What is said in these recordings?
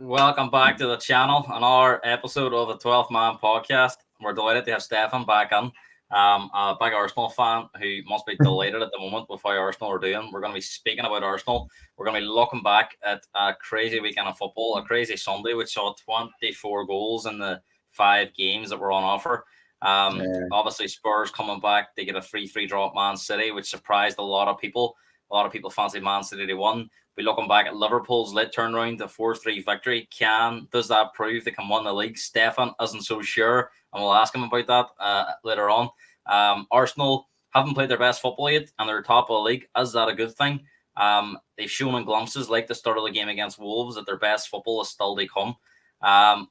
Welcome back to the channel. Another episode of the 12th Man podcast. We're delighted to have Stefan back on. A big Arsenal fan who must be delighted at the moment with how Arsenal are doing. We're going to be speaking about Arsenal. We're going to be looking back at a crazy weekend of football, a crazy Sunday, which saw 24 goals in the 5 games that were on offer. Obviously, Spurs coming back. They get a 3-3 draw at Man City, which surprised a lot of people. A lot of people fancied Man City to win. We're looking back at Liverpool's late turnaround, the 4-3 victory. Does that prove they can win the league? Stefan isn't so sure, and we'll ask him about that later on. Arsenal haven't played their best football yet, and they're top of the league. Is that a good thing? They've shown in glimpses, like the start of the game against Wolves, that their best football is still to come.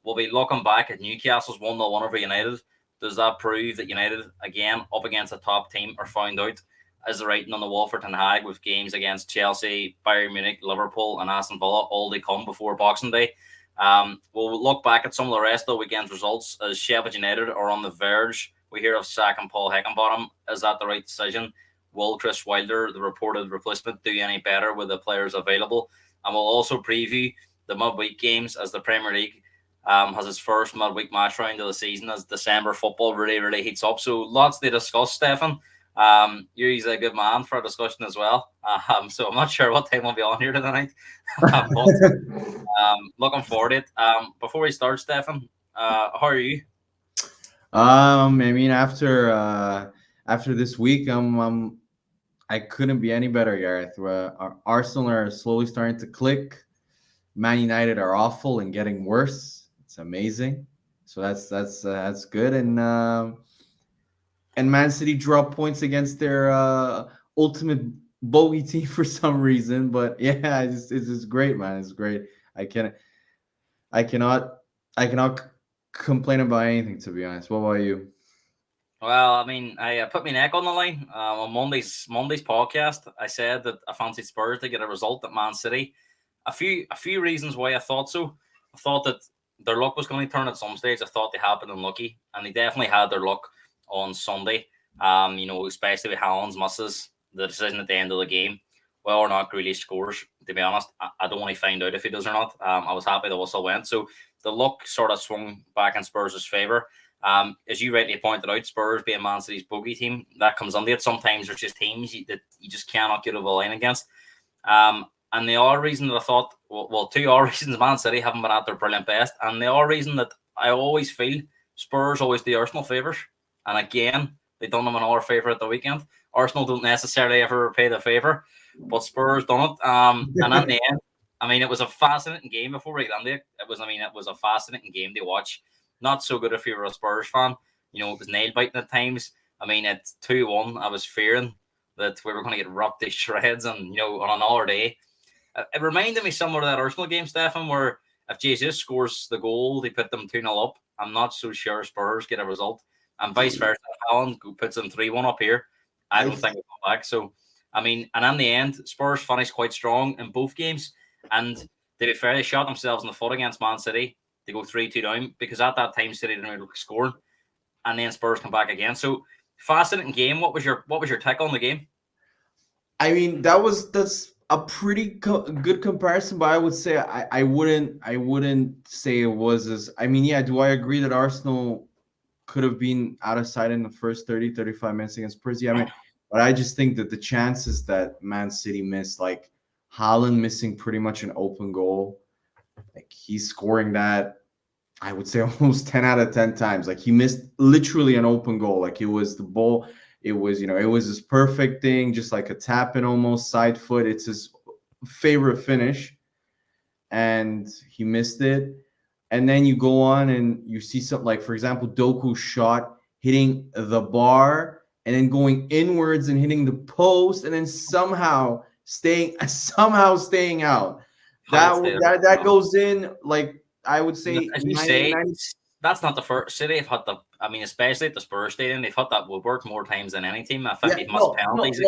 We'll be looking back at Newcastle's 1-0 over United. Does that prove that United, again, up against a top team, are found out? Is the writing on the wall for Ten Hag with games against Chelsea, Bayern Munich, Liverpool, and Aston Villa all to come before Boxing Day? We'll look back at some of the rest of the weekend's results as Sheffield United are on the verge. We hear of sacking Paul Heckingbottom. Is that the right decision? Will Chris Wilder, the reported replacement, do any better with the players available? And we'll also preview the midweek games as the Premier League has its first midweek match round of the season as December football really heats up. So lots to discuss, Stefan. You're usually a good man for a discussion as well. So I'm not sure what time we'll be on here tonight. But looking forward to it. Before we start, Stefan, how are you? I mean, after this week, I couldn't be any better, Gareth. Arsenal are slowly starting to click. Man United are awful and getting worse. It's amazing. So that's good. And Man City dropped points against their ultimate bogey team for some reason. But yeah, it's great, man. It's great. I cannot complain about anything, to be honest. What about you? Well, I mean, I put my neck on the line on Monday's podcast. I said that I fancied Spurs to get a result at Man City. A few reasons why I thought so. I thought that their luck was going to turn at some stage. I thought they had been unlucky, and they definitely had their luck on Sunday. Especially with Haaland's misses, the decision at the end of the game. Well or not Grealish scores, to be honest, I don't want to find out if he does or not. I was happy the whistle went. So the luck sort of swung back in Spurs' favour. As you rightly pointed out, Spurs being Man City's bogey team, that comes under it. Sometimes there's just teams that you just cannot get over the line against. And the other reason that I thought, two other reasons Man City haven't been at their brilliant best, and the other reason that I always feel Spurs always do Arsenal favours. And again, they done them another favour at the weekend. Arsenal don't necessarily ever repay the favour, but Spurs done it. And in the end, I mean, it was a fascinating game before we get into it. It was a fascinating game to watch. Not so good if you were a Spurs fan. It was nail-biting at times. I mean, at 2-1, I was fearing that we were going to get ripped to shreds and, on another day. It reminded me somewhat of that Arsenal game, Stefan, where if Jesus scores the goal, they put them 2-0 up. I'm not so sure Spurs get a result. And vice versa. Haaland puts them 3-1 up here. I don't think we'll come back. So, I mean, and in the end, Spurs finished quite strong in both games. And to be fair, they shot themselves in the foot against Man City. They go 3-2 down because at that time City didn't really score, and then Spurs come back again. So fascinating game. What was your take on the game? I mean, that's a pretty good comparison, but I would say I wouldn't say it was as. I mean, yeah, do I agree that Arsenal could have been out of sight in the first 30-35 minutes against Spurs? Yeah, I mean, but I just think that the chances that Man City missed, like Haaland missing pretty much an open goal, like he's scoring that, I would say almost 10 out of 10 times. Like he missed literally an open goal. Like it was the ball. It was, it was his perfect thing, just like a tap in almost side foot. It's his favorite finish. And he missed it. And then you go on and you see something like, for example, Doku's shot hitting the bar and then going inwards and hitting the post and then somehow staying out. That goes in, like, I would say, as you say, that's not the first. City have had especially at the Spurs Stadium, they've had that woodwork more times than any team. I think they've missed penalties.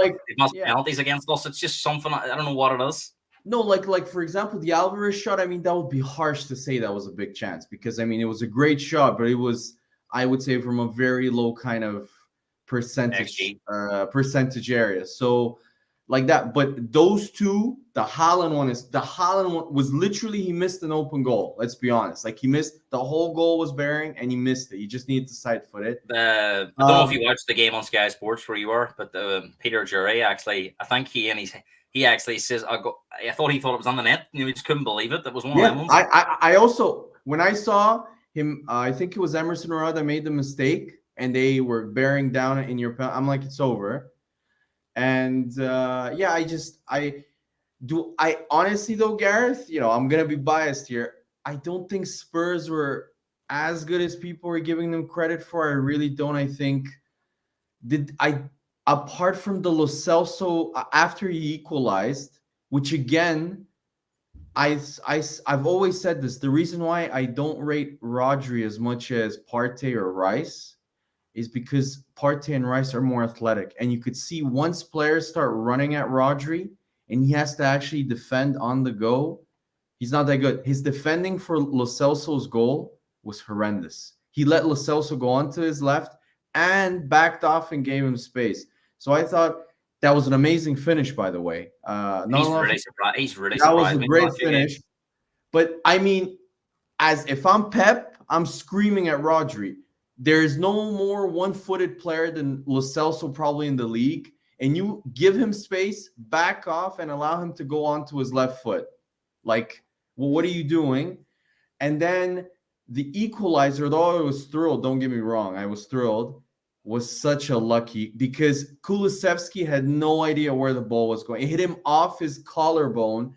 Penalties against us. It's just something, I don't know what it is. No, like for example, the Alvarez shot. I mean, that would be harsh to say that was a big chance because I mean it was a great shot, but it was, I would say, from a very low kind of percentage area. So, like that. But those two, the Haaland one was literally, he missed an open goal. Let's be honest. Like, he missed the whole goal was bearing and he missed it. He just needed to side foot it. I don't know if you watched the game on Sky Sports where you were, but Peter Jury actually, I think he actually says, I thought he thought it was on the net. He just couldn't believe it. That was one of them ones. I also, when I saw him, I think it was Emerson Royal that made the mistake and they were bearing down in your, I'm like, it's over. And I honestly though, Gareth, I'm gonna be biased here. I don't think Spurs were as good as people were giving them credit for. I really don't. I think apart from the Lo Celso after he equalized, which again, I've always said this. The reason why I don't rate Rodri as much as Partey or Rice is because Partey and Rice are more athletic. And you could see once players start running at Rodri and he has to actually defend on the go, he's not that good. His defending for Lo Celso's goal was horrendous. He let Lo Celso go onto his left and backed off and gave him space. So I thought that was an amazing finish, by the way. He's really surprised. That was a great finish. But I mean, as if I'm Pep, I'm screaming at Rodri. There is no more one-footed player than Lo Celso probably in the league. And you give him space, back off, and allow him to go onto his left foot. Like, well, what are you doing? And then the equalizer, though I was thrilled, don't get me wrong, I was thrilled, was such a lucky, because Kulusevski had no idea where the ball was going. It hit him off his collarbone.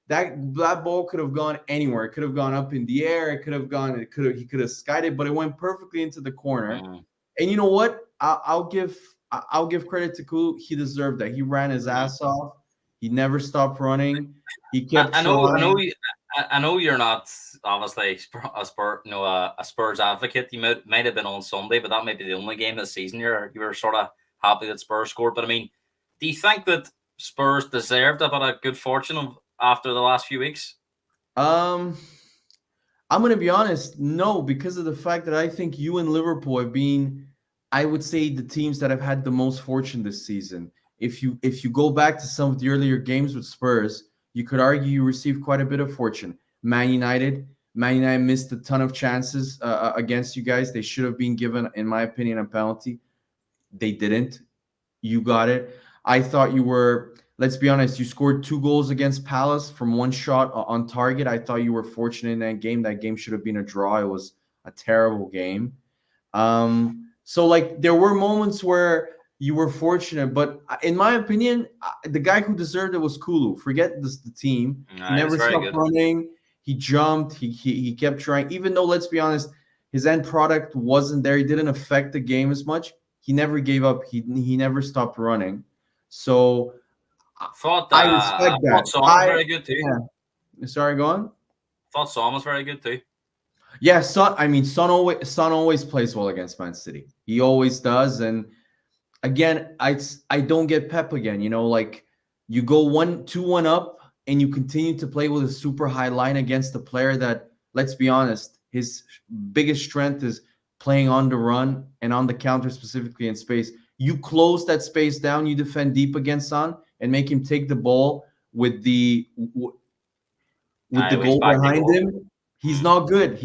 That ball could have gone anywhere. It could have gone up in the air. He could have skied it, but it went perfectly into the corner. Mm-hmm. And you know what? I'll give credit to Kulu. He deserved that. He ran his ass off. He never stopped running. He kept. I know you're not obviously a Spurs advocate. You might have been on Sunday, but that might be the only game this season you were sort of happy that Spurs scored. But I mean, do you think that Spurs deserved a bit of good fortune after the last few weeks? I'm gonna be honest, no, because of the fact that I think you and Liverpool have been, I would say, the teams that have had the most fortune this season. If you go back to some of the earlier games with Spurs, you could argue you received quite a bit of fortune. Man United missed a ton of chances against you guys. They should have been given, in my opinion, a penalty. They didn't. You got it. I thought you were, let's be honest, you scored 2 goals against Palace from one shot on target. I thought you were fortunate in that game. That game should have been a draw. It was a terrible game. So, like, there were moments where you were fortunate, but in my opinion, the guy who deserved it was Kulu. Forget the team. He never stopped running. He jumped. He kept trying. Even though, let's be honest, his end product wasn't there. He didn't affect the game as much. He never gave up. He never stopped running. So I respect that. I thought Son was very good too. Yeah. Sorry, go on. I thought Son was very good too. Yeah, Son always plays well against Man City. He always does. And again, I don't get Pep again. Like, you go 2-1 up and you continue to play with a super high line against a player that, let's be honest, his biggest strength is playing on the run and on the counter, specifically in space. You close that space down, you defend deep against Son and make him take the ball with the goal behind him. He's not good.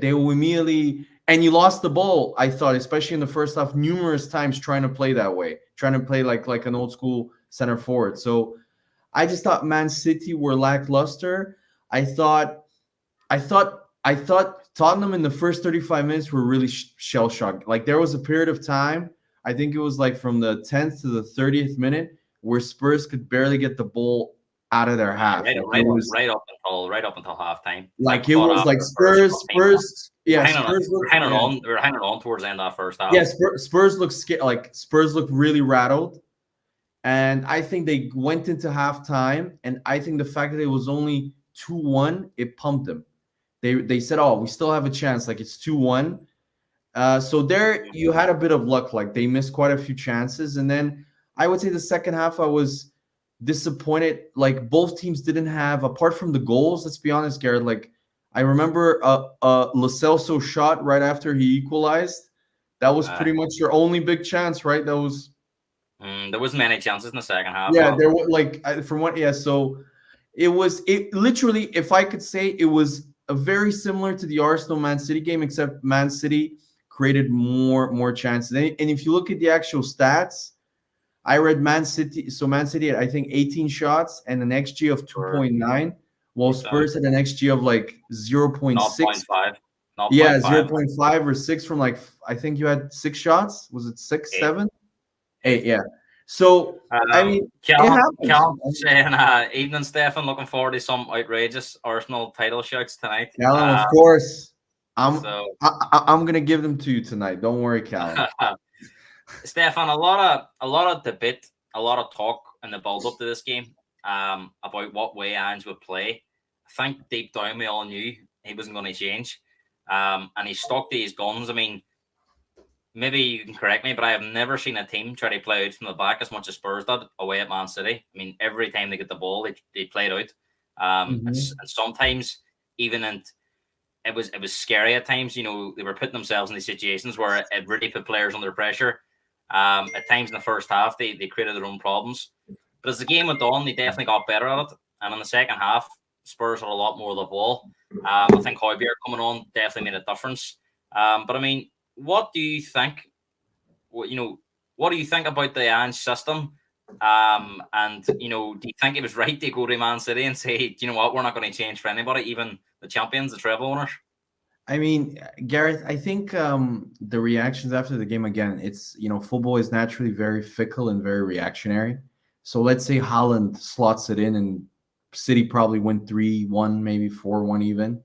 They will immediately, and you lost the ball, I thought, especially in the first half, numerous times trying to play that way, trying to play like an old school center forward. So I just thought Man City were lackluster. I thought Tottenham in the first 35 minutes were really shell-shocked. Like, there was a period of time, I think it was like from the 10th to the 30th minute, where Spurs could barely get the ball out of their half. Right up until halftime. Like, it was like Spurs. Yeah, we're hanging on towards the end of that first half. Yeah, Spurs looked scared. Like, Spurs looked really rattled, and I think they went into halftime. And I think the fact that it was only 2-1, it pumped them. They said, "Oh, we still have a chance." Like, it's 2-1. So there, you had a bit of luck. Like, they missed quite a few chances, and then I would say the second half, I was disappointed. Like, both teams didn't have, apart from the goals, let's be honest, Garrett, like, I remember Lo Celso shot right after he equalized. That was pretty much their only big chance, right? That was There wasn't many chances in the second half. Yeah, there were from what so it literally, if I could say, it was a very similar to the Arsenal Man City game, except Man City created more chances. And if you look at the actual stats, I read Man City. So Man City had, I think, 18 shots and an XG of 2.9, while Spurs had an XG of like 0.6. 0.5. Yeah, 0.5 or 6 from I think you had 6 shots. Was it 6, 7? 8, yeah. So I mean, Callum saying, "Evening, Stefan. Looking forward to some outrageous Arsenal title shouts tonight." Callum, of course. I'm gonna give them to you tonight. Don't worry, Callum. Stefan, a lot of debate, a lot of talk in the build up to this game about what way Ange would play. I think deep down we all knew he wasn't going to change, and he stuck to his guns. I mean, maybe you can correct me, but I have never seen a team try to play out from the back as much as Spurs did away at Man City. I mean, every time they get the ball, they played out. And sometimes even it was scary at times. You know, they were putting themselves in these situations where it really put players under pressure. At times in the first half, they created their own problems. But as the game went on, they definitely got better at it. And in the second half, Spurs had a lot more of the ball. I think Højbjerg coming on definitely made a difference. But I mean, what do you think? What do you think about the Ange system? And do you think it was right to go to Man City and say, you know what, we're not going to change for anybody, even the champions, the treble owners? I mean, Gareth, I think the reactions after the game, again, it's, football is naturally very fickle and very reactionary. So let's say Haaland slots it in and City probably win 3-1, maybe 4-1 even.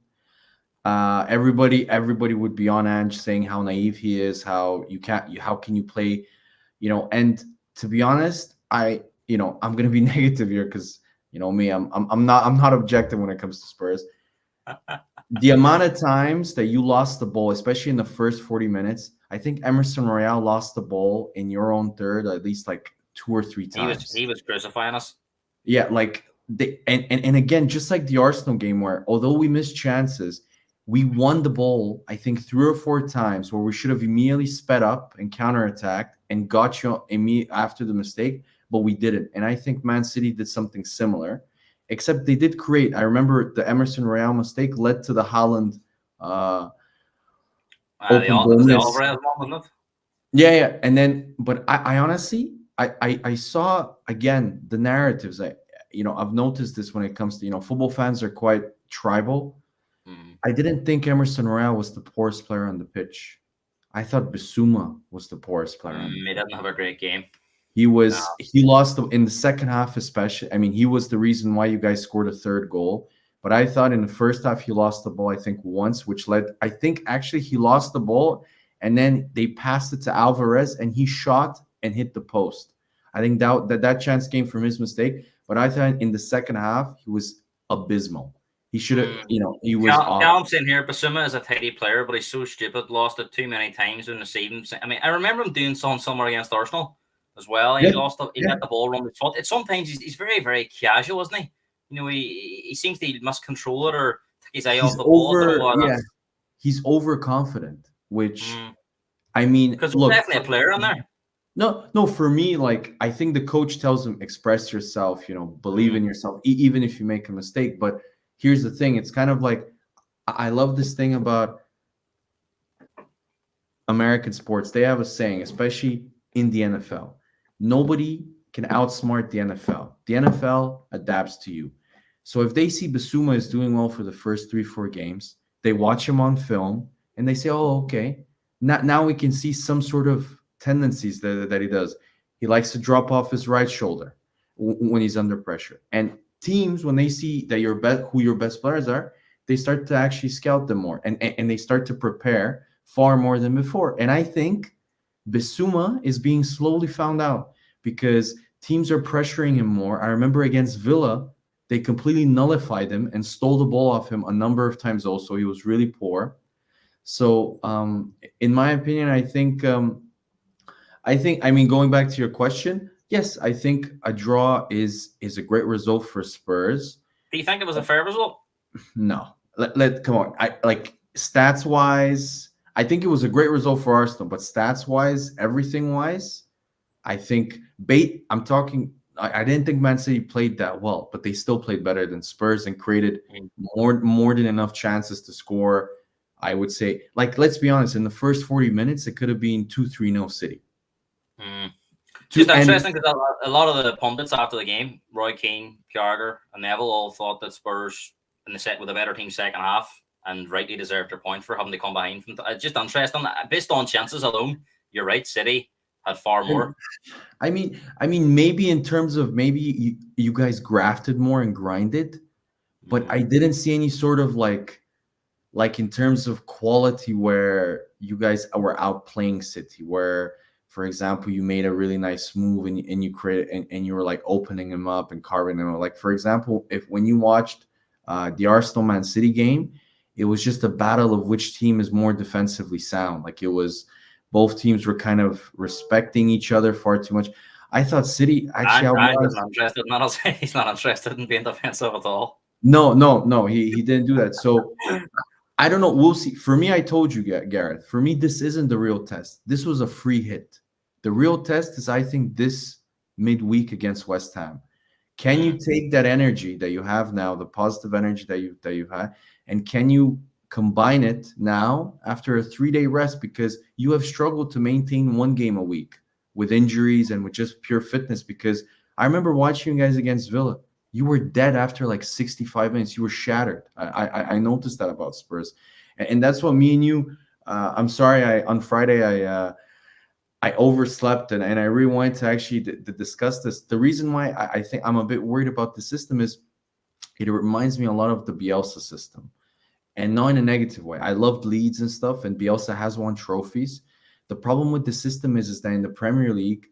Everybody would be on Ange saying how naive he is, how can you play, and to be honest, I'm gonna be negative here because me, I'm not objective when it comes to Spurs. The amount of times that you lost the ball, especially in the first 40 minutes, I think Emerson Royale lost the ball in your own third at least like 2 or 3 times. He was crucifying us. Yeah, and again, just like the Arsenal game, where although we missed chances, we won the ball, I think 3 or 4 times where we should have immediately sped up and counterattacked and got you immediately after the mistake, but we didn't. And I think Man City did something similar, except they did create. I remember the Emerson Royale mistake led to the Haaland open goal miss. Yeah. And then, but I honestly, I saw, again, the narratives. I've noticed this when it comes to, football fans are quite tribal. I didn't think Emerson Royale was the poorest player on the pitch. I thought Bissouma was the poorest player. He didn't have a great game. He lost in the second half, especially. I mean, he was the reason why you guys scored a third goal. But I thought in the first half he lost the ball, I think, once, which led, I think actually he lost the ball and then they passed it to Alvarez and he shot and hit the post. I think that chance came from his mistake. But I thought in the second half he was abysmal. He should have, he was. Callum's in here. Bissouma is a tidy player, but he's so stupid. Lost it too many times in the season. I mean, I remember him doing something similar against Arsenal as well. He lost. He let the ball run his foot. Sometimes he's very, very casual, isn't he? He seems to miscontrol it or take his eye off the ball. He's overconfident, which I mean, because there's definitely a player in there. No. For me, I think the coach tells him, express yourself. Believe in yourself, even if you make a mistake. But here's the thing: it's kind of like I love this thing about American sports. They have a saying, especially in the NFL: nobody can outsmart the NFL. The NFL adapts to you. So if they see Bissouma is doing well for the first 3-4 games, they watch him on film and they say, "Oh, okay, now we can see some sort of tendencies that he does. He likes to drop off his right shoulder when he's under pressure." And teams, when they see that who your best players are, they start to actually scout them more and they start to prepare far more than before. And I think Bissouma is being slowly found out because teams are pressuring him more. I remember against Villa, they completely nullified him and stole the ball off him a number of times also. He was really poor. So in my opinion, I think, going back to your question, yes, I think a draw is a great result for Spurs. Do you think it was a fair result? No. Come on. Stats wise, I think it was a great result for Arsenal, but stats wise, everything wise, I think I'm talking. I didn't think Man City played that well, but they still played better than Spurs and created Mm. more than enough chances to score. I would say, like, let's be honest, in the first 40 minutes, it could have been 2-3-0 City. Mm. Two Just and interesting because a lot of the pundits after the game, Roy Keane, Pjarger, and Neville, all thought that Spurs in the set with a better team second half and rightly deserved their point for having to come behind. Just interesting. Based on chances alone, you're right. City had far more. I mean, maybe in terms of maybe you guys grafted more and grinded, but I didn't see any sort of like in terms of quality where you guys were outplaying City, where for example you made a really nice move and you created and you were like opening them up and carving them up. Like for example, if when you watched the Arsenal Man City game, it was just a battle of which team is more defensively sound. Like it was both teams were kind of respecting each other far too much. I thought City actually And outmatched. isn't interested. Not say he's not interested in being defensive at all. No, he didn't do that. So I don't know. We'll see. For me, I told you, Gareth. For me, this isn't the real test. This was a free hit. The real test is, I think, this midweek against West Ham. Can you take that energy that you have now, the positive energy that you've had, and can you combine it now after a 3-day rest? Because you have struggled to maintain one game a week with injuries and with just pure fitness. Because I remember watching you guys against Villa. You were dead after like 65 minutes. You were shattered. I noticed that about Spurs, and that's what me and you. I'm sorry. On Friday I overslept and I really wanted to actually discuss this. The reason why I think I'm a bit worried about the system is it reminds me a lot of the Bielsa system, and not in a negative way. I loved Leeds and stuff, and Bielsa has won trophies. The problem with the system is that in the Premier League,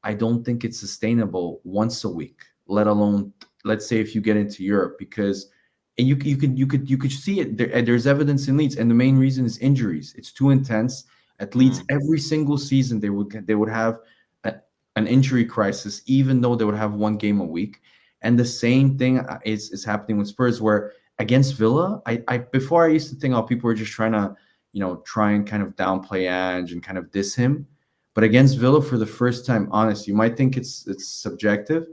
I don't think it's sustainable once a week, let alone let's say if you get into Europe, because and you could see it there, and there's evidence in Leeds, and the main reason is injuries. It's too intense. At Leeds, every single season they would have an injury crisis, even though they would have one game a week. And the same thing is happening with Spurs, where against Villa, I before I used to think, oh, people are just trying to try and kind of downplay Ange and kind of diss him. But against Villa, for the first time, honest, you might think it's subjective.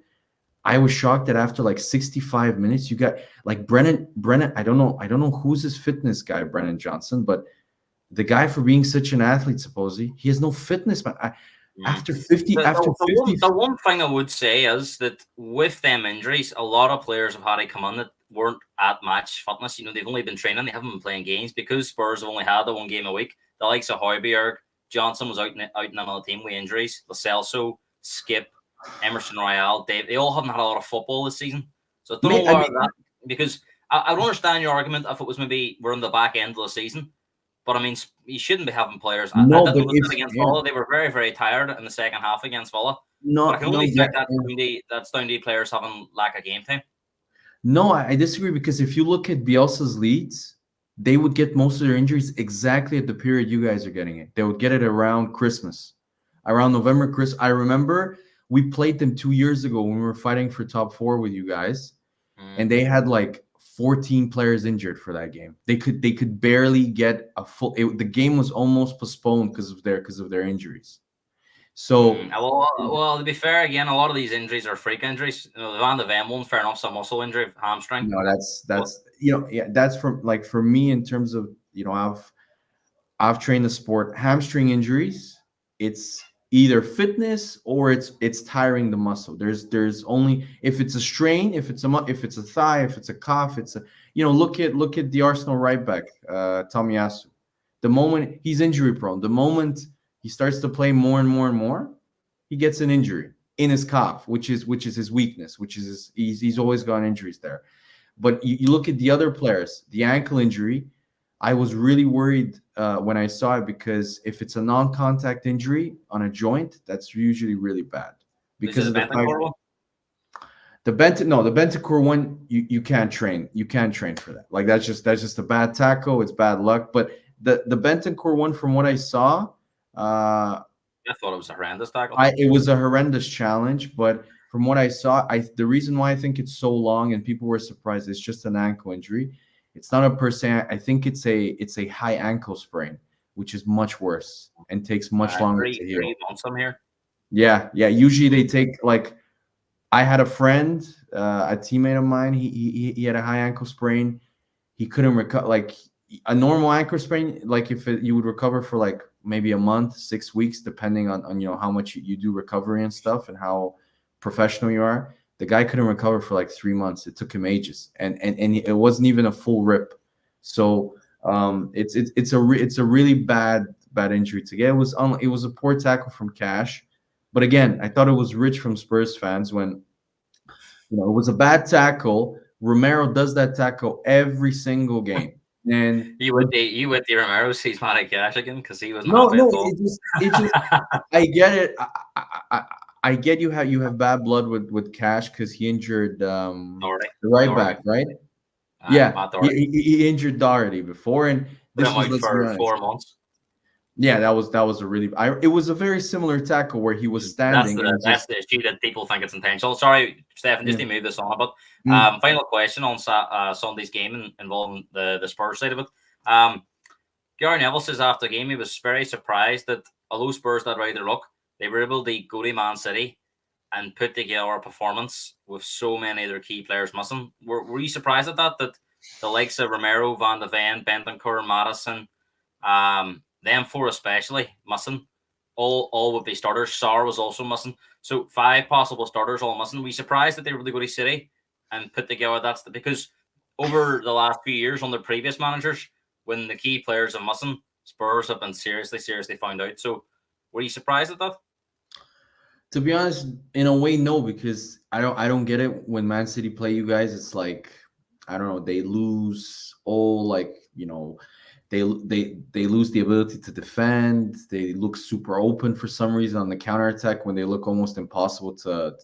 I was shocked that after like 65 minutes, you got like Brennan. I don't know who's his fitness guy, Brennan Johnson, but the guy, for being such an athlete, supposedly he has no fitness. Man, after 50, The one thing I would say is that with them injuries, a lot of players have had to come on that weren't at match fitness. They've only been training; they haven't been playing games because Spurs have only had the one game a week. The likes of Højbjerg, Johnson was out in another team with injuries. Lo Celso, Skip, Emerson Royale, Dave, they all haven't had a lot of football this season. So I don't know why that, because I don't understand your argument if it was maybe we're in the back end of the season. But I mean, you shouldn't be having players. No, I but didn't notice against Villa. They were very, very tired in the second half against Villa. But I can only think that's down to players having lack of game time. No, I disagree, because if you look at Bielsa's Leeds, they would get most of their injuries exactly at the period you guys are getting it. They would get it around Christmas, around November, Chris. I remember we played them 2 years ago when we were fighting for top 4 with you guys, and they had like 14 players injured for that game. They could barely get a full. The game was almost postponed because of their injuries. So well, to be fair, again, a lot of these injuries are freak injuries. The Van de Ven one, fair enough, some muscle injury, hamstring. no, that's that's from like for me in terms of I've trained the sport. Hamstring injuries, it's either fitness or it's tiring the muscle. There's only if it's a strain, if it's a thigh, if it's a calf, it's a look at the Arsenal right back, Tomiyasu. The moment he's injury prone, the moment he starts to play more and more and more, he gets an injury in his calf, which is his weakness, which is he's always got injuries there. But you look at the other players, the ankle injury. I was really worried when I saw it, because if it's a non-contact injury on a joint, that's usually really bad. Because of the Bentancur one, you can't train. You can't train for that. Like that's just a bad tackle. It's bad luck. But the Bentancur one, from what I saw, I thought it was a horrendous tackle. It was a horrendous challenge, but from what I saw, the reason why I think it's so long and people were surprised, it's just an ankle injury. It's not a per se. I think it's a high ankle sprain, which is much worse and takes much longer to heal. 3 months I'm here. Yeah, yeah. Usually they take like I had a friend, a teammate of mine. He had a high ankle sprain. He couldn't recover. Like a normal ankle sprain, like if you would recover for like maybe a month, 6 weeks, depending on how much you do recovery and stuff and how professional you are. The guy couldn't recover for like 3 months. It took him ages, and it wasn't even a full rip. So it's a really bad injury to get. It was a poor tackle from Cash, but again, I thought it was rich from Spurs fans when it was a bad tackle. Romero does that tackle every single game. And You with the Romero sees Matty Cash again because he wasn't no, happy no, at all. it just I get it. I get you have bad blood with Cash because he injured Doherty. the right Doherty. back, right? Yeah, Matt he, Doherty. he injured Doherty before, and Put this him was, out let's be for honest. 4 months. Yeah, that was a really. It was a very similar tackle where he was standing. That's the issue that people think it's intentional. Sorry, Stefan, just Yeah. to move this on. But Mm. final question on Sunday's game involving the Spurs side of it. Gary Neville says after the game he was very surprised that although Spurs did rather look, they were able to go to Man City and put together a performance with so many of their key players missing. Were you surprised at that? That the likes of Romero, Van de Ven, Bentancur, Madison, them four especially missing, all would be starters. Sarr was also missing, so 5 possible starters all missing. Were you surprised that they were able to go to City and put together because over the last few years under previous managers, when the key players are missing, Spurs have been seriously found out. So, were you surprised at that? To be honest, in a way, no, because I don't get it when Man City play you guys. It's like I don't know, they lose all they lose the ability to defend. They look super open for some reason on the counter attack when they look almost impossible to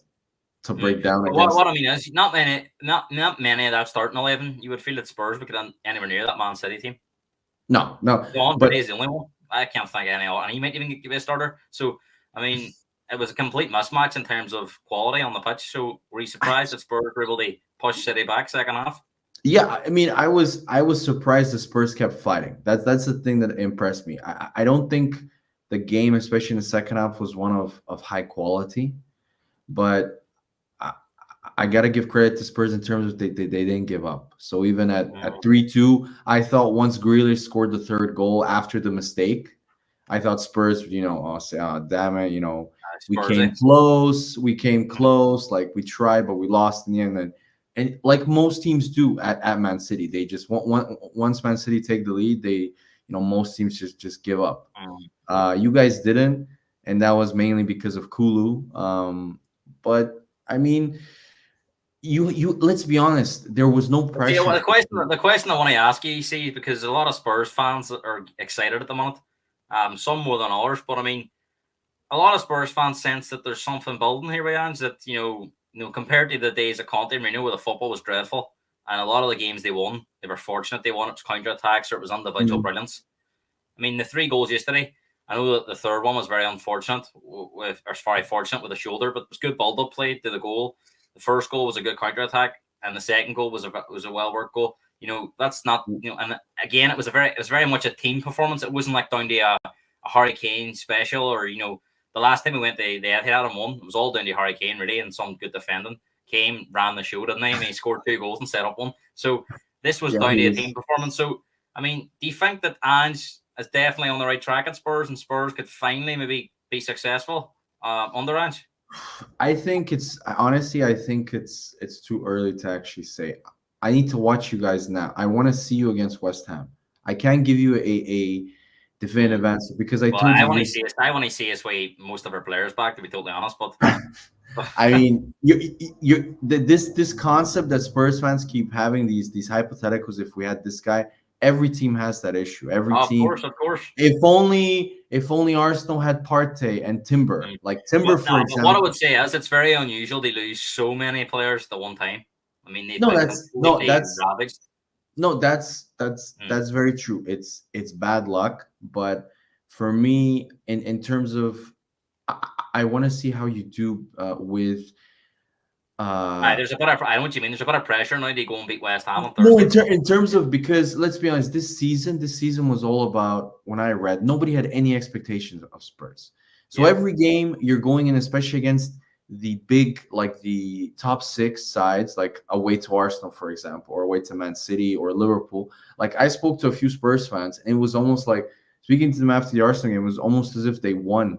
break down But against. what I mean is, not many of that starting 11. You would feel that Spurs would get anywhere near that Man City team. No, Don but is the only one. I can't think of any other, and he might even give a starter. So, I mean, it was a complete mismatch in terms of quality on the pitch. So, were you surprised that Spurs were able to push City back second half? yeah, I mean, I was surprised the Spurs kept fighting. That's the thing that impressed me. I don't think the game, especially in the second half, was one of high quality, but I got to give credit to Spurs in terms of they didn't give up. So even at 3-2, I thought once Grealish scored the third goal after the mistake, I thought Spurs, say, oh, damn it, we came close. We came close. Like we tried, but we lost in the end. And like most teams do at Man City, they just once Man City take the lead, most teams just give up. You guys didn't, and that was mainly because of Kulu. But I mean, you let's be honest, there was no pressure. Yeah, well, the question I want to ask you see, because a lot of Spurs fans are excited at the moment, some more than others, but I mean, a lot of Spurs fans sense that there's something building here, Ange, that compared to the days of Conte, we knew where the football was dreadful, and a lot of the games they won, they were fortunate they won. It was counter attacks or it was individual brilliance. I mean, the 3 goals yesterday, I know that the third one was very unfortunate, very fortunate with the shoulder, but it was good build-up play to the goal. The first goal was a good counter attack, and the second goal was a well worked goal. That's not and again, it was very much a team performance. It wasn't like down to a Harry Kane special or the last time we went, they had him one. It was all down to Harry Kane really and some good defending. Kane ran the show, didn't he? And he scored 2 goals and set up one. So this was down to a team performance. So I mean, do you think that Ange is definitely on the right track at Spurs and Spurs could finally maybe be successful under Ange? I think it's too early to actually say. I need to watch you guys now. I want to see you against West Ham. I can't give you a definitive answer because I want to see us way most of our players back, to be totally honest. But I mean, this concept that Spurs fans keep having these hypotheticals. If we had this guy, every team has that issue. Every team, of course. If only Arsenal had Partey and Timber, like Timber, for example. What I would say is it's very unusual to lose so many players at one time. I mean, that's very true. It's bad luck, but for me, in terms of, I want to see how you do with. There's a bit of, I know what you mean. There's a bit of pressure now to go and beat West Ham on Thursday. No, in terms of, because let's be honest, this season was all about, when I read, nobody had any expectations of Spurs. So every game you're going in, especially against the big, like the top 6 sides, like away to Arsenal, for example, or away to Man City or Liverpool. Like I spoke to a few Spurs fans, and it was almost like speaking to them after the Arsenal game, it was almost as if they won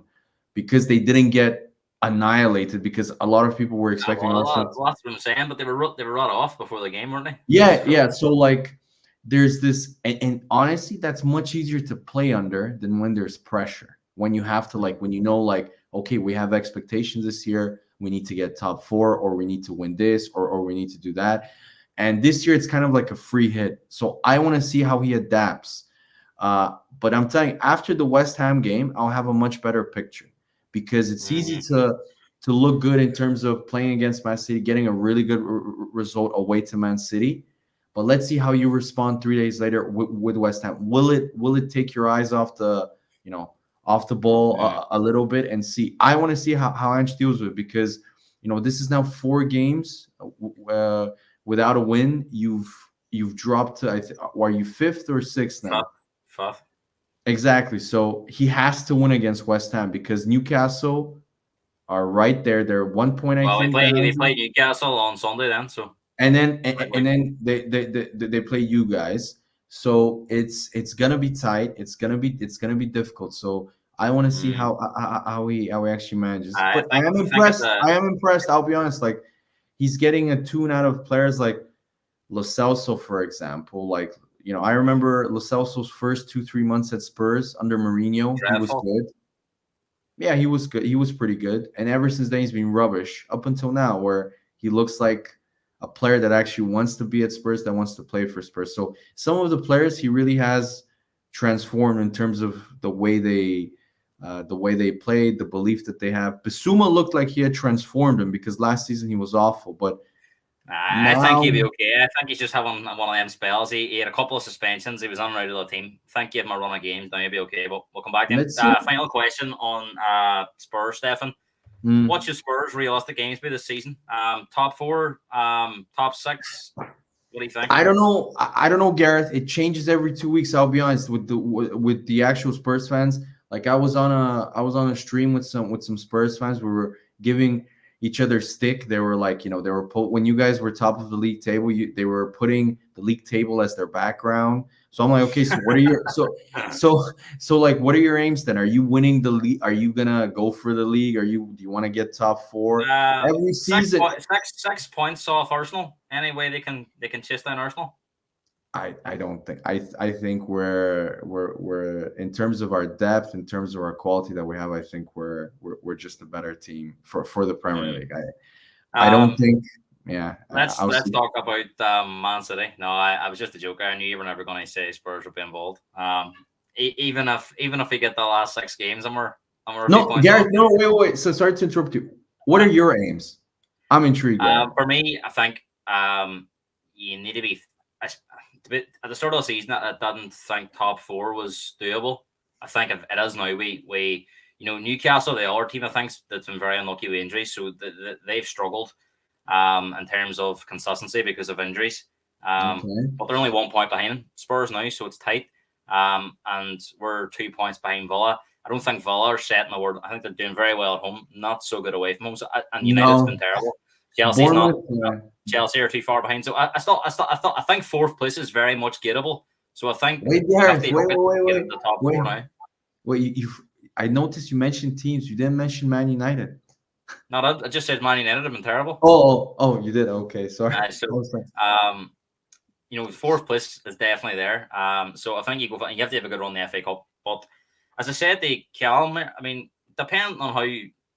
because they didn't get annihilated, because a lot of people were expecting Arsenal. Well, that's what I'm saying, but they were run off before the game, weren't they? Yeah. So like there's this, and honestly, that's much easier to play under than when there's pressure. When you have to, like, when you know, like, okay, we have expectations this year, we need to get top 4, or we need to win this, or we need to do that. And this year it's kind of like a free hit. So I want to see how he adapts. But I'm telling you, after the West Ham game, I'll have a much better picture, because it's easy to look good in terms of playing against Man City, getting a really good result away to Man City. But let's see how you respond 3 days later with West Ham. Will it take your eyes off the ball a little bit, and see? I want to see how Ange deals with it, because this is now 4 games without a win. You've dropped to, are you 5th or 6th now? 5th. Exactly. So he has to win against West Ham, because Newcastle are right there. They're 1 point, I think. They play Newcastle on Sunday then. So and then they play you guys. So it's gonna be tight. It's gonna be difficult. So I want to see how he actually manages. But I am impressed. I am impressed. I'll be honest. Like, he's getting a tune out of players like Lo Celso, for example. Like, I remember Lo Celso's first 2-3 months at Spurs under Mourinho. He was good. Yeah, he was good. He was pretty good. And ever since then, he's been rubbish up until now, where he looks like a player that actually wants to be at Spurs, that wants to play for Spurs. So some of the players he really has transformed in terms of the way they played, the belief that they have. Bissouma looked like he had transformed him, because last season he was awful. But I think he'll be okay. I think he's just having one of them spells. He had a couple of suspensions. He was on right of the team. I think give him a run of games. Now he'll be okay. But we'll come back to him. Final question on Spurs, Stefan. What should Spurs' realistic games be this season? Top 4, top 6. What do you think? I don't know, Gareth. It changes every 2 weeks. I'll be honest with the actual Spurs fans. Like, I was on a stream with some Spurs fans. We were giving each other stick. They were like, when you guys were top of the league table, they were putting the league table as their background. So I'm like, okay, so what are your so like, what are your aims then? Are you winning the league? Are you gonna go for the league? Do you want to get top 4 every season? 6 points off Arsenal. Any way they can chase down Arsenal? I don't think. I think we're in terms of our depth, in terms of our quality that we have, I think we're just a better team for the Premier League. I don't think. Yeah. Let's talk about Man City. No, I was just a joker. I knew you were never going to say Spurs would be involved. Even if we get the last 6 games and we're no, Gareth. No, wait. So sorry to interrupt you. What are your aims? I'm intrigued. For me, I think you need to be. At the start of the season, I didn't think top 4 was doable. I think it is now. We Newcastle, the other team, I think, that's been very unlucky with injuries, so they've struggled in terms of consistency because of injuries. But they're only 1 point behind Spurs now, so it's tight. And we're 2 points behind Villa. I don't think Villa are setting the word. I think they're doing very well at home, not so good away from home. So, and United's been terrible. Chelsea's not. Chelsea are too far behind. So I think 4th place is very much gettable. So I think wait, the top 4 now. Wait, I noticed you mentioned teams. You didn't mention Man United. No, I just said Man United have been terrible. Oh, you did. Okay, sorry. 4th place is definitely there. So I think you have to have a good run in the FA Cup. But as I said, the calendar. I mean, depending on how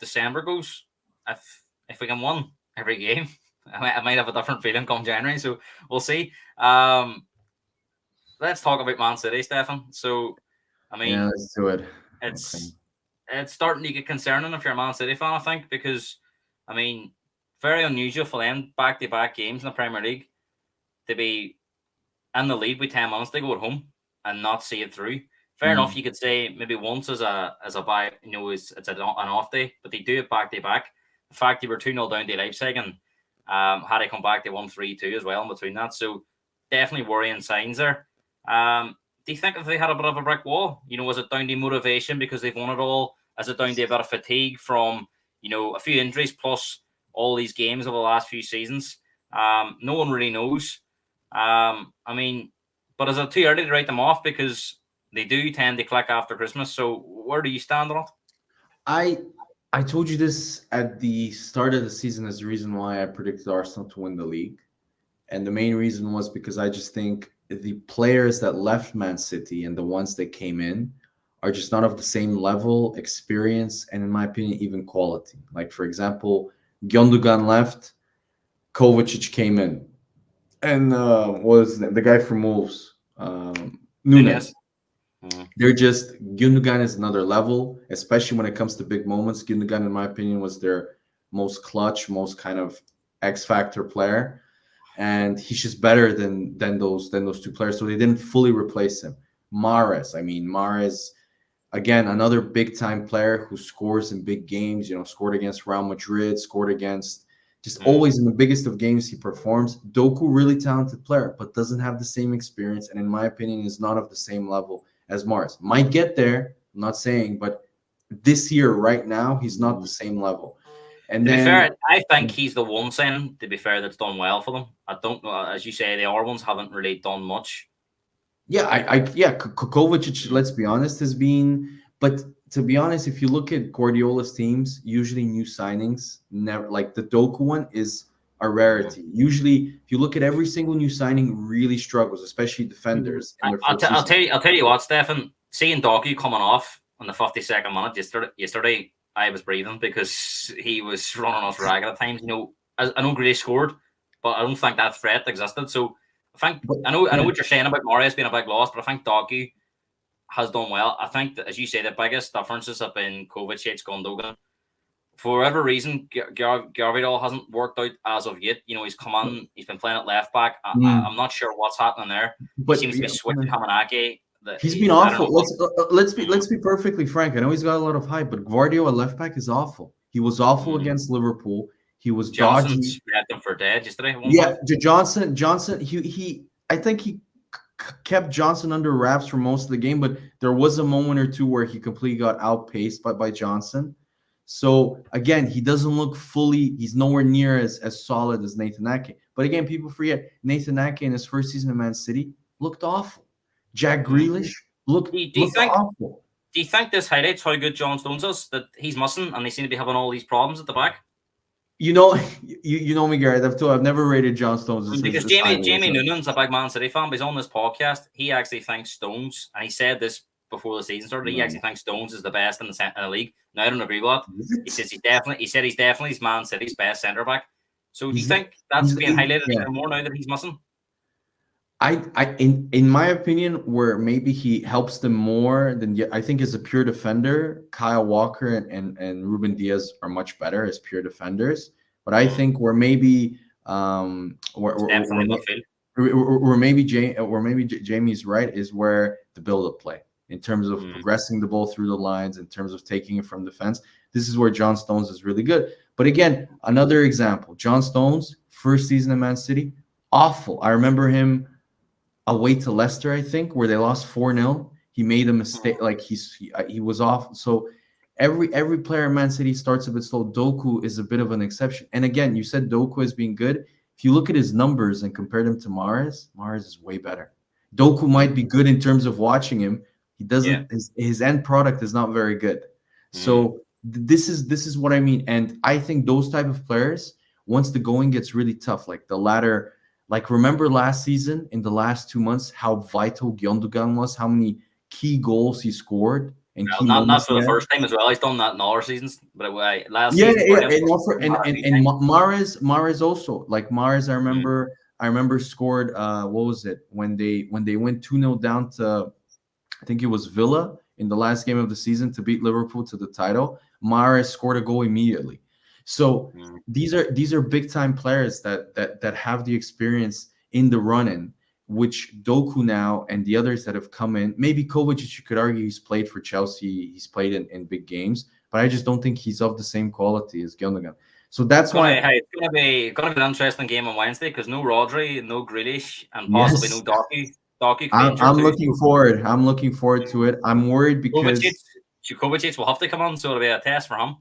December goes, if we can win every game, I might have a different feeling come January. So we'll see. Let's talk about Man City, Stefan. So, I mean, yeah, let's do it. It's starting to get concerning if you're a Man City fan, I think, because, I mean, very unusual for them back-to-back games in the Premier League to be in the lead with 10 months to go at home and not see it through. Fair enough, you could say maybe once as a bye, it's an off day, but they do it back-to-back. The fact they were 2-0 down to Leipzig and had they come back, they won 3-2 as well in between that. So definitely worrying signs there. Do you think if they had a bit of a brick wall, was it down to motivation because they've won it all? Is it down to a bit of fatigue from, a few injuries plus all these games over the last few seasons? No one really knows. I mean, but is it too early to write them off, because they do tend to click after Christmas? So where do you stand on it? I told you this at the start of the season as the reason why I predicted Arsenal to win the league. And the main reason was because I just think the players that left Man City and the ones that came in are just not of the same level, experience, and in my opinion, even quality. Like, for example, Gyöngyön left, Kovacic came in, and was the guy from Wolves, Nunes. They're just, Gundogan is another level, especially when it comes to big moments. Gundogan, in my opinion, was their most clutch, most kind of X factor player, and he's just better than those two players. So they didn't fully replace him. Mahrez, again, another big time player who scores in big games. Scored against Real Madrid, scored against. Just always in the biggest of games he performs. Doku, really talented player, but doesn't have the same experience, and in my opinion, is not of the same level as Mahrez. Might get there, I'm not saying, but this year, right now, he's not the same level. And to then, be fair, I think he's the one signing, to be fair, that's done well for them. I don't know, as you say, the other ones haven't really done much. Yeah, Kovacic, let's be honest, has been, but to be honest, if you look at Guardiola's teams, usually new signings, never, like the Doku one is a rarity. Usually, if you look at every single new signing, really struggles, especially defenders. I'll tell you what, Stefan. Seeing Doku coming off on the 52nd minute yesterday, I was breathing, because he was running us ragged at times. I know Gray scored, but I don't think that threat existed. So I know what you're saying about Mahrez being a big loss, but I think Doku has done well. I think that, as you say, the biggest differences have been Kovacic, Gundogan. For whatever reason, Gabriel hasn't worked out as of yet. He's come on, he's been playing at left back. I'm not sure what's happening there. But he seems to be switching Hamanake. He's been awful. Let's be perfectly frank. I know he's got a lot of hype, but Guardiola left back is awful. He was awful against Liverpool. He was Johnson dodgy. left him for dead yesterday. Johnson. I think he kept Johnson under wraps for most of the game, but there was a moment or two where he completely got outpaced by Johnson. So again, he doesn't look fully. He's nowhere near as solid as Nathan Ake. But again, people forget Nathan Ake in his first season in Man City looked awful. Jack Grealish looked awful. Do you think this highlights how good John Stones is, that he's missing and they seem to be having all these problems at the back? You know me, Gareth. I've never rated John Stones. Because Jamie Noonan's a big Man City fan, but he's on this podcast. He actually thinks Stones, and he said this before the season started, he actually thinks Stones is the best in the league. Now, I don't agree with that. He says he's definitely Man City's best centre back. So do you think that's being highlighted even more now that he's missing? In my opinion, where maybe he helps them more than, I think, as a pure defender, Kyle Walker and Ruben Diaz are much better as pure defenders. But I think where maybe Jamie's right is where the build-up play, in terms of progressing the ball through the lines, in terms of taking it from defense. This is where John Stones is really good. But again, another example, John Stones, first season in Man City, awful. I remember him away to Leicester, I think, where they lost 4-0. He made a mistake, like he was off. So every player in Man City starts a bit slow. Doku is a bit of an exception. And again, you said Doku has been good. If you look at his numbers and compare them to Mahrez is way better. Doku might be good in terms of watching him. He doesn't. Yeah. His end product is not very good. So this is what I mean. And I think those type of players, once the going gets really tough, like the latter. Like, remember last season, in the last 2 months, how vital Gyöngyön was, how many key goals he scored. And not for the first time as well. He's done that in other seasons. But last season. And Mahrez also. Like, Mahrez, I remember scored, what was it? When they went 2-0 down to, I think it was Villa in the last game of the season to beat Liverpool to the title. Mahrez scored a goal immediately. So these are big time players that have the experience in the run-in, which Doku now and the others that have come in. Maybe Kovacic, you could argue he's played for Chelsea, he's played in big games, but I just don't think he's of the same quality as Gyöngyön. So that's why it's gonna be an interesting game on Wednesday, because no Rodri, no Grealish, and possibly no Doku. I'm looking forward. I'm looking forward to it. I'm worried because Kovacic will have to come on, so it'll be a test for him.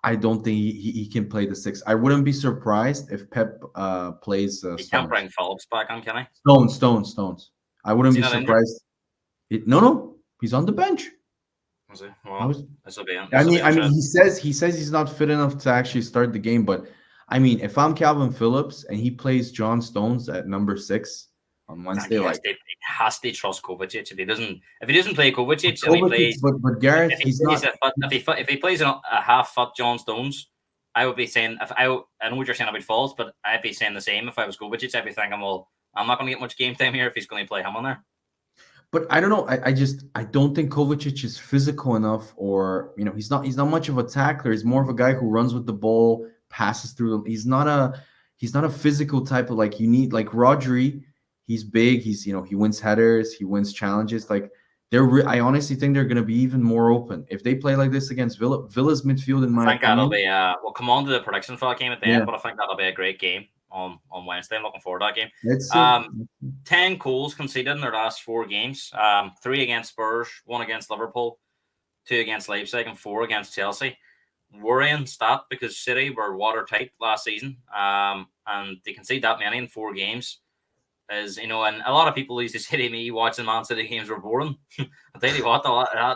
I don't think he can play the 6. I wouldn't be surprised if Pep plays He can't Stones. bring Phillips back on, can he? Stones. I wouldn't be surprised. No, he's on the bench. Is he? Well, I mean, he says he's not fit enough to actually start the game, but I mean, if I'm Calvin Phillips and he plays John Stones at number 6 on Wednesday, he has to trust Kovacic. If he doesn't play Kovacic, and he plays, but Gareth, if he plays a half-foot John Stones, I would be saying, I know what you're saying about faults, but I'd be saying the same if I was Kovacic. I'd be thinking, well, I'm not going to get much game time here if he's going to play him on there. But I don't know. I don't think Kovacic is physical enough, or he's not much of a tackler. He's more of a guy who runs with the ball, passes through them. He's not a physical type of, like, you need, like Rodri. He's big. He wins headers. He wins challenges. Like, I honestly think they're going to be even more open if they play like this against Villa. Villa's midfield, in my opinion. I think that'll be we'll come on to the prediction for that game at the end, but I think that'll be a great game on Wednesday. I'm looking forward to that game. 10 goals conceded in their last 4 games. 3 against Spurs, 1 against Liverpool, 2 against Leipzig, and 4 against Chelsea. Worrying stat, because City were watertight last season, and they concede that many in 4 games. And a lot of people used to say to me, watching Man City games were boring. I'll tell you what,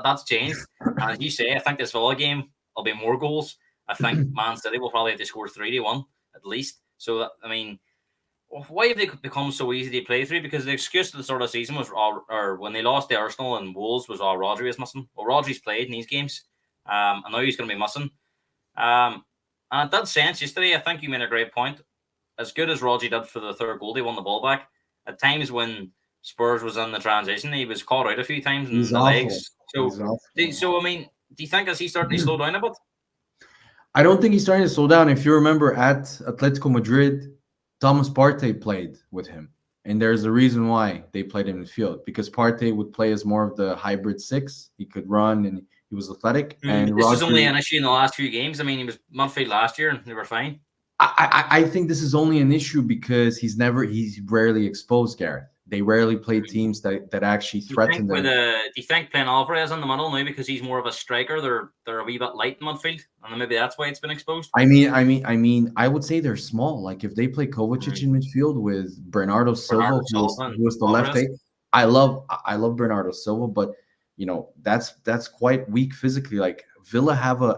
that's changed. And as you say, I think this Villa game will be more goals. I think Man City will probably have to score 3-1 at least. So, I mean, why have they become so easy to play through? Because the excuse at the start of the season was, or when they lost to Arsenal and Wolves, was all Rodri was missing. Well, Rodri's played in these games, and now he's going to be missing. And in that sense, yesterday, I think you made a great point. As good as Rodri did for the 3rd goal, they won the ball back. At times when Spurs was in the transition, he was caught out a few times in the legs. So I mean, do you think, is he starting to slow down a bit? I don't think he's starting to slow down. If you remember, at Atletico Madrid, Thomas Partey played with him. And there's a reason why they played him in the field, because Partey would play as more of the hybrid 6. He could run and he was athletic. And this is only an issue in the last few games. I mean, he was midfield last year and they were fine. I think this is only an issue because he's rarely exposed, Gareth. They rarely play teams that actually threaten them. Do you think playing Alvarez in the middle now, because he's more of a striker, they're a wee bit light in midfield, and maybe that's why it's been exposed? I mean, I would say they're small. Like, if they play Kovacic in midfield with Bernardo Silva, who was the left take. I love Bernardo Silva, but that's quite weak physically. Like, Villa have an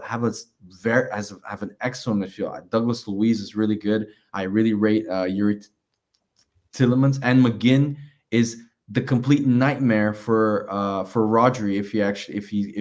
excellent midfield. Douglas Luiz is really good. I really rate Yuri Tillemans, and McGinn is the complete nightmare for Rodri if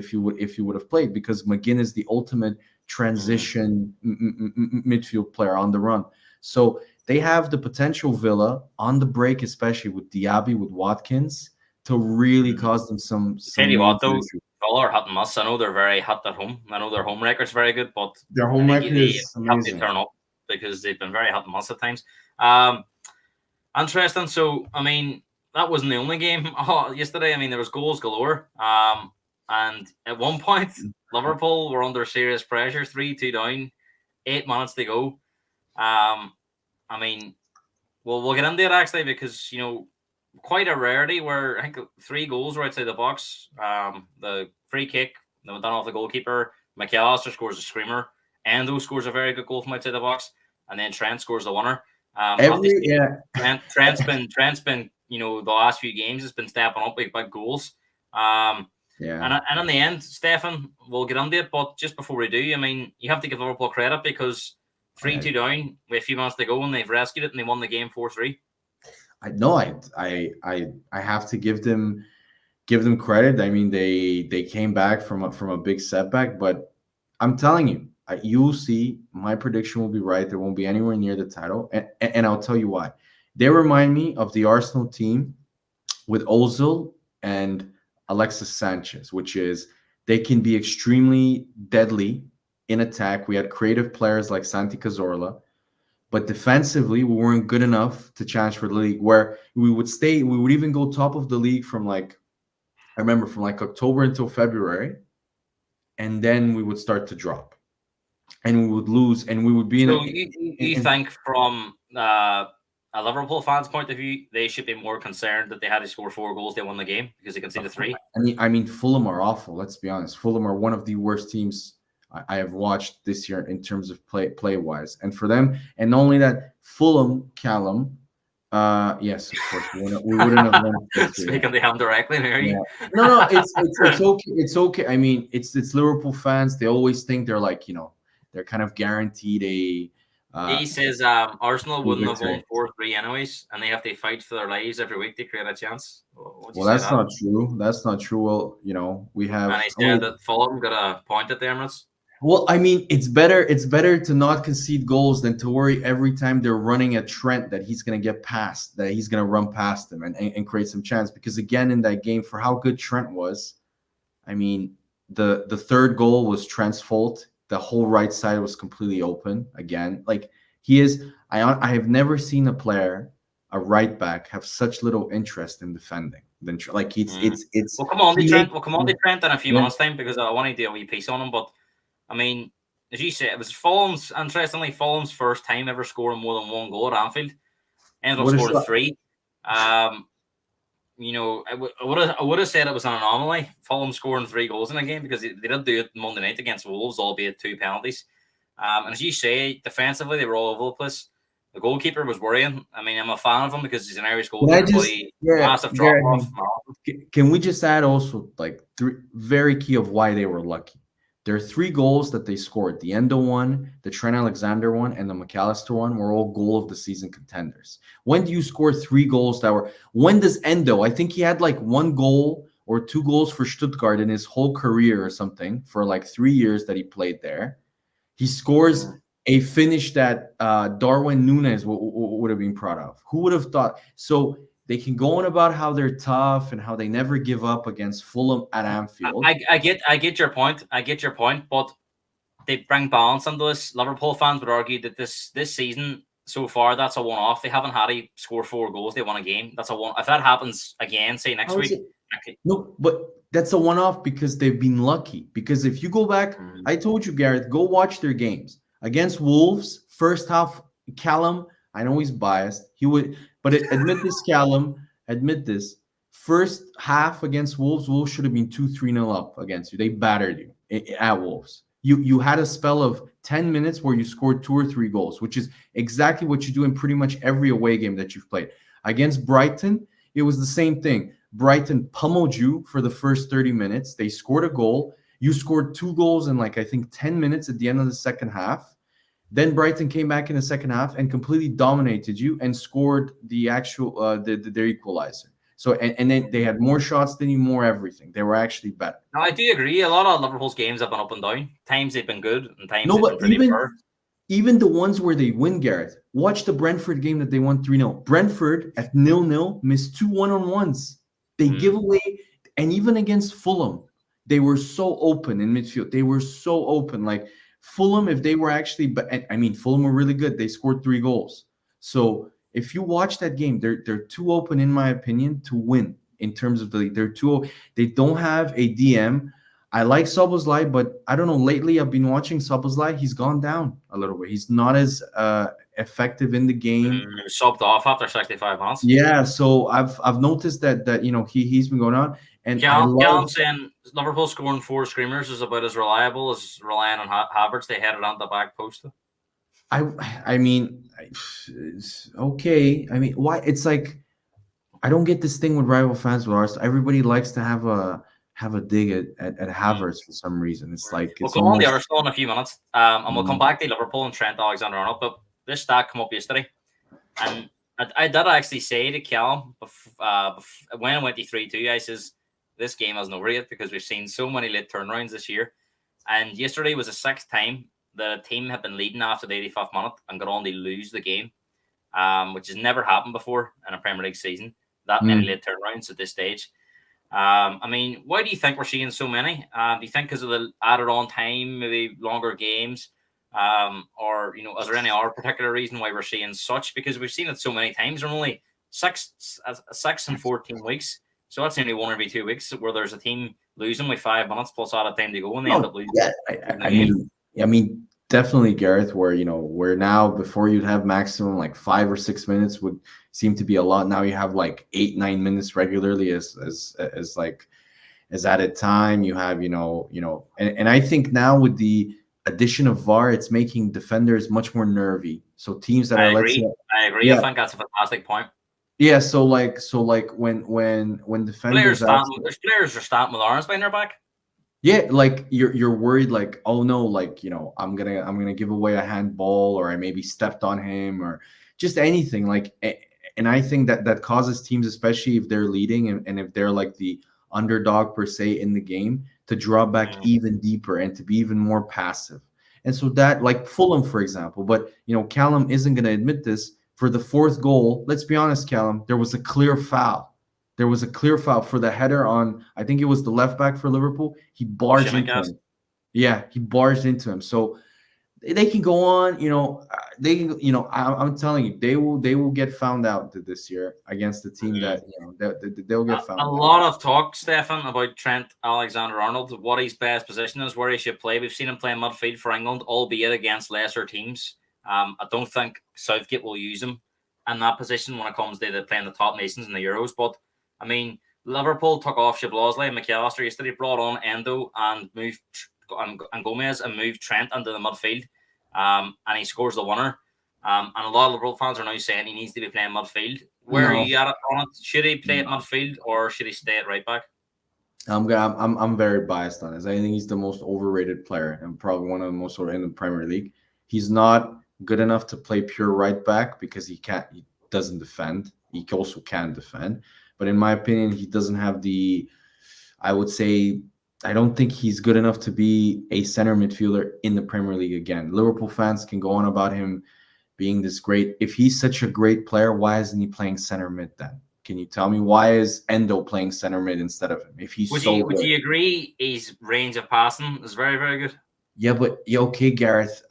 he would have played, because McGinn is the ultimate transition midfield player on the run. So they have the potential, Villa, on the break, especially with Diaby, with Watkins, to really cause them some. Tell you what, though, Villa are hot and must. I know they're very hot at home. I know their home record's very good, but their home record is amazing. Have to turn up because they've been very hot and must at times. Interesting. So, I mean, that wasn't the only game yesterday. I mean, there was goals galore. And at one point, Liverpool were under serious pressure, 3-2 down, 8 minutes to go. I mean, we'll get into it actually, because quite a rarity where I think 3 goals were outside the box. The free kick that went down off the goalkeeper. McAllister scores a screamer. Endo scores a very good goal from outside the box, and then Trent scores the winner. Trent's been the last few games has been stepping up with big goals. And in the end, Stefan, we'll get into it, but just before we do, I mean, you have to give Liverpool credit, because 3-2 down with a few minutes to go, and they've rescued it and they won the game 4-3. I have to give them credit. I mean, they came back from a big setback, but I'm telling you, you'll see my prediction will be right. There won't be anywhere near the title, and I'll tell you why. They remind me of the Arsenal team with Ozil and Alexis Sanchez, which is they can be extremely deadly in attack. We had creative players like Santi Cazorla, but defensively we weren't good enough to challenge for the league, where we would even go top of the league from October until February, and then we would start to drop. And we would lose, and we would be you think from a a Liverpool fans' point of view, they should be more concerned that they had to score 4 goals. They won the game because they conceded 3. I mean, Fulham are awful. Let's be honest. Fulham are one of the worst teams I have watched this year in terms of play wise. And for them, and not only that, Fulham, Callum. Yes, of course, we wouldn't have won. Speaking to him directly, here. Yeah. No, it's okay. It's okay. I mean, it's Liverpool fans. They always think they're like, they're kind of guaranteed a. He says Arsenal wouldn't have won victory. 4-3 anyways, and they have to fight for their lives every week to create a chance. Well, that's not true. That's not true. Well, we have. And he said that Fulham got a point at the Emirates. Well, I mean, it's better to not concede goals than to worry every time they're running at Trent that he's going to get past, that he's going to run past them and create some chance. Because again, in that game, for how good Trent was, I mean, the third goal was Trent's fault. The whole right side was completely open again. Like he is, I have never seen a player, a right back, have such little interest in defending than like it's. We'll come on to Trent. We'll come on to Trent in a few minutes' time because I want to do a wee piece on him, but. I mean, as you said, it was Fulham's first time ever scoring more than 1 goal at Anfield. Ended up scoring 3. I would have said it was an anomaly. Fulham scoring 3 goals in a game because they did do it Monday night against Wolves, albeit 2 penalties. And as you say, defensively they were all over the place. The goalkeeper was worrying. I mean, I'm a fan of him because he's an Irish goalkeeper. Massive drop off. Can we just add also like 3 very key of why they were lucky? There are 3 goals that they scored. The Endo one, the Trent Alexander one, and the McAllister one were all goal of the season contenders. When do you score 3 goals that were? When does Endo? I think he had like 1 goal or 2 goals for Stuttgart in his whole career or something for like 3 years that he played there. He scores a finish that Darwin Núñez would have been proud of. Who would have thought? So they can go on about how they're tough and how they never give up against Fulham at Anfield. I get your point. But they bring balance into this. Liverpool fans would argue that this season so far, that's a one-off. They haven't had to score 4 goals. They won a game. That's a one. If that happens again, say next week. No, but that's a one-off because they've been lucky. Because if you go back, I told you, Gareth, go watch their games. Against Wolves, first half, Callum, I know he's biased. He would... But admit this, Callum. Admit this. First half against Wolves should have been 2-3-0 up against you. They battered you at Wolves. You had a spell of 10 minutes where you scored 2 or 3 goals, which is exactly what you do in pretty much every away game that you've played. Against Brighton, it was the same thing. Brighton pummeled you for the first 30 minutes. They scored a goal. You scored 2 goals in I think 10 minutes at the end of the second half. Then Brighton came back in the second half and completely dominated you and scored the actual their equalizer. So and then they had more shots than you, more everything. They were actually better. No, I do agree. A lot of Liverpool's games have been up and down. Times they've been good, and times they've been pretty poor. Even the ones where they win, Gareth. Watch the Brentford game that they won 3-0. Brentford at 0-0 missed 2 1-on-1s. They give away, and even against Fulham, they were so open in midfield. They were so open, like. Fulham, if they were actually, I mean, Fulham were really good. They scored 3 goals. So if you watch that game, they're too open, in my opinion, to win. In terms of they don't have a DM. I like Szoboszlai, but I don't know. Lately, I've been watching Szoboszlai. He's gone down a little bit. He's not as effective in the game. Subbed off after 65 months. Yeah, so I've noticed that he's been going on. And Callum saying Liverpool scoring 4 screamers is about as reliable as relying on Havertz. They headed on the back post. I mean, it's okay. I mean, why? It's like I don't get this thing with rival fans with Arsenal. Everybody likes to have a dig at Havertz for some reason. It's like we'll come on the Arsenal in a few minutes, and we'll come back to Liverpool and Trent Alexander-Arnold. But this stat come up yesterday, and I did actually say to Callum when I went to 3-2, I says, this game hasn't over yet because we've seen so many late turnarounds this year. And yesterday was the 6th time the team had been leading after the 85th minute and got on to lose the game, which has never happened before in a Premier League season. That many late turnarounds at this stage. I mean, why do you think we're seeing so many? Do you think because of the added on time, maybe longer games? Or, is there any other particular reason why we're seeing such? Because we've seen it so many times. We're only 6 and 14 weeks. So that's only 1 every 2 weeks where there's a team losing with 5 minutes plus added time to go and they end up losing. Yeah, I mean, Definitely, Gareth, where where now before you'd have maximum like 5 or 6 minutes would seem to be a lot. Now you have like 8, 9 minutes regularly as like as added time. You have, and I think now with the addition of VAR, it's making defenders much more nervy. So teams that I are, let's say, agree. I agree. I yeah, think that's a fantastic point. yeah. So like when defenders actually, There's players are starting with arms behind their back. yeah, like you're worried, like, oh no, like, I'm gonna give away a handball, or I maybe stepped on him, or just anything like. And I think that causes teams, especially if they're leading, and if they're like the underdog per se in the game, to draw back even deeper and to be even more passive. And so that, like Fulham, for example, but Callum isn't gonna admit this. For the fourth goal, let's be honest, Callum, there was a clear foul. There was a clear foul for the header on, I think it was the left back for Liverpool. He barged into Shimmick. him. Yeah, he barged into him. So they can go on, they I'm telling you, they will get found out this year against the team that, they'll get found A out. lot of talk, Stefan, about Trent Alexander-Arnold, what his best position is, where he should play. We've seen him play midfield for England, albeit against lesser teams. I don't think Southgate will use him in that position when it comes to playing the top nations in the Euros. But I mean, Liverpool took off Szoboszlai and McAllister yesterday, brought on Endo and moved and Gomez and moved Trent into the midfield, and he scores the winner. And a lot of Liverpool fans are now saying he needs to be playing midfield. Where are No. you at on it? Should he play at midfield or should he stay at right back? I'm very biased on this. I think he's the most overrated player and probably one of the most in the Premier League. He's not good enough to play pure right back because he doesn't defend. He also can defend. But in my opinion, he doesn't have I would say, I don't think he's good enough to be a center midfielder in the Premier League again. Liverpool fans can go on about him being this great. If he's such a great player, why isn't he playing center mid then? Can you tell me why is Endo playing center mid instead of him? If he's Would good. you agree his range of passing is very, very good? Yeah, but okay, Gareth.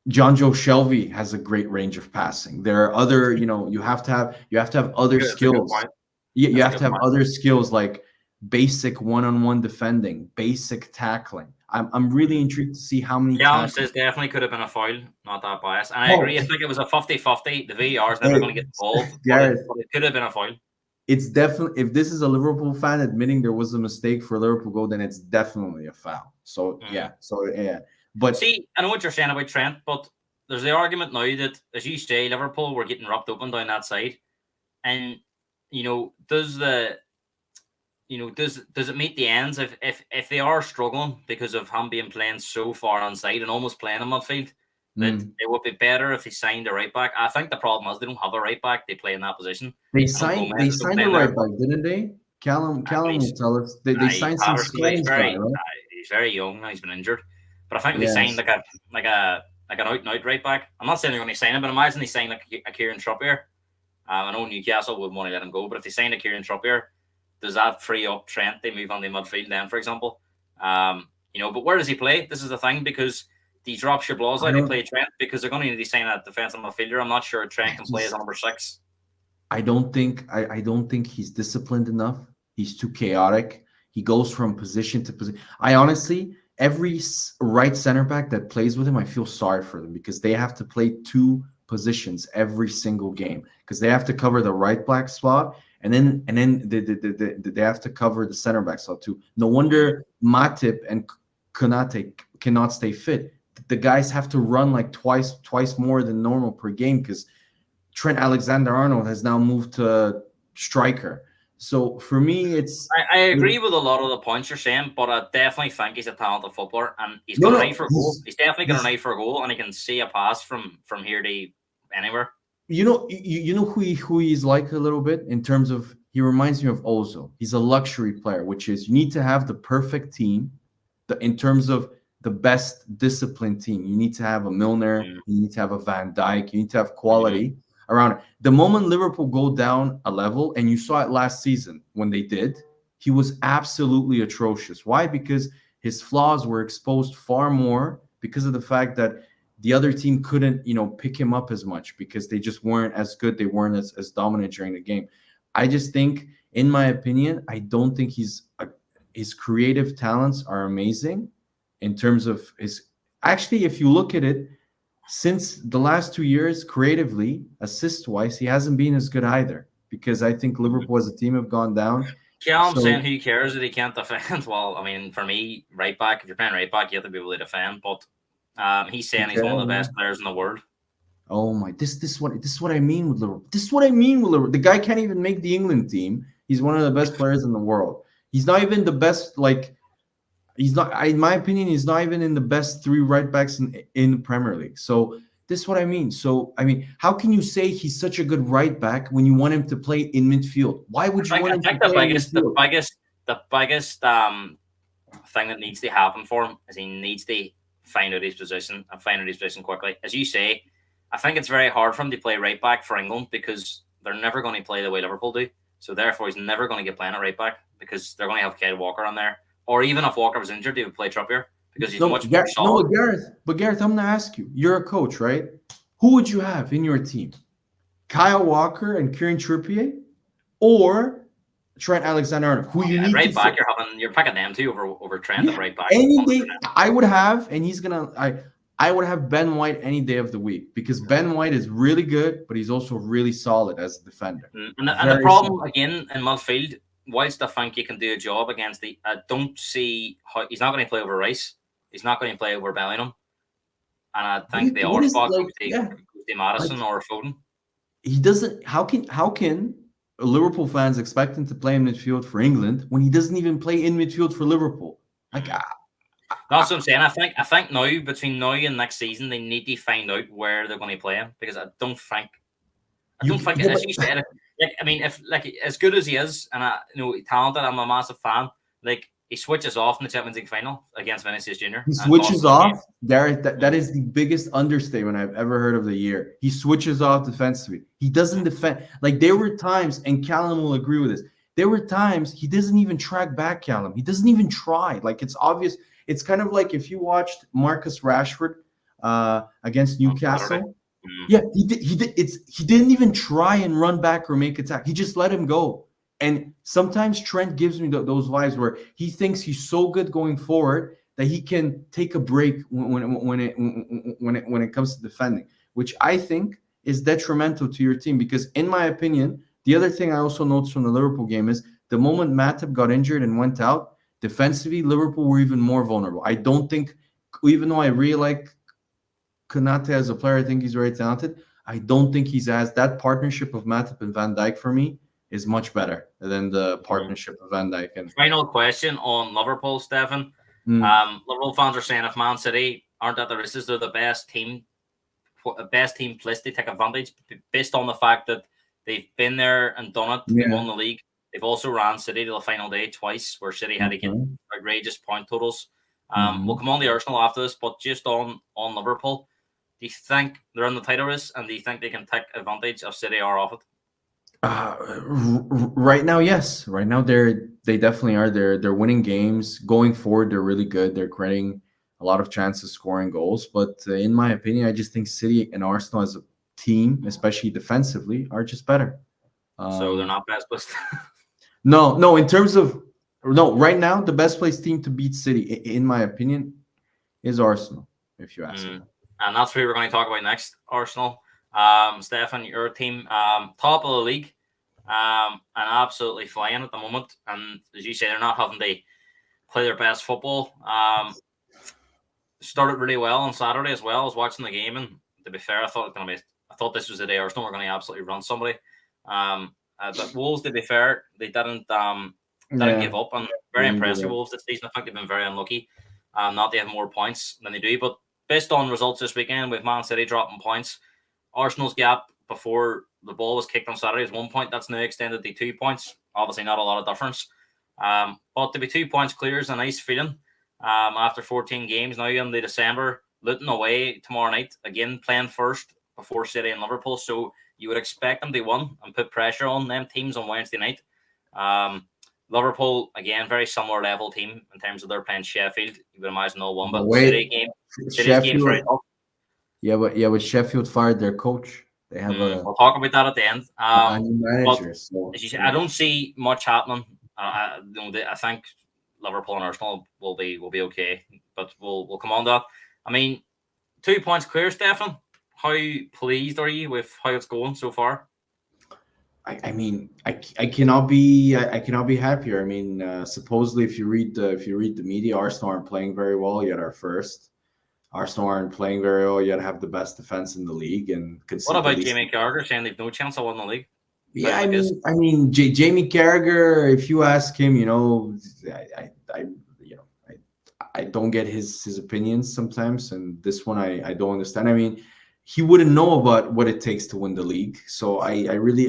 John Joe Shelby has a great range of passing. There are other, you have to have other skills. You have to have other skills like basic one-on-one defending, basic tackling. I'm really intrigued to see how many. Callum says definitely could have been a foul, not that biased. And I agree. I think it was a 50-50. The VAR is never going to get involved, but it could have been a foul. It's definitely, if this is a Liverpool fan admitting there was a mistake for Liverpool goal, then it's definitely a foul. So yeah. But see, I know what you're saying about Trent, but there's the argument now that, as you say, Liverpool were getting roughed open down that side, and does it meet the ends if they are struggling because of him being playing so far onside and almost playing in midfield? That it would be better if they signed a right back. I think the problem is they don't have a right back. They play in that position. They signed a right back, didn't they? Callum will tell us. They signed some Spanish guy, right? He's very young. He's been injured, but I think they signed like an out and out right back. I'm not saying they're going to sign him, but imagine they signed a Kieran Trippier. I know Newcastle would want to let him go, but if they signed a Kieran Trippier, does that free up Trent? They move on the midfield then, for example. But where does he play? This is the thing, because they drop Szoboszlai, they play Trent because they're going to need to sign a defensive midfielder. I'm not sure Trent can play as number 6. I don't think he's disciplined enough. He's too chaotic. He goes from position to position. I honestly, every right center back that plays with him, I feel sorry for them because they have to play 2 positions every single game because they have to cover the right back spot and then they have to cover the center back slot too. No wonder Matip and Konate cannot stay fit. The guys have to run like twice more than normal per game because Trent Alexander-Arnold has now moved to striker. So for me, it's. I agree with a lot of the points you're saying, but I definitely think he's a talented footballer and he's got an eye for a goal. He's definitely got an eye for a goal, and he can see a pass from here to anywhere. You know who he's like a little bit in terms of, he reminds me of Ozil. He's a luxury player, which is you need to have the perfect team. In terms of the best disciplined team, you need to have a Milner, you need to have a Van Dijk, you need to have quality around it. The moment Liverpool go down a level, and you saw it last season when they did, he was absolutely atrocious. Why? Because his flaws were exposed far more because of the fact that the other team couldn't, pick him up as much because they just weren't as good. They weren't as dominant during the game. I just think, in my opinion, I don't think his creative talents are amazing. in terms of his. Actually, if you look at it, since the last 2 years, creatively, assist wise, he hasn't been as good either. Because I think Liverpool as a team have gone down. Callum saying So who cares that he can't defend? Well, I mean, for me, right back, if you're playing right back, you have to be able to defend. But he's saying he's one of the best players in the world. oh my, this is what I mean with Liverpool. This is what I mean with Liverpool. The guy can't even make the England team. He's one of the best players in the world. He's not even the best. Like he's not. In my opinion, he's not even in the best three right backs in the Premier League. So this is what I mean. So I mean, how can you say he's such a good right back when you want him to play in midfield? Why would you want him to play in midfield? The biggest thing that needs to happen for him is he needs to find out his position and find out his position quickly. As you say, I think it's very hard for him to play right back for England because they're never going to play the way Liverpool do. So therefore, he's never going to get playing at right back because they're going to have Kyle Walker on there. Or even if Walker was injured, he would play Trippier because he's much more solid. But Gareth, I'm going to ask you. You're a coach, right? Who would you have in your team? Kyle Walker and Kieran Trippier, or Trent Alexander-Arnold? Who you need right to back? You're picking them two over Trent at right back. Any day, I would have, and he's gonna. I would have Ben White any day of the week because Ben White is really good, but he's also really solid as a defender. And the problem again in midfield, whilst I think you can do a job against I don't see how he's not going to play over Rice. He's not going to play over Bellingham. And I think the other spot could be Madison or Foden. He doesn't. How can Liverpool fans expect him to play in midfield for England when he doesn't even play in midfield for Liverpool? Like, that's what I'm saying. I think now between now and next season they need to find out where they're going to play him because I don't think as you said. Like, I mean, if like as good as he is and talented, I'm a massive fan. Like he switches off in the Champions League final against Vinicius Jr. He switches off. That is the biggest understatement I've ever heard of the year. He switches off defensively. He doesn't defend. Like there were times, and Callum will agree with this. There were times he doesn't even track back. Callum. He doesn't even try. Like it's obvious. It's kind of like if you watched Marcus Rashford against Newcastle. Yeah, he didn't even try and run back or make attack. He just let him go. And sometimes Trent gives me those vibes where he thinks he's so good going forward that he can take a break when it comes to defending, which I think is detrimental to your team. Because in my opinion, the other thing I also noticed from the Liverpool game is the moment Matip got injured and went out, defensively, Liverpool were even more vulnerable. I don't think, even though I really like Konate as a player, I think he's very talented. I don't think he's as that partnership of Matip and Van Dijk for me is much better than the partnership of Van Dijk. And final question on Liverpool, Stefan. Liverpool fans are saying if Man City aren't at the races, they're the best team placed to take advantage based on the fact that they've been there and done it. They won the league. They've also ran City to the final day twice, where City had to get outrageous point totals. We'll come on the Arsenal after this, but just on Liverpool, do you think they're in the title race, and do you think they can take advantage of City or off it? Right now, yes. Right now, they definitely are. They're winning games. Going forward, they're really good. They're creating a lot of chances scoring goals. But in my opinion, I just think City and Arsenal as a team, especially defensively, are just better. So they're not best placed. No. In terms of right now, the best placed team to beat City, in my opinion, is Arsenal. If you ask me. And that's who we're going to talk about next. Arsenal. Stefan, your team, top of the league, and absolutely flying at the moment. And as you say, they're not having to play their best football. Started really well on Saturday as well. I was watching the game, and to be fair, I thought this was the day Arsenal were going to absolutely run somebody. But Wolves, to be fair, they didn't give up. I'm very impressed with Wolves this season. I think they've been very unlucky not to have more points than they do. But based on results this weekend, with Man City dropping points, Arsenal's gap before the ball was kicked on Saturday is 1 point. That's now extended to 2 points. Obviously, not a lot of difference. But to be 2 points clear is a nice feeling. After 14 games, now in the December, Luton away tomorrow night, again playing first before City and Liverpool. So you would expect them to win and put pressure on them teams on Wednesday night. Liverpool, again, very similar level team in terms of they're playing Sheffield. You would imagine they'll win, but City's game very tough. Yeah, but Sheffield fired their coach. They have we'll talk about that at the end. New manager. I don't see much happening. I think Liverpool and Arsenal will be okay. But we'll come on to that. I mean, 2 points clear, Stefan. How pleased are you with how it's going so far? I mean, I cannot be happier. I mean, supposedly, if you read the media, Arsenal aren't playing very well yet. Arsenal aren't playing very well yet. Have the best defense in the league and What concede the about least. Jamie Carragher saying they've no chance of winning the league? Yeah, Like this. Jamie Carragher. If you ask him, I don't get his opinions sometimes, and this one I don't understand. I mean, he wouldn't know about what it takes to win the league, so I really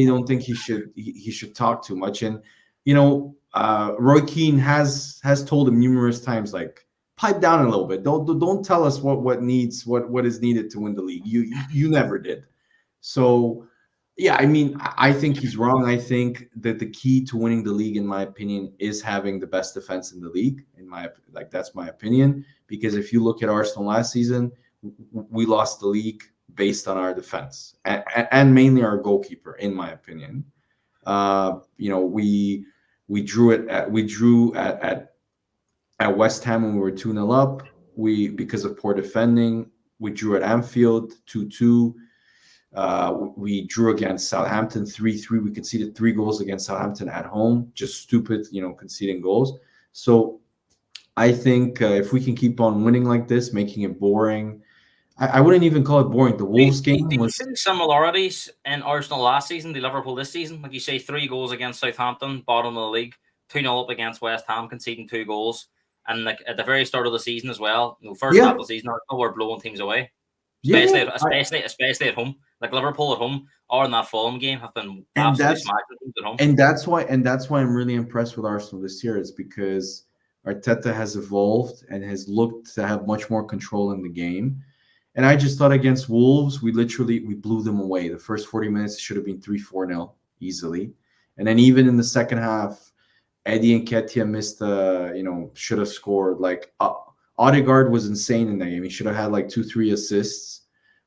don't think he should talk too much. And Roy Keane has told him numerous times, like, pipe down a little bit. Don't tell us what is needed to win the league. You never did. So yeah, I mean, I think he's wrong. I think that the key to winning the league, in my opinion, is having the best defense in the league. That's my opinion. Because if you look at Arsenal last season, we lost the league based on our defense and mainly our goalkeeper, in my opinion. We drew at West Ham when we were 2-0 up. Because of poor defending, we drew at Anfield 2-2. We drew against Southampton 3-3. We conceded 3 goals against Southampton at home. Just stupid, conceding goals. So I think if we can keep on winning like this, making it boring, I wouldn't even call it boring. The Wolves game was. Do you see similarities in Arsenal last season to Liverpool this season? Like you say, 3 goals against Southampton, bottom of the league, 2-0 up against West Ham, conceding 2 goals. And like at the very start of the season as well, first half of the season, Arsenal were blowing teams away. Especially at home. Like Liverpool at home or in that Fulham game have been absolutely smacking teams at home. And that's why I'm really impressed with Arsenal this year, is because Arteta has evolved and has looked to have much more control in the game. And I just thought against Wolves, we blew them away. The first 40 minutes should have been 3-4-0 easily. And then even in the second half, Eddie Nketiah missed should have scored. Like Odegaard was insane in that game. He should have had like 2-3 assists.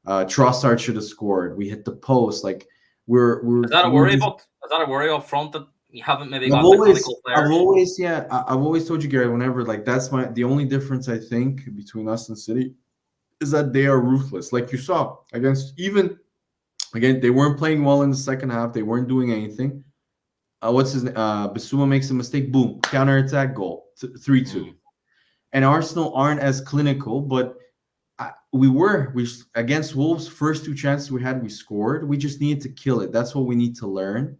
Trossard should have scored. We hit the post. Like we're. Is that a worry up front that you haven't maybe got clinical players? I've always told you, Gary. Whenever that's the only difference I think between us and City is that they are ruthless. Like you saw again, they weren't playing well in the second half. They weren't doing anything. What's his name? Bissouma makes a mistake. Boom, counterattack, goal, 3-2. And Arsenal aren't as clinical, but we against Wolves. First 2 chances we had, we scored. We just needed to kill it. That's what we need to learn.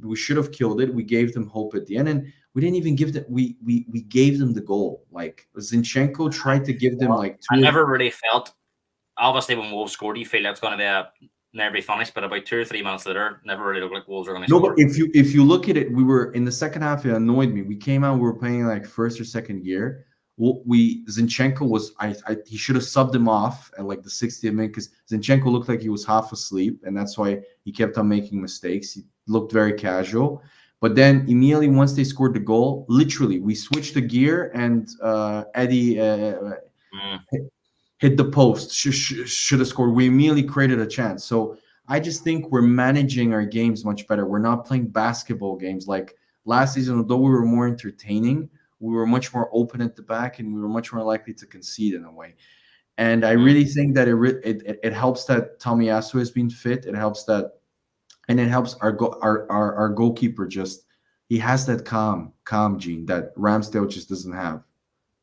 We should have killed it. We gave them hope at the end, and we didn't even give them. We gave them the goal. Like Zinchenko tried to give them like 2. I never really felt. Obviously, when Wolves scored, you feel that's going to be a nervy finish. But about 2 or 3 minutes later, never really looked like Wolves were going to score. No, but if you look at it, we were in the second half. It annoyed me. We came out. We were playing like first or second gear. Zinchenko was. He should have subbed him off at like the 60th minute, because Zinchenko looked like he was half asleep, and that's why he kept on making mistakes. He looked very casual. But then immediately once they scored the goal, literally we switched the gear, and Eddie hit the post. Should have scored. We immediately created a chance. So I just think we're managing our games much better. We're not playing basketball games like last season. Although we were more entertaining, we were much more open at the back, and we were much more likely to concede in a way. And I really think that it helps that Tomiyasu has been fit. It helps that. And it helps our goalkeeper. Just he has that calm gene that Ramsdale just doesn't have.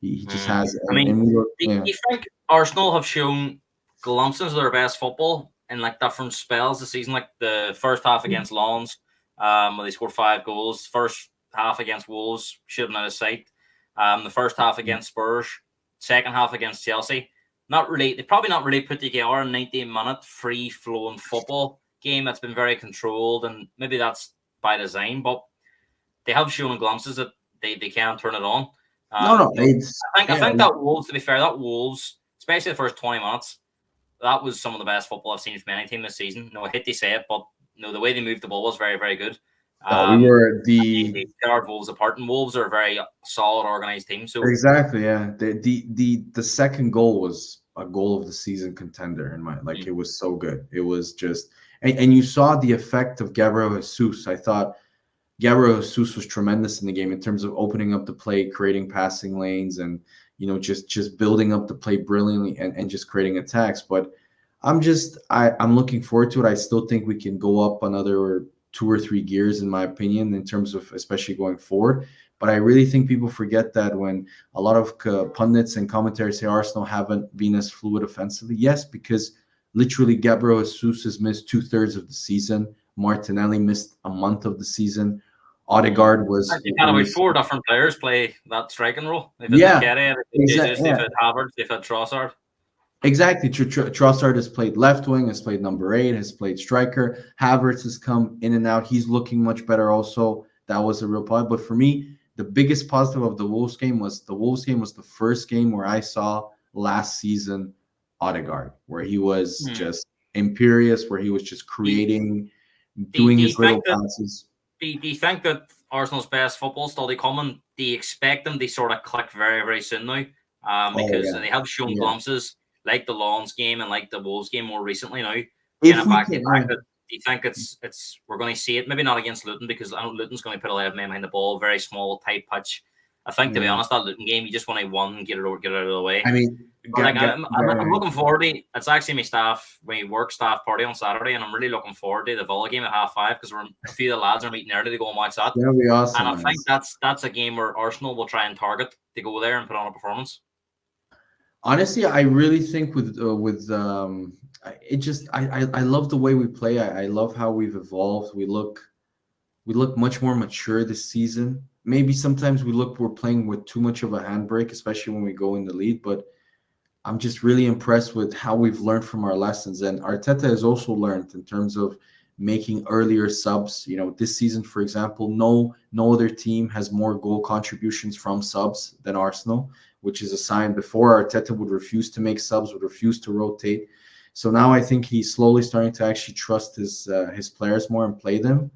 He just has it. I mean, do you think Arsenal have shown glimpses of their best football in like different spells this season? Like the first half against Lens, where they scored 5 goals. First half against Wolves, shooting out of sight. The first half against Spurs. Second half against Chelsea. They probably not really put together a 90-minute free-flowing football game that's been very controlled, and maybe that's by design, but they have shown in glimpses that they can turn it on. I think that Wolves, to be fair, especially the first 20 minutes, that was some of the best football I've seen from any team this season. I hate to say it, but the way they moved the ball was very, very good. They tear Wolves apart, and Wolves are a very solid, organized team. So exactly, yeah. The second goal was a goal of the season contender in my It was so good. It was just. And you saw the effect of Gabriel Jesus. I thought Gabriel Jesus was tremendous in the game in terms of opening up the play, creating passing lanes, and just building up the play brilliantly and just creating attacks. But I'm looking forward to it. I still think we can go up another 2 or 3 gears, in my opinion, in terms of especially going forward. But I really think people forget that when a lot of pundits and commentators say Arsenal haven't been as fluid offensively. Yes, because literally Gabriel Jesus has missed 2/3 of the season. Martinelli missed a month of the season. Odegaard They've had about 4 different players play that striking role. They've had yeah, Nketiah, Jesus, they've had Havertz, they've had Trossard. exactly. Trossard has played left wing, has played number 8, has played striker. Havertz has come in and out. He's looking much better also. That was a real positive. But for me, the biggest positive of the Wolves game was the first game where I saw last season Odegaard, where he was just imperious, where he was just creating, doing his little passes. Do you think that Arsenal's best football still to come, and do you expect them to sort of click very, very soon now? Because they have shown glimpses, like the Lons game and like the Wolves game more recently now. Do you think we're going to see it? Maybe not against Luton, because I know Luton's going to put a lot of men behind the ball, very small, tight pitch. I think, to be honest, that Luton game, you just want to win and get it out of the way. I mean, I'm looking forward to it. It's actually my work staff party on Saturday, and I'm really looking forward to the Villa game at 5:30, because a few of the lads are meeting early to go and watch that. That'll be awesome. And I think that's a game where Arsenal will try and target to go there and put on a performance. Honestly, I really think I love the way we play. I love how we've evolved. We look much more mature this season. Maybe sometimes we're playing with too much of a handbrake, especially when we go in the lead. But I'm just really impressed with how we've learned from our lessons. And Arteta has also learned in terms of making earlier subs. This season, for example, no other team has more goal contributions from subs than Arsenal, which is a sign. Before, Arteta would refuse to make subs, would refuse to rotate. So now I think he's slowly starting to actually trust his players more and play them.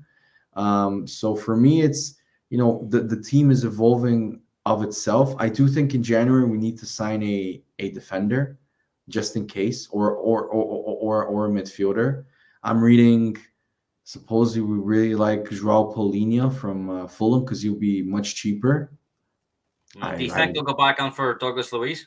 So for me, it's the team is evolving of itself. I do think in January we need to sign a defender, just in case, or a midfielder. I'm reading. Supposedly, we really like João Paulinho from Fulham, because he'll be much cheaper. Do you think they'll go back on for Douglas Luiz?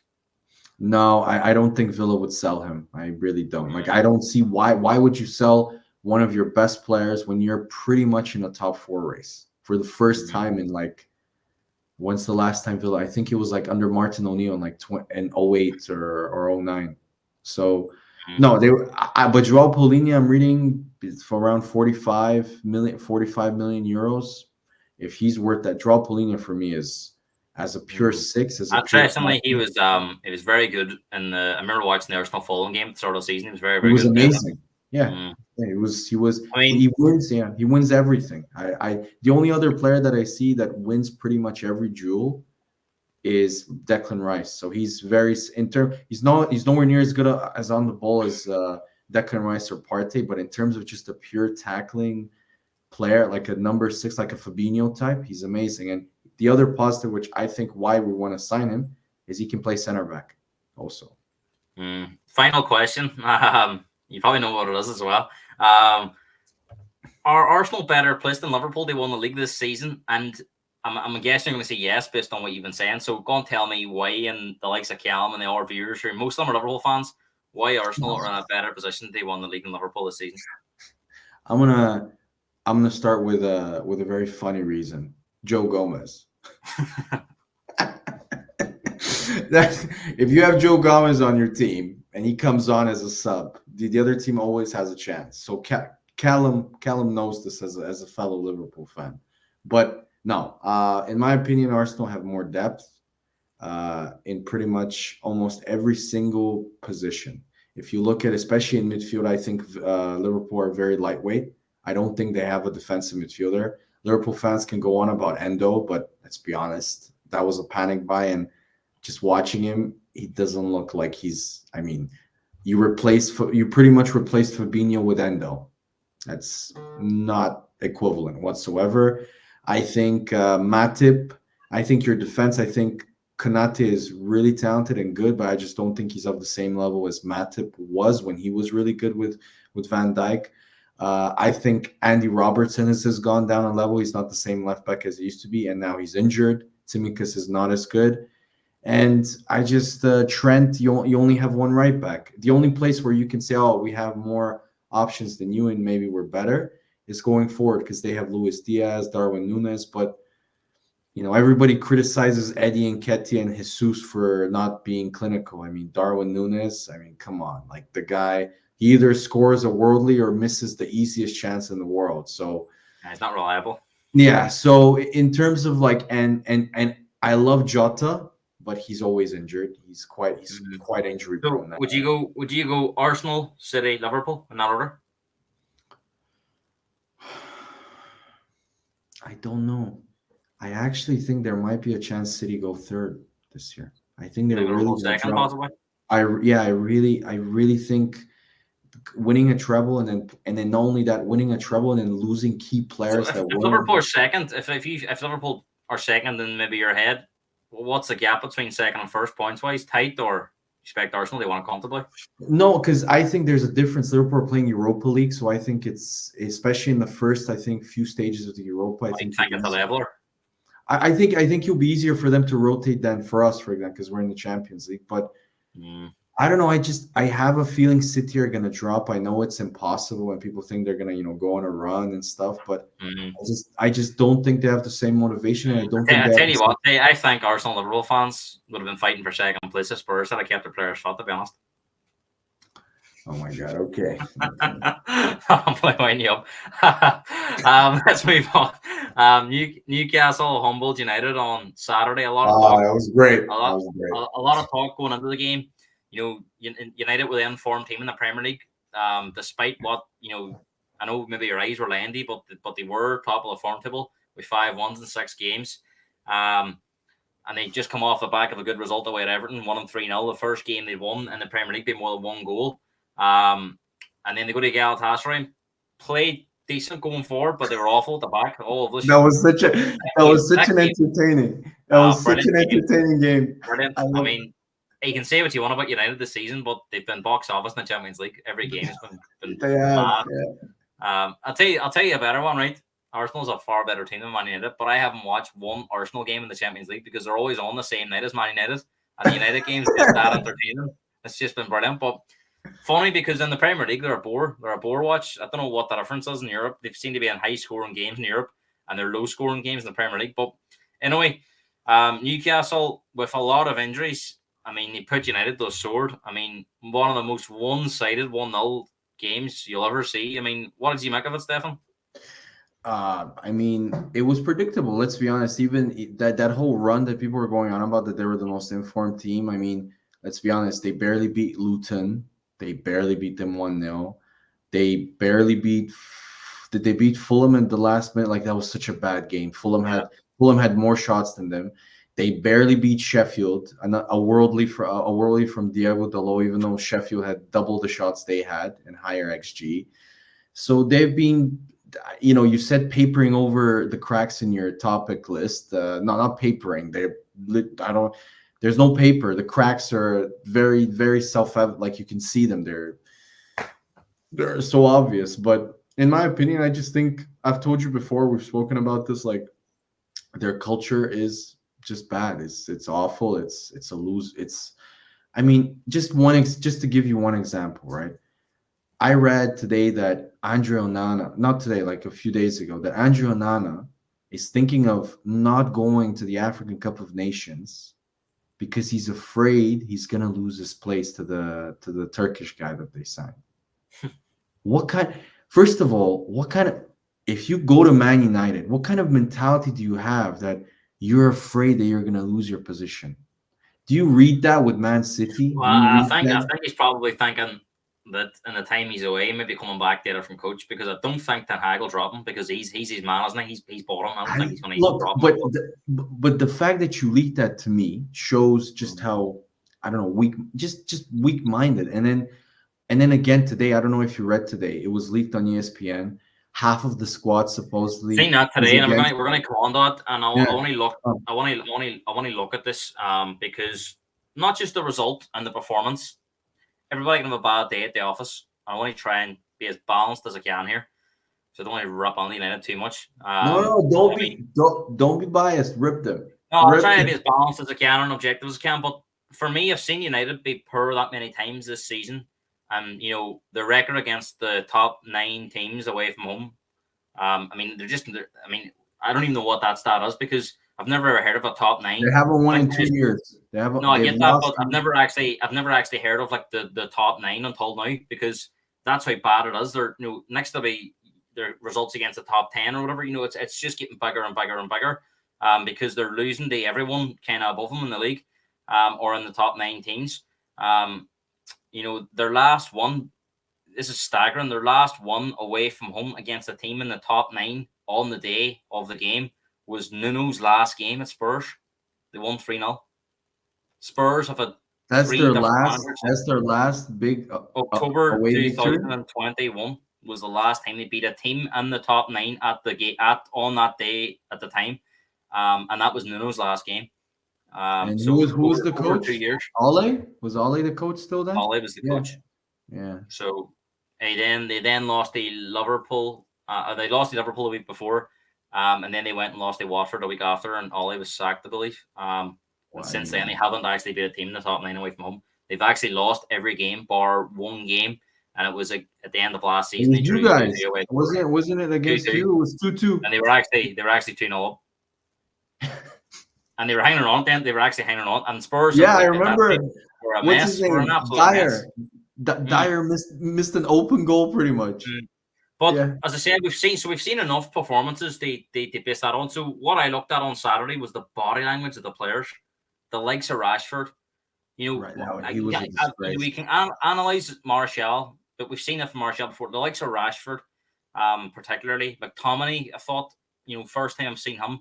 No, I don't think Villa would sell him. I really don't. I don't see why. Why would you sell one of your best players when you're pretty much in a top 4 race for the first time in when's the last time Villa? I think it was under Martin O'Neill in in 08 or 09. So no, they were. But João Paulinho, I'm reading for around 45 million euros. If he's worth that, João Paulinho for me is as a pure 6. Interestingly, he was very good. And I remember watching the Arsenal Fulham game at the start of the season. He was very, very good. He was amazing. Yeah, he was. I mean, he wins. Yeah, he wins everything. The only other player that I see that wins pretty much every duel is Declan Rice. So he's he's nowhere near as good as on the ball as Declan Rice or Partey, but in terms of just a pure tackling player, like a number 6, like a Fabinho type, he's amazing. And the other positive, which I think why we want to sign him, is he can play center back also. Final question. You probably know what it is as well. Are Arsenal better placed than Liverpool? They won the league this season, and I'm guessing you're going to say yes based on what you've been saying. So go and tell me why, and the likes of Callum and the other viewers, who most of them are Liverpool fans, why Arsenal are in a better position. They won the league than Liverpool this season. I'm gonna start with a very funny reason. Joe Gomez. If you have Joe Gomez on your team and he comes on as a sub, the other team always has a chance. So Callum knows this as a fellow Liverpool fan. But no, in my opinion, Arsenal have more depth in pretty much almost every single position. If you look at, especially in midfield, I think Liverpool are very lightweight. I don't think they have a defensive midfielder. Liverpool fans can go on about Endo, but let's be honest, that was a panic buy. And just watching him, he doesn't look like he's. I mean, you pretty much replaced Fabinho with Endo. That's not equivalent whatsoever. I think Matip. I think your defense. I think Konate is really talented and good, but I just don't think he's of the same level as Matip was when he was really good with Van Dijk. I think Andy Robertson has gone down a level. He's not the same left back as he used to be, and now he's injured. Tsimikas is not as good. And I just Trent, you only have one right back. The only place where you can say, oh, we have more options than you, and maybe we're better, is going forward because they have Luis Diaz, Darwin Nunes, but everybody criticizes Eddie Nketiah and Jesus for not being clinical. I mean, Darwin Nunes, I mean, come on. Like the guy, he either scores a worldly or misses the easiest chance in the world. So He's not reliable. yeah. So in terms of like, and I love Jota, but he's always injured. He's quite injury So prone. would you go Arsenal, City, Liverpool in that order? I don't know. I actually think there might be a chance City go third this year. I think they're really Liverpool second, possibly. I really think winning a treble and then not only that, winning a treble and then losing key players So if won. Liverpool are second, if Liverpool are second, then maybe you're ahead. Well, what's the gap between second and first points wise? Tight, or expect Arsenal they want to comfortably? No, because I think there's a difference. Liverpool are playing Europa League, so I think it's especially in the first, I think, few stages of the Europa. I think it's a leveler. I think it'll be easier for them to rotate than for us, for example, because we're in the Champions League. But I don't know. I have a feeling City are gonna drop. I know it's impossible, and people think they're gonna go on a run and stuff. But I just don't think they have the same motivation. And I don't think. I tell you what, I think Arsenal and Liverpool fans would have been fighting for second place. The Spurs had kept their players fit, to be honest. Oh my god! Okay. I'm winding you up. Let's move on. Newcastle humbled United on Saturday. A lot of talk. That was great. A lot of talk going into the game. United were the informed team in the Premier League. Despite what I know maybe your eyes were landy, but they were top of the form table with 5 wins in 6 games. And they just come off the back of a good result away at Everton, 1-3-0. The first game they won in the Premier League by more than 1 goal. And then they go to Galatasaray, played decent going forward, but they were awful at the back. That was such an entertaining game. Brilliant. I mean, you can say what you want about United this season, but they've been box office in the Champions League. Every game has been mad. Yeah. I'll tell you a better one, right? Arsenal's a far better team than Man United, but I haven't watched one Arsenal game in the Champions League because they're always on the same night as Man United. And the United games are just that entertaining. It's just been brilliant. But funny because in the Premier League, they're a bore watch. I don't know what the difference is in Europe. They seem to be in high-scoring games in Europe, and they're low-scoring games in the Premier League. But anyway, Newcastle, with a lot of injuries, I mean, they put United to the sword. I mean, one of the most one-sided 1-0 games you'll ever see. I mean, what did you make of it, Stefan? I mean, it was predictable. Let's be honest. Even that whole run that people were going on about, that they were the most informed team. I mean, let's be honest. They barely beat Luton. They barely beat them 1-0. They barely beat. Did they beat Fulham in the last minute? Like, that was such a bad game. Fulham had more shots than them. They barely beat Sheffield, a worldly from Diego Dalot, even though Sheffield had double the shots they had and higher XG. So they've been, you said papering over the cracks in your topic list. Not papering. There's no paper. The cracks are very, very self-evident. Like, you can see them. They're so obvious. But in my opinion, I just think, I've told you before, we've spoken about this, like, their culture is just bad. It's awful. It's a lose. I mean, just to give you one example, right? I read today that Andre Onana, not today, like a few days ago, that Andre Onana is thinking of not going to the African Cup of Nations because he's afraid he's gonna lose his place to the Turkish guy that they signed. First of all, if you go to Man United, what kind of mentality do you have that you're afraid that you're gonna lose your position? Do you read that with Man City? Well, I think he's probably thinking that in the time he's away, maybe coming back there from coach, because I don't think Ten Hag will drop him because he's his man, isn't he? He's bought him. I don't think he's going to drop him. But the fact that you leaked that to me shows just how, I don't know, weak-minded. And then again today, I don't know if you read today, it was leaked on ESPN. Half of the squad supposedly. Seen that today, and we're going to come on that. And I want to look at this because not just the result and the performance. Everybody can have a bad day at the office. I want to try and be as balanced as I can here, so I don't want to rip on United too much. No, don't be biased. Rip them. No, I'm Rip trying to be them. as balanced as I can and objective as I can. But for me, I've seen United be poor that many times this season, and the record against the top 9 teams away from home. I mean, I don't even know what that stat is because I've never heard of a top 9. They haven't won in 2 years. I get that, but I've never actually heard of like the top 9 until now because that's how bad it is. They're next to be their results against the top 10 or whatever. It's just getting bigger and bigger and bigger. Because they're losing to everyone kind of above them in the league, or in the top 9 teams. Their last one, this is staggering. Their last one away from home against a team in the top 9 on the day of the game was Nuno's last game at Spurs. They won 3-0. Spurs have that's their last big October 2021 was the last time they beat a team in the top 9 on that day at the time. And that was Nuno's last game. And who was the coach? 2 years. Ole? Was Ole the coach still then? Ole was the coach. Yeah. So they then lost to Liverpool. They lost to Liverpool a week before. And then they went and lost to Watford a week after, and Ole was sacked, I believe. And since then, they haven't actually beat a team in the top 9 away from home. They've actually lost every game bar one game, and it was at the end of last season. It was you guys. Wasn't it against 2-2. You? It was 2-2. And they were actually 2-0 up. And they were hanging on then. They were actually hanging on. And Spurs. Yeah, I remember. What's his name? Dyer missed an open goal pretty much. But as I said, we've seen enough performances to base that on. So what I looked at on Saturday was the body language of the players, the likes of Rashford. Right now, we can analyze Martial, but we've seen it from Martial before. The likes of Rashford, particularly McTominay. I thought first time I've seen him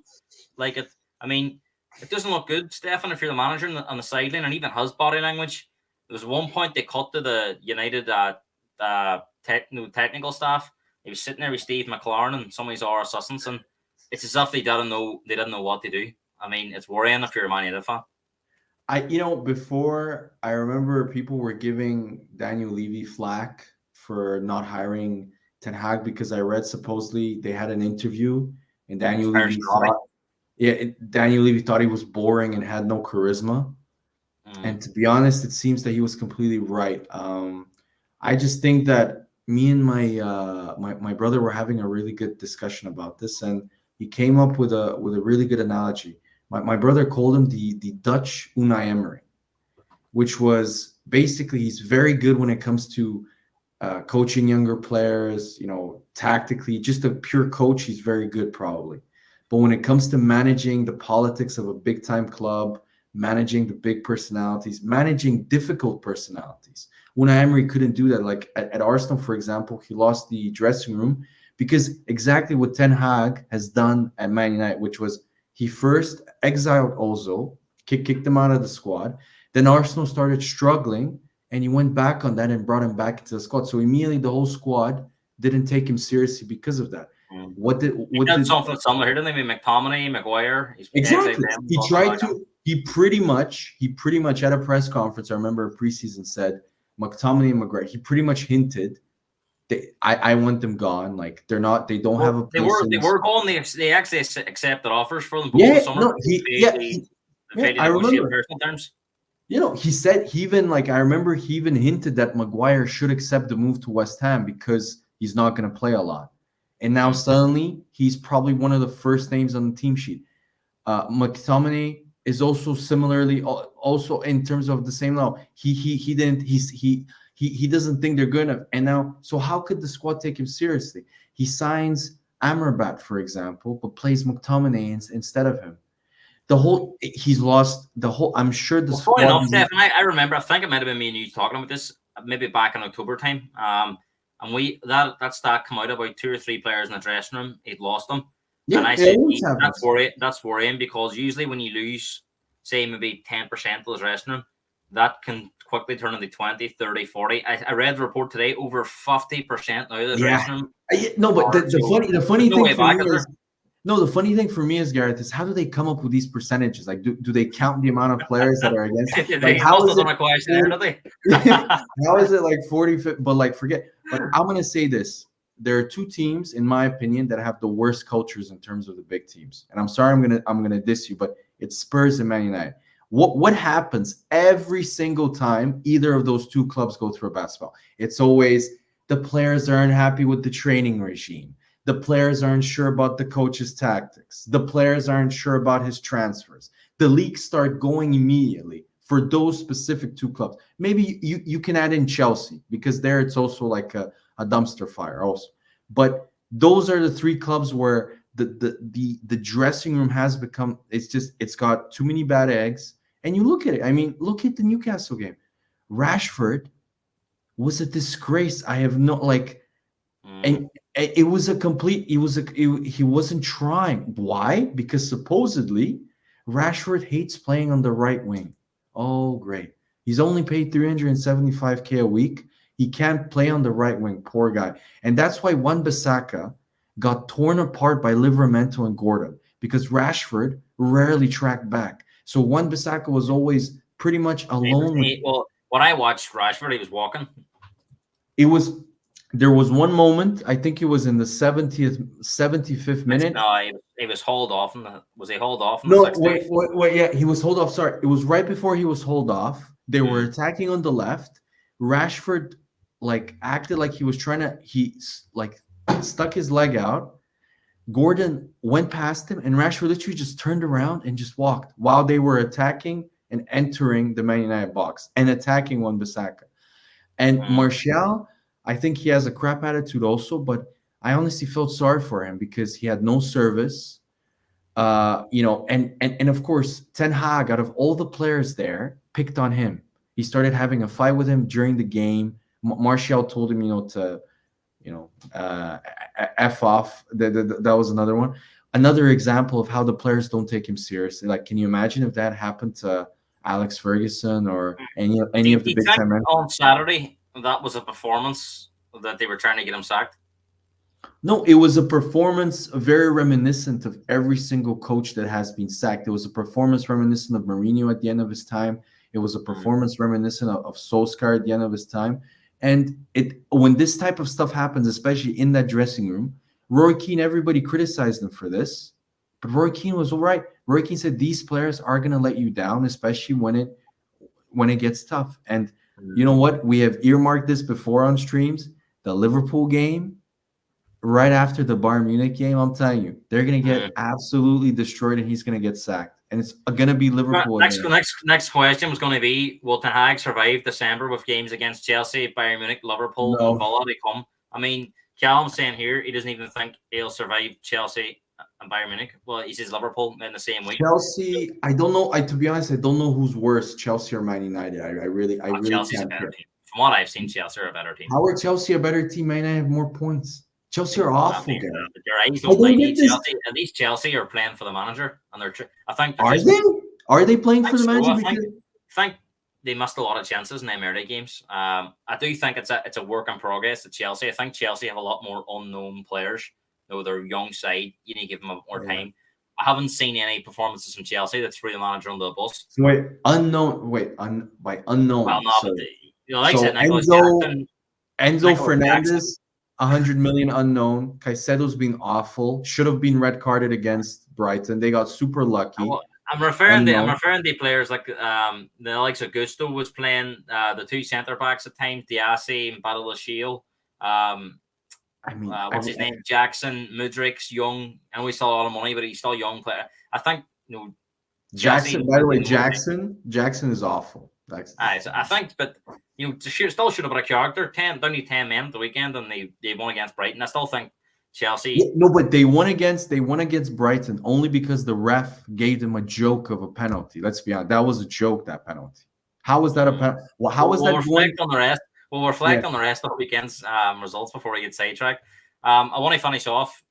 like it. I mean, it doesn't look good, Stefan, if you're the manager on the sideline, and even his body language. There was one point they cut to the United technical staff. He was sitting there with Steve McLaren and some of his other assistants, and it's as if they didn't know what to do. I mean, it's worrying if you're a Man United fan. Before I remember people were giving Daniel Levy flack for not hiring Ten Hag because I read supposedly they had an interview and Daniel Levy thought he was boring and had no charisma. And to be honest, it seems that he was completely right. I just think that me and my brother were having a really good discussion about this, and he came up with a really good analogy. My brother called him the Dutch Unai Emery, which was basically he's very good when it comes to coaching younger players, tactically, just a pure coach. He's very good probably. But when it comes to managing the politics of a big time club, managing the big personalities, managing difficult personalities, Unai Emery couldn't do that. Like at Arsenal, for example, he lost the dressing room because exactly what Ten Hag has done at Man United, which was he first exiled Ozil, kicked him out of the squad. Then Arsenal started struggling, and he went back on that and brought him back into the squad. So immediately the whole squad didn't take him seriously because of that. What did something similar here? Didn't they? McTominay, Maguire. Exactly. He pretty much at a press conference, I remember preseason said McTominay and Maguire. He pretty much hinted I want them gone. Like they don't have a. They were gone. They actually accepted offers for them. I remember. Terms. He said I remember he even hinted that Maguire should accept the move to West Ham because he's not going to play a lot. And now suddenly he's probably one of the first names on the team sheet. McTominay is also similarly also in terms of the same level. He doesn't think they're good enough. And now, so how could the squad take him seriously? He signs Amrabat, for example, but plays McTominay instead of him. He's lost the whole. I'm sure the squad. Funny enough, Steph, I remember. I think it might have been me and you talking about this maybe back in October time. And that stat come out about 2 or 3 players in the dressing room. He'd lost them. Yeah, and I said that's worrying because usually when you lose, say maybe 10% of the dressing room, that can quickly turn into 20, 30, 40. I read the report today, over 50% now of the dressing room. No, but the funny thing for me is, the funny thing for me is, Gareth, is how do they come up with these percentages? Like, do they count the amount of players that are against? Like, how is it like 40? But like, forget. But I'm going to say this. There are two teams, in my opinion, that have the worst cultures in terms of the big teams. And I'm sorry I'm gonna diss you, but it's Spurs and Man United. What happens every single time either of those two clubs go through a basketball? It's always the players aren't happy with the training regime. The players aren't sure about the coach's tactics. The players aren't sure about his transfers. The leagues start going immediately for those specific two clubs. Maybe you can add in Chelsea because there it's also like a dumpster fire also. But those are the three clubs where the dressing room has become, it's got too many bad eggs. And you look at it. I mean, look at the Newcastle game. Rashford was a disgrace. I have no and it was a complete. He wasn't trying. Why? Because supposedly Rashford hates playing on the right wing. Oh, great. He's only paid 375K a week. He can't play on the right wing. Poor guy. And that's why Wan-Bissaka got torn apart by Livramento and Gordon because Rashford rarely tracked back. So Wan-Bissaka was always pretty much alone. Well, when I watched Rashford, he was walking. There was one moment, I think it was in the 75th minute. No, he was hauled off. Was he hauled off? No, wait, yeah, he was hauled off. Sorry, it was right before he was hauled off. They were attacking on the left. Rashford acted like he was trying to. He stuck his leg out. Gordon went past him, and Rashford literally just turned around and just walked while they were attacking and entering the Man United box and attacking Wan-Bissaka. And Martial, I think he has a crap attitude also, but I honestly felt sorry for him because he had no service. And of course, Ten Hag, out of all the players there, picked on him. He started having a fight with him during the game. Martial told him, F off. That was another one. Another example of how the players don't take him seriously. Like, can you imagine if that happened to Alex Ferguson or any of the big time men? On Saturday, that was a performance that they were trying to get him sacked? No, it was a performance very reminiscent of every single coach that has been sacked. It was a performance reminiscent of Mourinho at the end of his time. It was a performance reminiscent of Solskjaer at the end of his time. And when this type of stuff happens, especially in that dressing room, Roy Keane, everybody criticized him for this. But Roy Keane was all right. Roy Keane said these players are going to let you down, especially when it gets tough. And you know what? We have earmarked this before on streams. The Liverpool game, right after the Bayern Munich game, I'm telling you, they're going to get absolutely destroyed and he's going to get sacked. And it's going to be Liverpool. Next question was going to be, will Ten Hag survive December with games against Chelsea, Bayern Munich, Liverpool, and Villa to come? I mean, Callum's saying here he doesn't even think he'll survive Chelsea and Bayern Munich. Well, he says Liverpool in the same week. Chelsea, I don't know. To be honest, I don't know who's worse, Chelsea or Man United. I really Chelsea's can't. A better team. From what I've seen, Chelsea are a better team. How are Chelsea a better team? Man United have more points. Chelsea are awful. Your eyes don't like Chelsea. At least Chelsea are playing for the manager, and Are they playing for the manager? I think they missed a lot of chances in them early games. I do think it's a work in progress at Chelsea. I think Chelsea have a lot more unknown players. They're a young side. You need to give them a bit more time. I haven't seen any performances from Chelsea that threw the manager under the bus. By unknown. Well, no, so, but said, Enzo Fernandez, 100 million unknown. Caicedo's been awful. Should have been red carded against Brighton. They got super lucky. I'm referring to players like the likes of Gusto was playing, the two centre backs at times, Diassi and Badalashil. What's his name? Jackson, Mudrik's young. I know he's still a lot of money, but he's still a young player. I think Jackson. By the way, Jackson is awful. I think, but still should have been a character. Don't need 10 men at the weekend, and they won against Brighton. I still think Chelsea. No, but they won against Brighton only because the ref gave them a joke of a penalty. Let's be honest, that was a joke. That penalty. How was that a penalty? Well, how was that? We'll reflect on the rest of the weekend's results before we get sidetracked. I want to finish off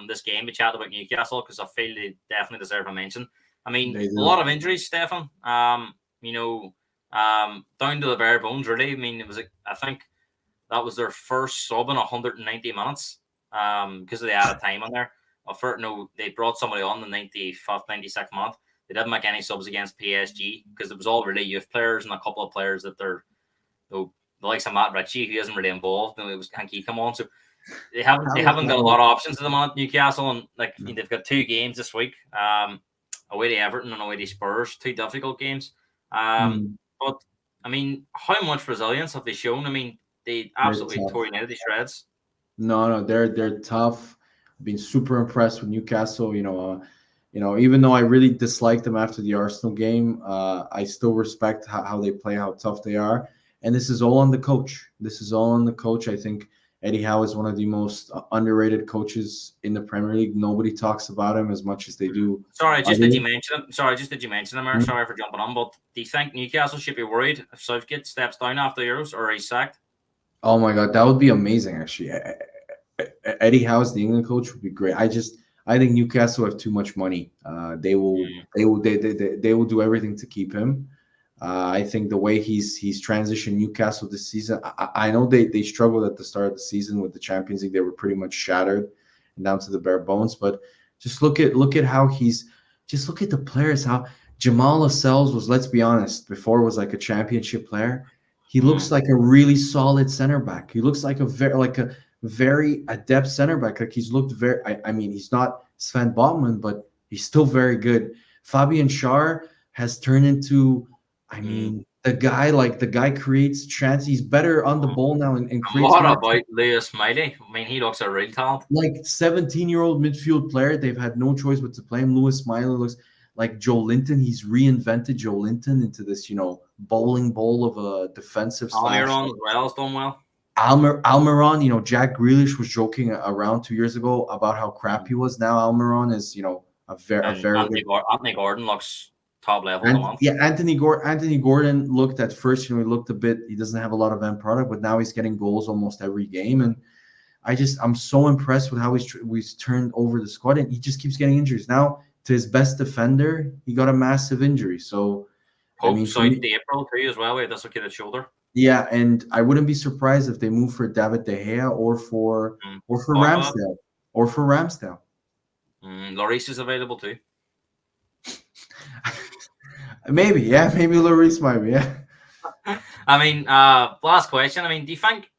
this game. We chatted about Newcastle because I feel they definitely deserve a mention. I mean, a lot of injuries, Stefan. Down to the bare bones, really. I mean, I think that was their first sub in 190 minutes because of the added time on there. They brought somebody on the 95th, 96th minute. They didn't make any subs against PSG because it was all really youth players and a couple of players that they're the likes of Matt Ritchie, who isn't really involved, and it was Hanky come on. So they haven't How is got a that? lot of options at the moment, Newcastle, and like they've got 2 games this week, away to Everton and away to Spurs, 2 difficult games. But I mean, how much resilience have they shown? I mean, they They're absolutely tough. tore United to shreds. No, they're tough. I've been super impressed with Newcastle. Even though I really disliked them after the Arsenal game, I still respect how they play, how tough they are. And this is all on the coach. This is all on the coach. I think Eddie Howe is one of the most underrated coaches in the Premier League. Nobody talks about him as much as they do. Sorry, just did others. you mention him? Sorry, just did you mention him? Sorry for jumping on, but do you think Newcastle should be worried if Southgate steps down after the Euros or he's sacked? Oh my God, that would be amazing. Actually, Eddie Howe's the England coach would be great. I think Newcastle have too much money. They will do everything to keep him. I think the way he's transitioned Newcastle this season. I know they struggled at the start of the season with the Champions League. They were pretty much shattered and down to the bare bones. But just look at how just look at the players. How Jamal Lascelles was. Let's be honest. Before was like a championship player. He looks like a really solid center back. He looks like a very adept center back. Like he's looked very. I mean, he's not Sven Botman, but he's still very good. Fabian Schär has turned into. I mean, the guy creates chances. He's better on the ball now and creates. What about Lewis Miley? I mean, he looks a real talent. Like 17-year-old midfield player, they've had no choice but to play him. Lewis Miley looks like Joe Linton. He's reinvented Joe Linton into this, bowling ball of a defensive. Almiron as well has done well. Almiron, Jack Grealish was joking around 2 years ago about how crap he was. Now Almiron is, a very Anthony Gordon looks top level. Anthony Gordon looked at first, he looked a bit. He doesn't have a lot of end product, but now he's getting goals almost every game, and I'm so impressed with how he's turned over the squad, and he just keeps getting injuries. Now to his best defender, he got a massive injury. So Pope's out to April too as well with a dislocated shoulder. Yeah, and I wouldn't be surprised if they move for David De Gea or for Ramsdale or for Ramsdale. Lloris is available too. Maybe Lloris might be. Yeah. I mean, last question. I mean, do you think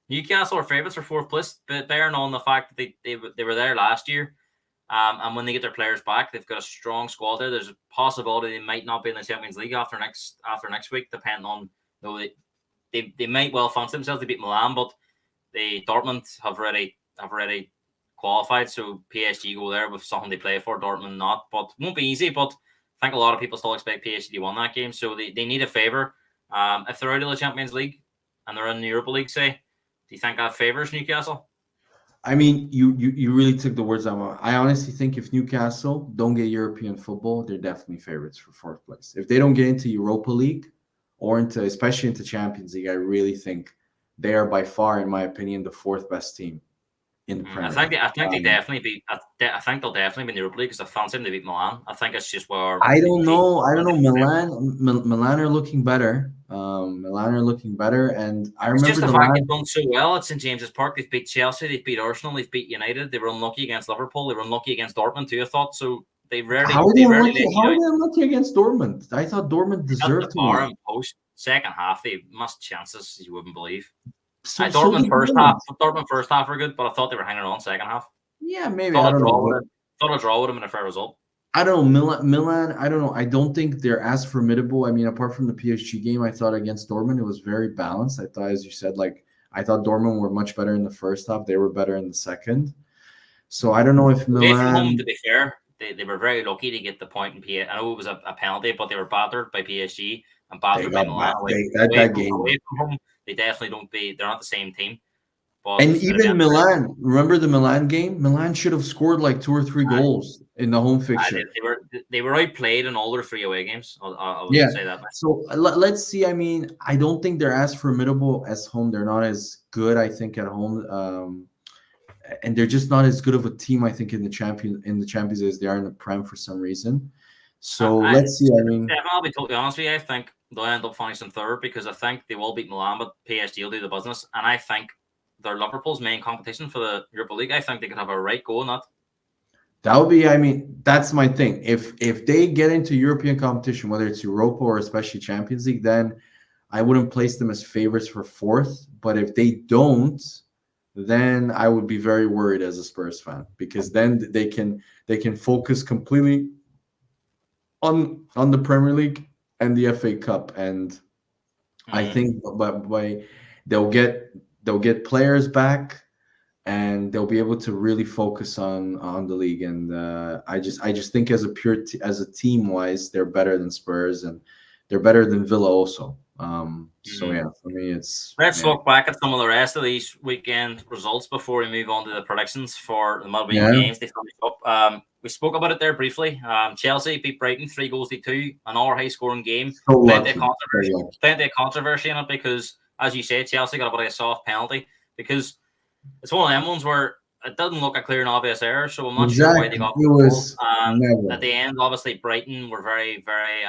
Newcastle are favourites for 4th place, but bearing on the fact that they were there last year, and when they get their players back, they've got a strong squad there. There's a possibility they might not be in the Champions League after next week, depending on they might well fancy themselves to beat Milan, but Dortmund have already qualified, so PSG go there with something they play for. Dortmund not, but it won't be easy. But I think a lot of people still expect PSG to win that game, so they need a favour. If they're out of the Champions League and they're in the Europa League, say, do you think that favours Newcastle? I mean, you really took the words out of my mouth. I honestly think if Newcastle don't get European football, they're definitely favourites for 4th place. If they don't get into Europa League or especially into Champions League, I really think they are by far, in my opinion, the 4th best team in the Premier League. I think they definitely beat. I think they'll definitely be in the Europa League because I fancy them to beat Milan. I think it's just where I don't know. Milan are looking better. And I remember just the fact they've done so well at St James's Park. They've beat Chelsea, they've beat Arsenal, they've beat United. They were unlucky against Liverpool. They were unlucky against Dortmund too. I thought so. They rarely. How are they unlucky against Dortmund? I thought Dortmund deserved to win. Post second half, they missed chances you wouldn't believe. Dortmund first half were good, but I thought they were hanging on second half. Yeah, maybe. Thought a draw would have been a fair result. I don't know. Milan, I don't know. I don't think they're as formidable. I mean, apart from the PSG game, I thought against Dortmund, it was very balanced. I thought, as you said, I thought Dortmund were much better in the first half. They were better in the second. So I don't know if Milan... Home, to be fair, they were very lucky to get the point in PSG. I know it was a penalty, but they were battered by PSG and battered by Milan. That game. Away from home, they definitely they're not the same team. But and even Milan, remember the Milan game? Milan should have scored like 2 or 3 goals in the home fixture. They were outplayed in all their 3 away games. I would say that. So let's see. I mean, I don't think they're as formidable as home. They're not as good, I think, at home. And they're just not as good of a team, I think, in the Champions as they are in the Prem for some reason. So let's see. I mean, I'll be totally honest with you. I think they'll end up finishing 3rd because I think they will beat Milan, but PSG will do the business. And I think they're Liverpool's main competition for the Europa League. I think they could have a right go in that. That would be, I mean, that's my thing. If they get into European competition, whether it's Europa or especially Champions League, then I wouldn't place them as favorites for fourth. But if they don't, then I would be very worried as a Spurs fan, because then they can focus completely on the Premier League and the FA Cup, and I Mm. think by they'll get they'll get players back, and they'll be able to really focus on the league. And I just think as a as a team wise, they're better than Spurs, and they're better than Villa also. So Mm. yeah, for me it's Let's yeah. look back at some of the rest of these weekend results before we move on to the predictions for the midweek Yeah. games. They finished up. We spoke about it there briefly. Chelsea beat Brighton 3-2, another high scoring game. So Plenty of lucky. So controversy, lucky. plenty of controversy in it because, as you say, Chelsea got a bit of a soft penalty because it's one of them ones where it doesn't look a clear and obvious error. So I'm not sure why they Exactly. got It the goal. was At never. the end, obviously, Brighton were very, very,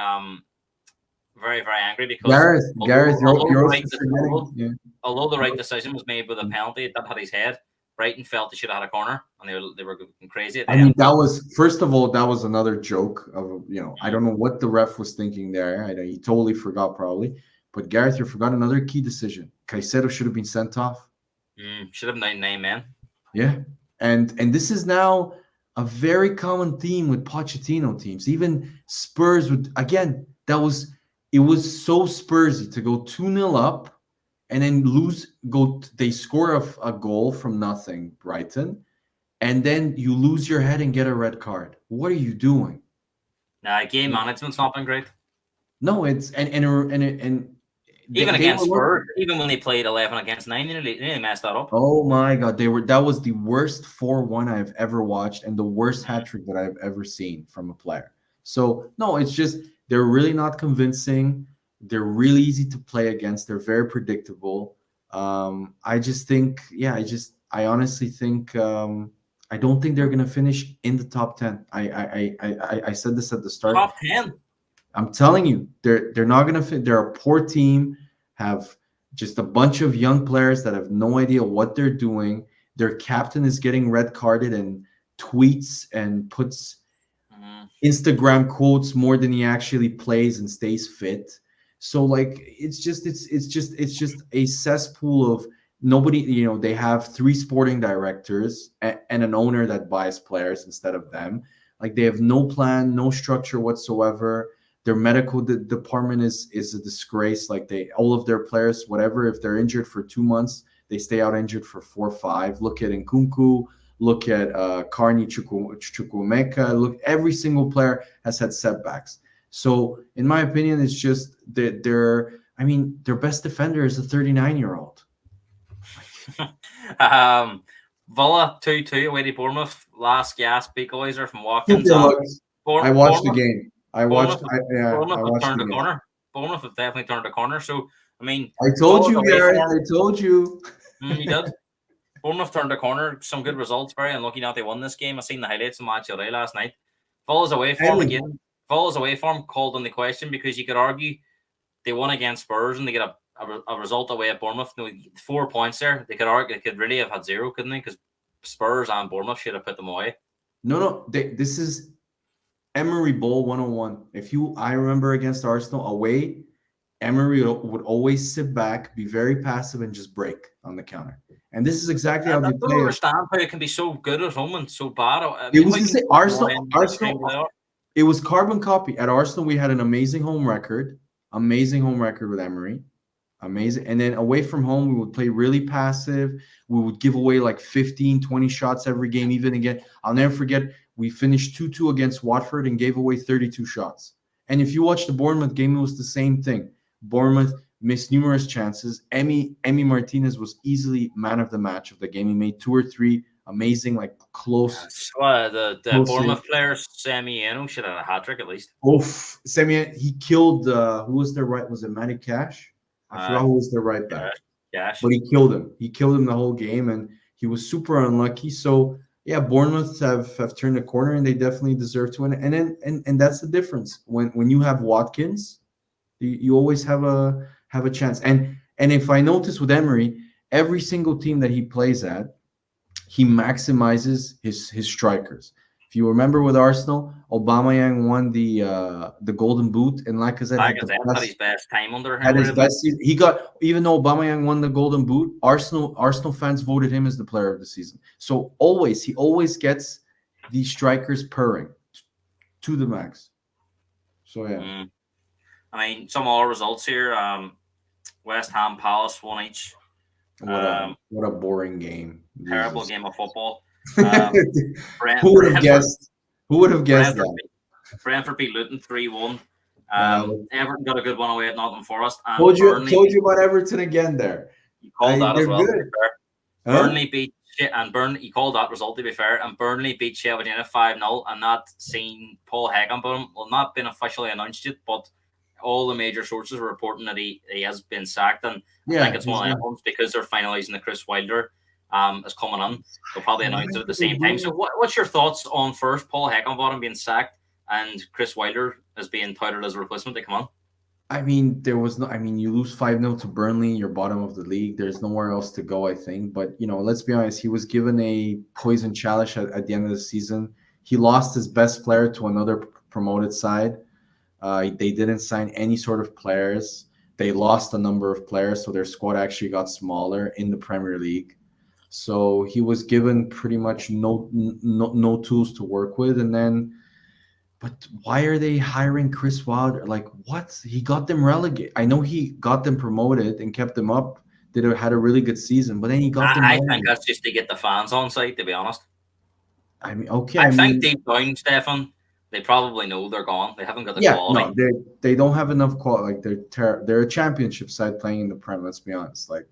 very, very angry because Gareth, you're also forgetting. Yeah. although the right decision was made with a penalty that had his head, Brighton felt they should have had a corner, and they were going crazy at the I mean, end. that was first of all, that was another joke of I Mm. don't know what the ref was thinking there. I know he totally forgot probably. But Gareth, you forgot another key decision. Caicedo should have been sent off. Should have 9 men. Yeah, and this is now a very common theme with Pochettino teams. Even Spurs would again. It was so Spursy to go 2-0 up and then lose. They score a goal from nothing, Brighton, and then you lose your head and get a red card. What are you doing? Game management's not been great. No, it's and Even they against were Spurs, even when they played 11 against 9, they nearly messed that up. Oh my God, that was the worst 4-1 I've ever watched and the worst hat trick that I've ever seen from a player. So no, it's just they're really not convincing. They're really easy to play against. They're very predictable. I just think, yeah, I honestly think I don't think they're gonna finish in the top 10. I said this at the start. Top 10. I'm telling you, they're not gonna fit. They're a poor team, have just a bunch of young players that have no idea what they're doing. Their captain is getting red carded and tweets and puts Instagram quotes more than he actually plays and stays fit. So like it's just a cesspool of nobody. They have 3 sporting directors and an owner that buys players instead of them. Like they have no plan, no structure whatsoever. Their medical department is a disgrace. Like all of their players, whatever, if they're injured for 2 months, they stay out injured for 4 or 5. Look at Nkunku, look at Carney Chukwumeka. Look, every single player has had setbacks. So in my opinion, it's just that their best defender is a 39-year-old. Villa 2-2 away to Bournemouth. Last gasp equaliser from Watkins. I watched the game. I watched. Bournemouth I have watched turned the a game. corner. Bournemouth have definitely turned a corner. So I mean, I told you, Villa's away Gareth. form- I told you. You did. Bournemouth turned a corner. Some good results. Very unlucky not they won this game. I seen the highlights of Match of the Day last night. Villa's away form again. Villa's away form called on the question because you could argue they won against Spurs and they get a result away at Bournemouth. 4 points there. They could argue they could really have had 0, couldn't they? Because Spurs and Bournemouth should have put them away. No. This is Emery Bowl 101. I remember against Arsenal away, Emery would always sit back, be very passive, and just break on the counter. And this is exactly how they play. I don't understand how it can be so good at home and so bad. It was the same. Arsenal. It was carbon copy. At Arsenal, we had an amazing home record with Emery. Amazing. And then away from home, we would play really passive. We would give away like 15, 20 shots every game. Even again, I'll never forget, we finished 2-2 against Watford and gave away 32 shots. And if you watch the Bournemouth game, it was the same thing. Bournemouth missed numerous chances. Emi Martinez was easily man of the match of the game. He made 2 or 3 amazing, like close. The Bournemouth player, Semi Eno, should have had a hat trick at least. He killed, who was their right? Was it Matty Cash? I forgot who was their right back. Cash. But he killed him. He killed him the whole game, and he was super unlucky. So yeah, Bournemouth have turned a corner, and they definitely deserve to win. And that's the difference. When you have Watkins, you always have a chance. And if I notice with Emery, every single team that he plays at, he maximizes his strikers. If you remember with Arsenal, Aubameyang won the Golden Boot, and Lacazette Like had I the said, had best his best time under him, had his really. best season. He got, even though Aubameyang won the Golden Boot, Arsenal fans voted him as the player of the season. So he always gets these strikers purring to the max. So yeah, Mm. I mean, some all results here. West Ham, Palace, one each. what a boring game. Terrible Jesus. game of football. Um, Who would have Brentford, guessed? Who would have guessed Brentford, that? Brentford beat Luton 3-1. Uh, Everton got a good one away at Nottingham Forest, and told Burnley you about Everton again there. you called that as They're well. To be good. fair. Huh? Burnley beat you called that result to be fair, and Burnley beat Sheffield United 5-0, and that seen Paul Heckenbottom, well, not been officially announced yet, but all the major sources are reporting that he has been sacked, and I think it's one of them ones because they're finalising the Chris Wilder is coming on. They'll probably announce it at the same time. So what's your thoughts on first Paul Heckenbottom being sacked and Chris Wilder as being touted as a replacement to come on? I mean, there was no. I mean, you lose 5-0 to Burnley, you're bottom of the league. There's nowhere else to go, I think. But let's be honest. He was given a poison chalice at the end of the season. He lost his best player to another promoted side. They didn't sign any sort of players. They lost a number of players, so their squad actually got smaller in the Premier League. So he was given pretty much no tools to work with, and then. But why are they hiring Chris Wilder? Like, what? He got them relegated. I know he got them promoted and kept them up. Had a really good season, but then he got them I think relegated. that's just to get the fans on site, to be honest. I mean, okay. I think deep down, Stefan, they probably know they're gone. They haven't got the quality. No, they don't have enough quality. Like they're a championship side playing in the Prem. Let's be honest. Like,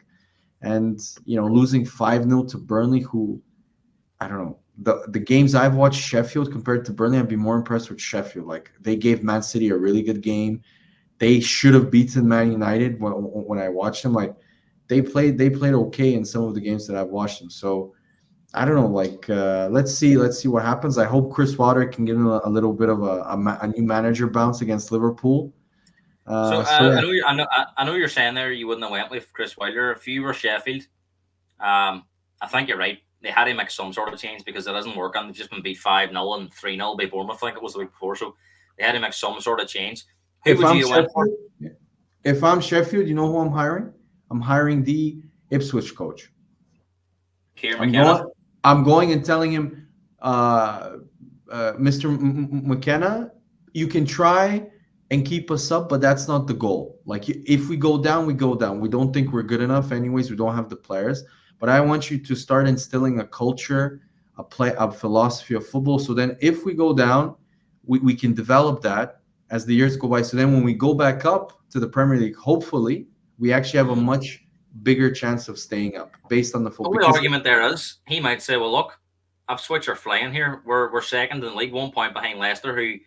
and losing 5-0 to Burnley, who I don't know. The games I've watched Sheffield compared to Burnley, I'd be more impressed with Sheffield. Like, they gave Man City a really good game. They should have beaten Man United when I watched them. Like, they played okay in some of the games that I've watched them. So I don't know. Like, let's see what happens. I hope Chris Wilder can give him a little bit of a new manager bounce against Liverpool. So Yeah. I know you're saying there you wouldn't have went with Chris Wilder if you were Sheffield. I think you're right. They had to make some sort of change because it isn't working. They've just been beat 5-0 and 3-0 by Bournemouth. I think it was the week before. So they had to make some sort of change. If I'm Sheffield, you know who I'm hiring? I'm hiring the Ipswich coach. I'm going and telling him, Mr. McKenna, you can try and keep us up, but that's not the goal. Like, if we go down, we go down. We don't think we're good enough anyways. We don't have the players. But I want you to start instilling a culture, a philosophy of football. So then if we go down, we can develop that as the years go by. So then when we go back up to the Premier League, hopefully we actually have a much bigger chance of staying up based on the football. The argument there is he might say, well, look, Ipswich are flying here. We're second in the league, 1 point behind Leicester, who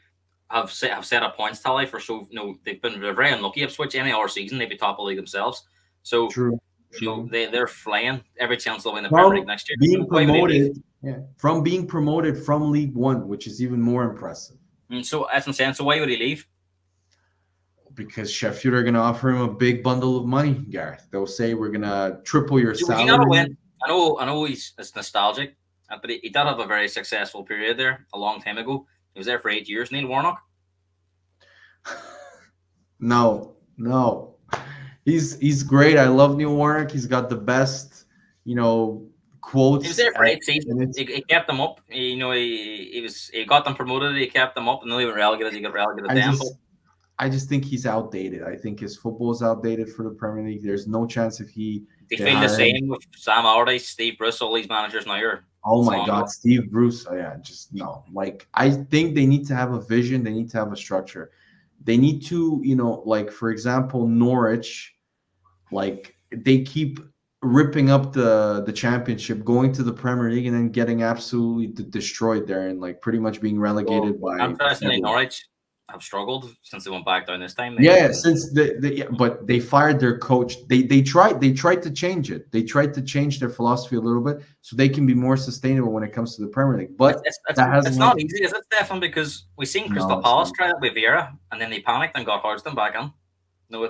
have set a points tally for they're very unlucky. Ipswich any other season they'd be top of the league themselves. So True. They're flying. Every chance they'll win the Premier League next year. From being promoted from League One, which is even more impressive. So that's insane. So why would he leave? Because Sheffield are going to offer him a big bundle of money, Gareth. They'll say we're going to triple your salary. I know it's nostalgic, but he did have a very successful period there a long time ago. He was there for 8 years. Neil Warnock. No. He's great. I love Neil Warnock. He's got the best, quotes. He was there for 8 seasons. He kept them up. He got them promoted. He kept them up, and then he got relegated. He got relegated down. I just think he's outdated. I think his football is outdated for the Premier League. There's no chance if he. They feel the same with Sam Allardyce, Steve Bruce, all these managers now are. Oh my God, Steve Bruce. Oh yeah, just no. Like, I think they need to have a vision. They need to have a structure. They need to, like, for example, Norwich, like, they keep ripping up the championship, going to the Premier League, and then getting absolutely destroyed there, and like pretty much being relegated by. Interestingly, Norwich have struggled since they went back down this time. But they fired their coach. They tried to change it. They tried to change their philosophy a little bit so they can be more sustainable when it comes to the Premier League. But it's not easy, is it, Stefan? Because we've seen Crystal Palace try it with Vieira, and then they panicked and got Hodgson back in. No,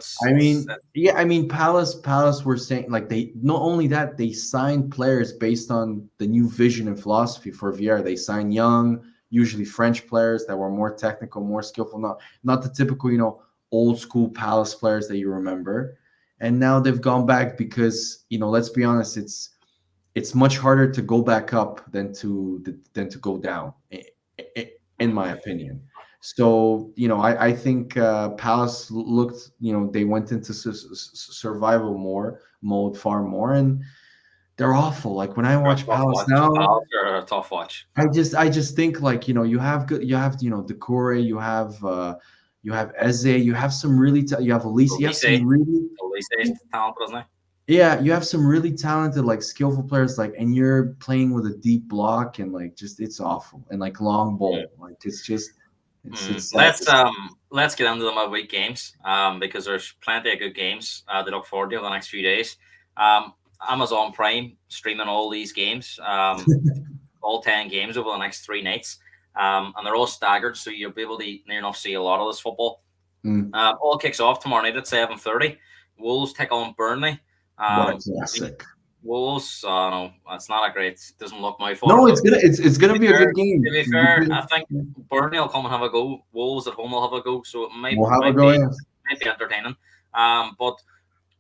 Palace were saying, like, they not only they signed players based on the new vision and philosophy for Vieira. They signed Young, usually French players that were more technical, more skillful, not the typical, old school Palace players that you remember. And now they've gone back because, let's be honest, it's much harder to go back up than to go down, in my opinion. So, I think Palace looked, they went into survival mode far more, and they're awful. Like when I They're a watch tough Palace watch. now, Palace are a tough watch. I just think like, Decore, you have Eze, you have some really you have Elise, you have Elise, some really Elise is talented, isn't yeah, you have some really talented, like skillful players, like, and you're playing with a deep block and like just it's awful and like long he? ball, like it's just it's sad to Let's see. let's get into the midweek games because there's plenty of good games to look forward to over the next few days. Amazon Prime streaming all these games, all 10 games over the next 3 nights, and they're all staggered, so you'll be able to near enough see a lot of this football. Mm, All kicks off tomorrow night at 7:30. Wolves take on Burnley. what a Um, classic! Wolves, no, it's not a great. Doesn't look my No, favorite. it's gonna be a good To game be fair, I think Burnley will come and have a go. Wolves at home will have a go, so it might We'll have a might go. be Yes. might be entertaining. But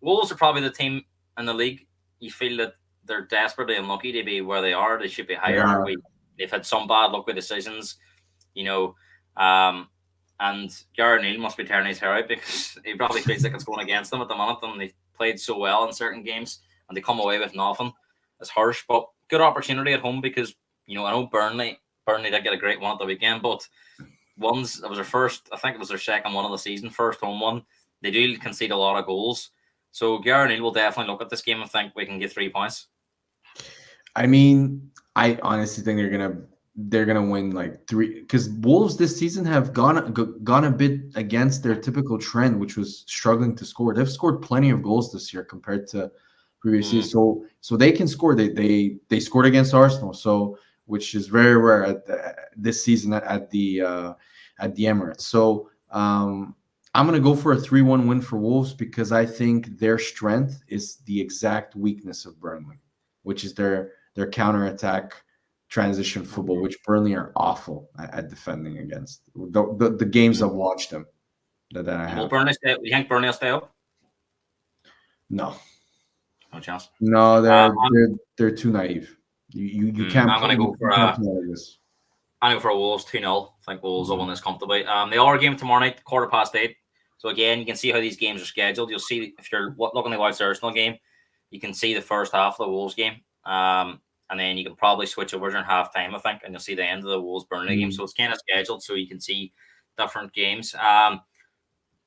Wolves are probably the team in the league. You feel that they're desperately unlucky to be where they are. They should be They higher. are. They've had some bad luck with decisions, you know. Um, and Gary Neal must be tearing his hair out because he probably feels like it's going against them at the minute, and they've played so well in certain games, and they come away with nothing. It's harsh, but good opportunity at home because I know Burnley did get a great one at the weekend, but it was their first, I think it was their second one of the season, first home one. They do concede a lot of goals. So Gary Neal will definitely look at this game and think we can get 3 points. I mean, I honestly think they're gonna win like three, because Wolves this season have gone a bit against their typical trend, which was struggling to score. They've scored plenty of goals this year compared to previous years, so they can score. They scored against Arsenal, so which is very rare this season at the Emirates. So I'm gonna go for a 3-1 win for Wolves because I think their strength is the exact weakness of Burnley, which is their counter attack transition football, which Burnley are awful at defending against. The games I've watched them that I Will have. Burnley stay? You think Burnley will stay up? No, No chance. no, Uh, they're too naive. You I'm can't going to play, go for you can't play like this. I go for Wolves 2-0. I think Wolves will win this comfortably. The other game tomorrow night, 8:15. So again, you can see how these games are scheduled. You'll see if you're looking to watch the Arsenal game, you can see the first half of the Wolves game. And then you can probably switch over during half time, I think, and you'll see the end of the Wolves Burnley game. So it's kind of scheduled so you can see different games.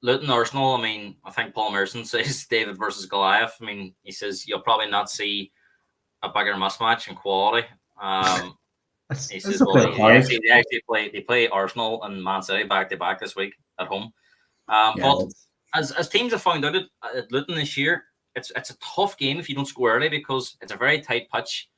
Luton Arsenal, I mean, I think Paul Merson says David versus Goliath. I mean, he says you'll probably not see a bigger mismatch in quality. He says, a well, bit harsh. they play Arsenal and Man City back to back this week at home. Yeah, But as teams have found out at Luton this year, it's a tough game if you don't score early because it's a very tight pitch.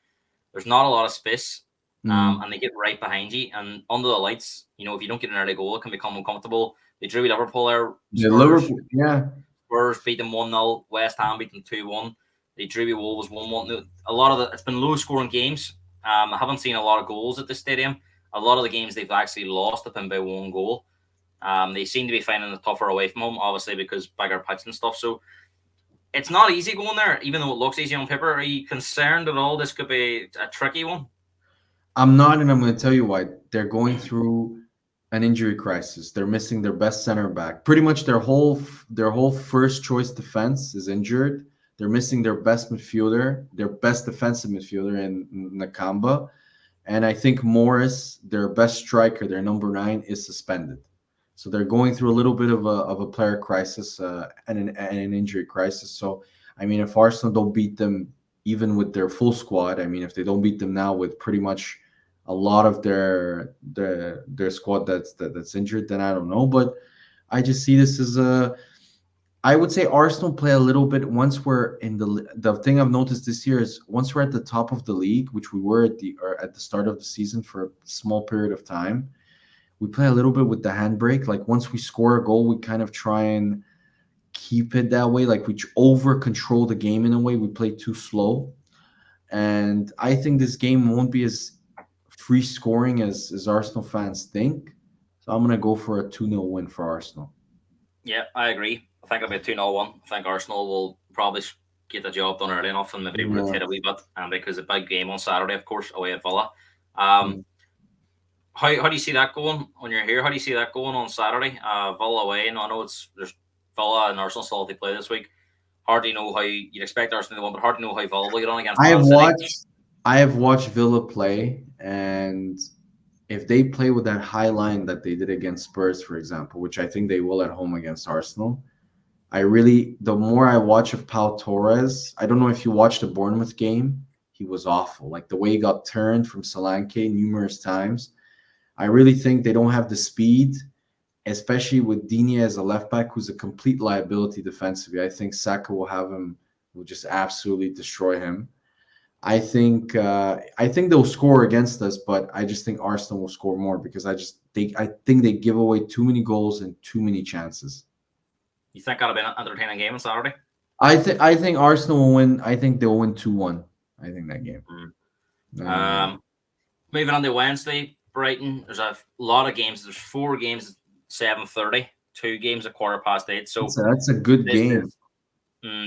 There's not a lot of space, and they get right behind you. And under the lights, if you don't get an early goal, it can become uncomfortable. They drew Liverpool there. Liverpool, yeah. Spurs beat them 1-0. West Ham beat them 2-1. They drew with Wolves 1-1. A lot of it's been low scoring games. I haven't seen a lot of goals at the stadium. A lot of the games they've actually lost have been by one goal. They seem to be finding it tougher away from home, obviously because bigger pitch and stuff. So it's not easy going there, even though it looks easy on paper. Are you concerned at all? This could be a tricky one. I'm not, and I'm going to tell you why. They're going through an injury crisis. They're missing their best center back. Pretty much their whole first choice defense is injured. They're missing their best midfielder, their best defensive midfielder in Nakamba. And I think Morris, their best striker, their number 9, is suspended. So they're going through a little bit of a player crisis and an injury crisis. So, I mean, if Arsenal don't beat them even with their full squad, I mean, if they don't beat them now with pretty much a lot of their squad that's injured, then I don't know. But I just see this as I would say Arsenal play a little bit once we're in the thing I've noticed this year is once we're at the top of the league, which we were at the start of the season for a small period of time, we play a little bit with the handbrake. Like once we score a goal, we kind of try and keep it that way. Like we over control the game in a way. We play too slow. And I think this game won't be as free scoring as Arsenal fans think. So I'm gonna go for a 2-0 win for Arsenal. Yeah, I agree. I think it'll be a 2-0 one. I think Arsenal will probably get the job done early enough and maybe Yeah. rotate a wee bit. Because the big game on Saturday, of course, away at Villa. Um, how do you see that going when you're here? How do you see that going on Saturday? Villa away. And I know there's Villa and Arsenal still have to play this week. Hard to know how you'd expect Arsenal to win, but hard to know how Villa will get on against Man City. I have watched Villa play, and if they play with that high line that they did against Spurs, for example, which I think they will at home against Arsenal, the more I watch of Pau Torres, I don't know if you watched the Bournemouth game, he was awful. Like the way he got turned from Solanke numerous times. I really think they don't have the speed, especially with Digne as a left back, who's a complete liability defensively. I think Saka will just absolutely destroy him. I think they'll score against us, but I just think Arsenal will score more because I think they give away too many goals and too many chances. You think that'll be an entertaining game on Saturday? I think Arsenal will win. I think they'll win 2-1. I think that game. Moving on to Wednesday, Brighton. There's a lot of games. There's 4 games at 7:30, 2 games at 8:15. So that's a good game.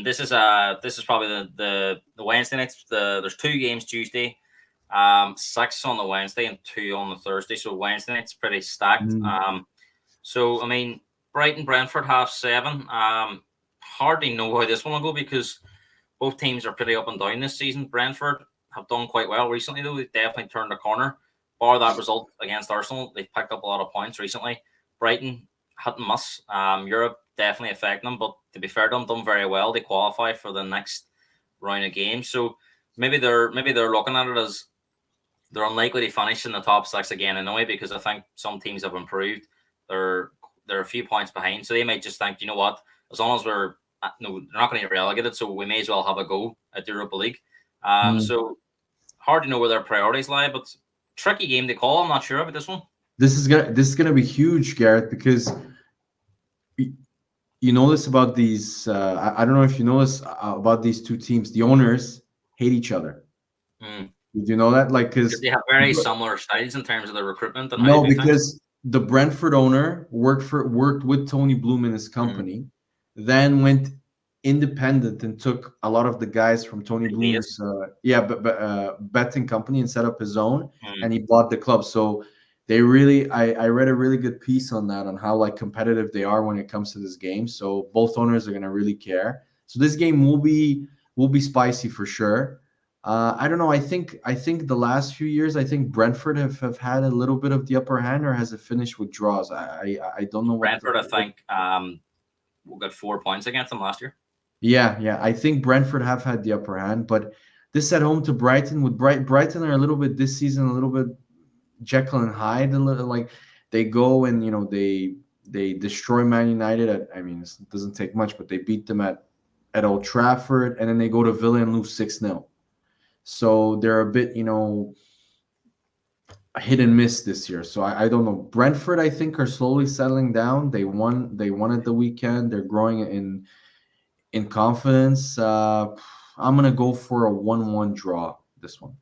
This is probably the Wednesday nights. There's 2 games Tuesday, 6 on the Wednesday and 2 on the Thursday. So Wednesday night's pretty stacked. So I mean, Brighton Brentford 7:30. Hard to know how this one will go because both teams are pretty up and down this season. Brentford have done quite well recently, though. They've definitely turned a corner. Bar that result against Arsenal, they've picked up a lot of points recently. Brighton hit and miss. Europe definitely affecting them, but to be fair to them, done very well. They qualify for the next round of games. So maybe they're looking at it as they're unlikely to finish in the top 6 again anyway, because I think some teams have improved. They're a few points behind, so they might just think, you know what, as long as they're not going to get relegated, so we may as well have a go at the Europa League. So hard to know where their priorities lie, but tricky game to call. I'm not sure about this one. This is gonna be huge, Gareth, because you know this about these. I don't know if you know this about these 2 teams. The owners hate each other. Did you know that? Like, because they have very similar styles in terms of their recruitment. And no, because the Brentford owner worked with Tony Bloom in his company, then went independent and took a lot of the guys from Tony Bloom's betting company and set up his own, and he bought the club. So they really, I read a really good piece on that, on how like competitive they are when it comes to this game. So both owners are gonna really care. So this game will be spicy for sure. I don't know. I think the last few years, I think Brentford have had a little bit of the upper hand, or has it finished with draws? I don't know. Brentford, I think, we got 4 points against them last year. Yeah. I think Brentford have had the upper hand, but this at home to Brighton. With Brighton are a little bit this season, a little bit Jekyll and Hyde. A little, like they go and they destroy Man United. It doesn't take much, but they beat them at Old Trafford, and then they go to Villa and lose 6-0. So they're a bit, hit and miss this year. So I don't know. Brentford, I think, are slowly settling down. They won at the weekend. They're growing in confidence. I'm gonna go for a 1-1 draw this one.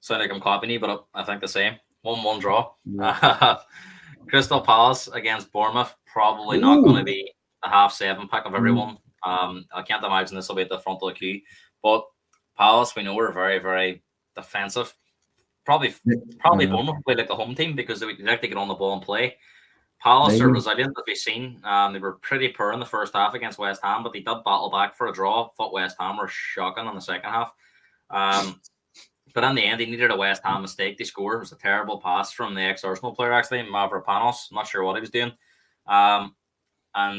Sound like I'm copying you, but I think the same. 1-1 draw. Yeah. Crystal Palace against Bournemouth, probably not going to be a 7:30 pick of everyone. I can't imagine this will be at the front of the queue. But Palace, we know, we're very, very defensive. Probably Bournemouth play like the home team because they like to get on the ball and play. Palace are resilient, as we've seen. They were pretty poor in the first half against West Ham, but they did battle back for a draw. Thought West Ham were shocking in the second half. But in the end, they needed a West Ham mistake to score. It was a terrible pass from the ex-Arsenal player, actually, Mavropanos. I'm not sure what he was doing. And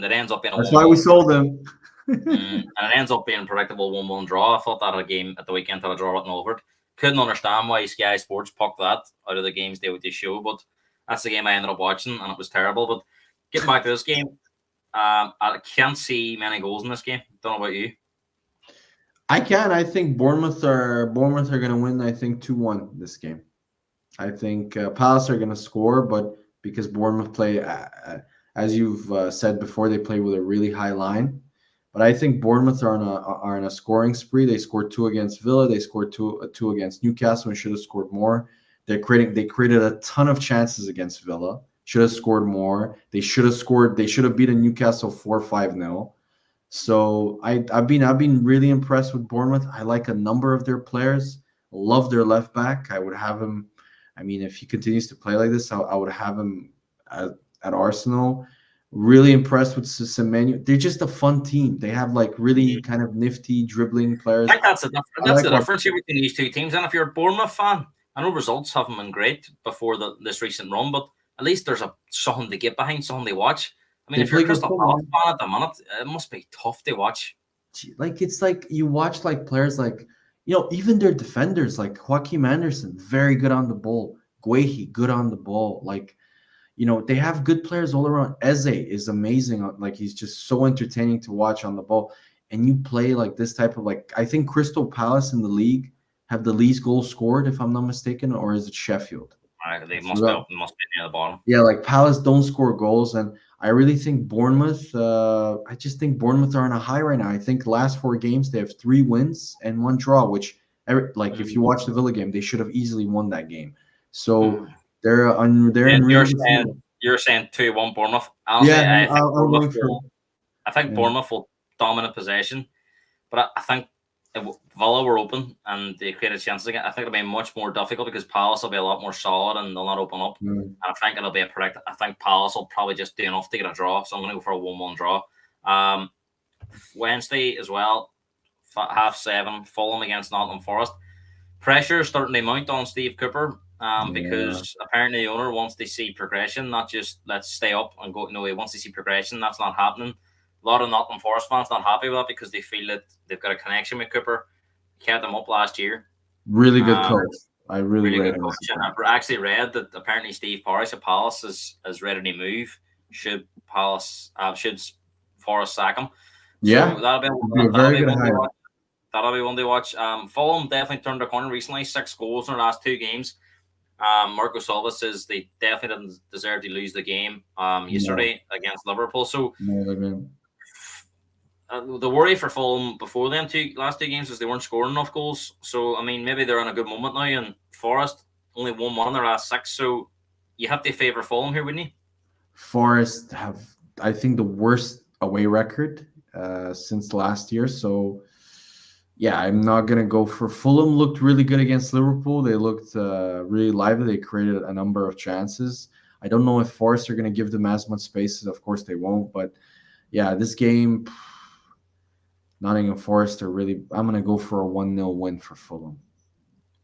it ends up being That's why we sold him. And it ends up being a predictable 1-1 draw. I thought that a game at the weekend had a draw written over it. Couldn't understand why Sky Sports pucked that out of the games they would show, but that's the game I ended up watching, and it was terrible. But getting back to this game, I can't see many goals in this game. Don't know about you. I can. I think Bournemouth are going to win. I think 2-1 this game. I think Palace are going to score, but because Bournemouth play, as you've said before, they play with a really high line. But I think Bournemouth are on a scoring spree. They scored 2 against Villa. They scored two against Newcastle and should have scored more. They created a ton of chances against Villa. Should have scored more. They should have scored. They should have beaten Newcastle 4-5-0. So I've been really impressed with Bournemouth. I like a number of their players. Love their left back. I would have him. I mean, if he continues to play like this, I would have him at Arsenal. Really impressed with Semenyo. They're just a fun team. They have like really kind of nifty dribbling players. I think that's the difference here between these two teams. And if you're a Bournemouth fan, I know results haven't been great before this recent run, but at least there's something to get behind, something to watch. I mean, if you're a Crystal Palace fan at the minute, it must be tough to watch. Like it's like you watch like players like even their defenders like Joaquin Anderson, very good on the ball. Guehi, good on the ball. Like they have good players all around. Eze is amazing. Like he's just so entertaining to watch on the ball. And you play like this type of I think Crystal Palace in the league have the least goals scored, if I'm not mistaken, or is it Sheffield? They must be near the bottom. Yeah, like Palace don't score goals, and I really think Bournemouth. I just think Bournemouth are on a high right now. I think last 4 games they have 3 wins and 1 draw, which if you watch the Villa game, they should have easily won that game. So they're in really. You're saying 2-1 Bournemouth. Honestly, yeah, I think Bournemouth will dominate possession, but I think if Villa were open and they created chances again, I think it'll be much more difficult because Palace will be a lot more solid and they'll not open up. And I think it'll be a predict. I think Palace will probably just do enough to get a draw. So I'm going to go for a 1-1 draw. Wednesday as well, 7:30, Fulham against Nottingham Forest. Pressure starting to mount on Steve Cooper because apparently the owner wants to see progression, not just let's stay up and go. No, he wants to see progression. That's not happening. A lot of Nottingham Forest fans not happy with that because they feel that they've got a connection with Cooper. He kept them up last year. Really good coach. I really good coach. And I've actually read that apparently Steve Parish at Palace is ready to move. Should Forest sack him? Yeah, so that'll be one to watch. That'll be one to watch. Fulham definitely turned the corner recently. 6 goals in their last 2 games. Marco Silva says they definitely didn't deserve to lose the game yesterday against Liverpool. So the worry for Fulham before them last 2 games is they weren't scoring enough goals. So I mean, maybe they're in a good moment now. And Forest only won 1 in their last 6. So you have to favour Fulham here, wouldn't you? Forest have, I think, the worst away record since last year. So yeah, I'm not gonna go for Fulham. Looked really good against Liverpool. They looked really lively. They created a number of chances. I don't know if Forest are gonna give them as much space. Of course, they won't. But yeah, this game, Nottingham Forest are really. I'm gonna go for a 1-0 win for Fulham.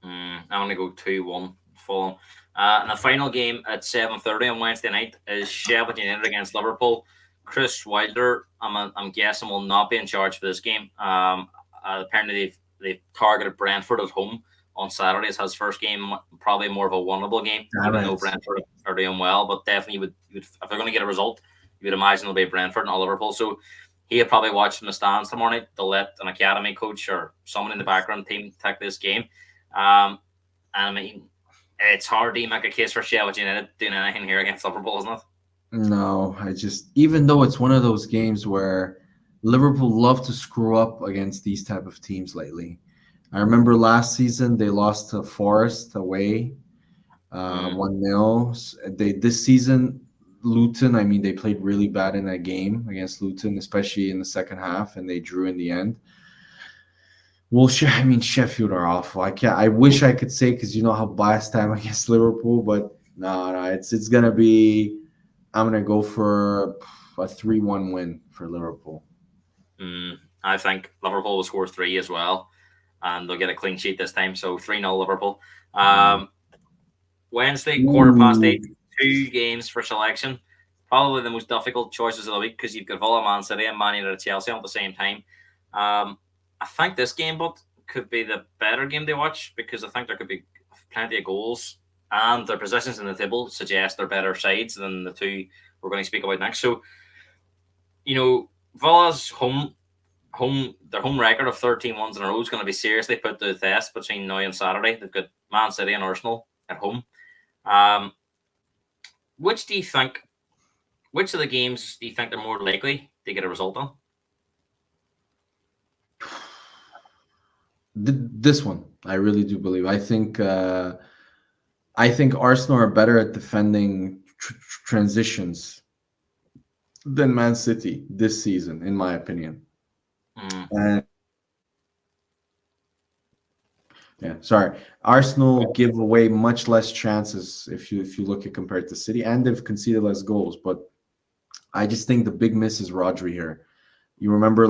I'm gonna go 2-1 Fulham. And the final game at 7:30 on Wednesday night is Sheffield United against Liverpool. Chris Wilder, I'm guessing, will not be in charge for this game. Apparently they've targeted Brentford at home on Saturday as his first game, probably more of a winnable game. Even though Brentford are doing well, but definitely would if they're going to get a result, you would imagine it'll be Brentford, not Liverpool. So he'll probably watch from the stands tomorrow night. They'll let an academy coach or someone in the background team take this game. And I mean, it's hard to make a case for Sheffield United doing anything here against Liverpool, isn't it? No, even though it's one of those games where Liverpool love to screw up against these type of teams lately. I remember last season they lost to Forest away 1-0. This season, Luton, I mean, they played really bad in that game against Luton, especially in the second half, and they drew in the end. Well, I mean, Sheffield are awful. I wish I could say because you know how biased I am against Liverpool, but no, it's gonna be. I'm gonna go for a 3-1 win for Liverpool. I think Liverpool will score 3 as well, and they'll get a clean sheet this time. So 3-0 Liverpool. Wednesday, 8:15, 2 games for selection. Probably the most difficult choices of the week because you've got Villa, Man City, and Man United, Chelsea at the same time. I think this game, but could be the better game to watch because I think there could be plenty of goals, and their positions in the table suggest they're better sides than the 2 we're going to speak about next. So, Villa's their home record of 13 wins in a row is going to be seriously put to the test between now and Saturday. They've got Man City and Arsenal at home. Which of the games do you think they're more likely to get a result on? This one, I really do believe. I think I think Arsenal are better at defending transitions than Man City this season, in my opinion. Mm. And yeah, sorry. Arsenal give away much less chances if you look at compared to City, and they've conceded less goals. But I just think the big miss is Rodri here. You remember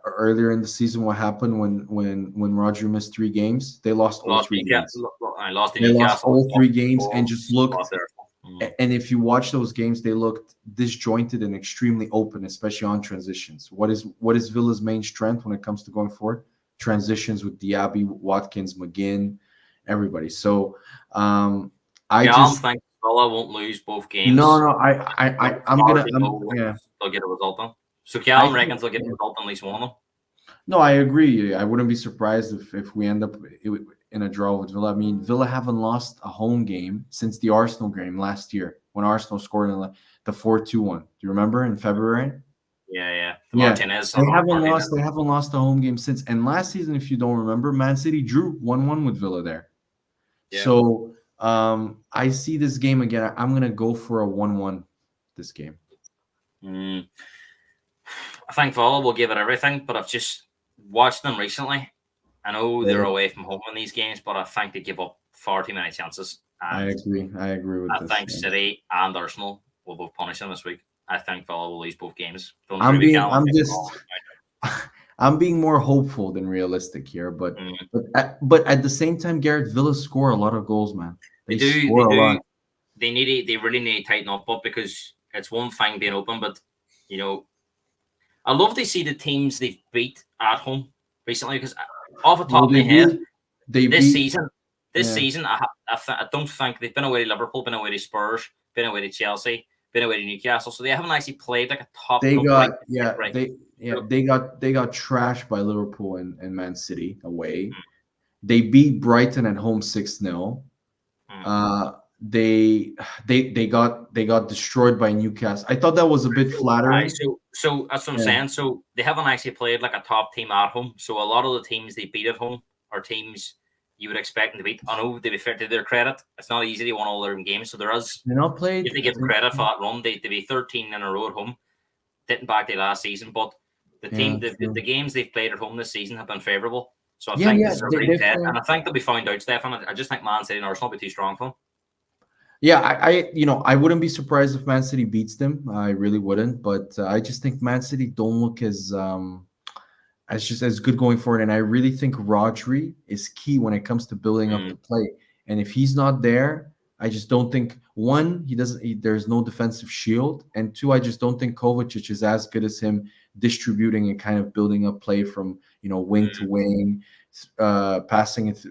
earlier in the season what happened when Rodri missed 3 games? They lost all Lost 3 games. I lost to They lost Newcastle. all 3 games and just Lost looked. there. Mm. And if you watch those games, they looked disjointed and extremely open, especially on transitions. What is Villa's main strength when it comes to going forward? Transitions with Diaby, Watkins, McGinn, everybody. So I just think Villa won't lose both games. no, yeah. They'll get a result on. So I Callum think- reckons they'll get a result on at least one of them. No, I agree. I wouldn't be surprised if we end up in a draw with Villa. I mean, Villa haven't lost a home game since the Arsenal game last year when Arsenal scored in the 4-2 one. Do you remember in February? Yeah. Martinez. They haven't lost a home game since. And last season, if you don't remember, Man City drew 1-1 with Villa there. Yeah. So I see this game again. I'm gonna go for a 1-1 this game. I think Villa will give it everything, but I've just watched them recently. I know they're away from home in these games, but I think they give up far too many chances. I agree with this. I think City and Arsenal will both punish them this week. I think Villa will lose both games. I'm being more hopeful than realistic here, but at the same time, Gareth, Villa score a lot of goals, man. They do. Lot. They really need to tighten up, because it's one thing being open, but I love to see the teams they've beat at home recently, because off the top of my head, this season, I don't think they've been away to Liverpool, been away to Spurs, been away to Chelsea, been away to Newcastle, so they haven't actually played like a top. They got trashed by Liverpool and Man City away. They beat Brighton at home 6-0. They got destroyed by Newcastle. I thought that was a bit flattering. So that's what I'm saying. So they haven't actually played like a top team at home. So a lot of the teams they beat at home are teams you would expect them to beat. I know, to be fair to their credit, it's not easy to win all their games. So there is. They're not played. You have to give them credit for that run. They be 13 in a row at home, dating back to last season. But the the games they've played at home this season have been favourable. So I think and I think they'll be found out, Stefan. I just think Man City and Arsenal will be too strong for them. Yeah, I wouldn't be surprised if Man City beats them. I really wouldn't, but I just think Man City don't look as good going forward. And I really think Rodri is key when it comes to building up the play. And if he's not there, I just don't think, one, there's no defensive shield, and two, I just don't think Kovacic is as good as him distributing and kind of building up play from wing to wing, passing it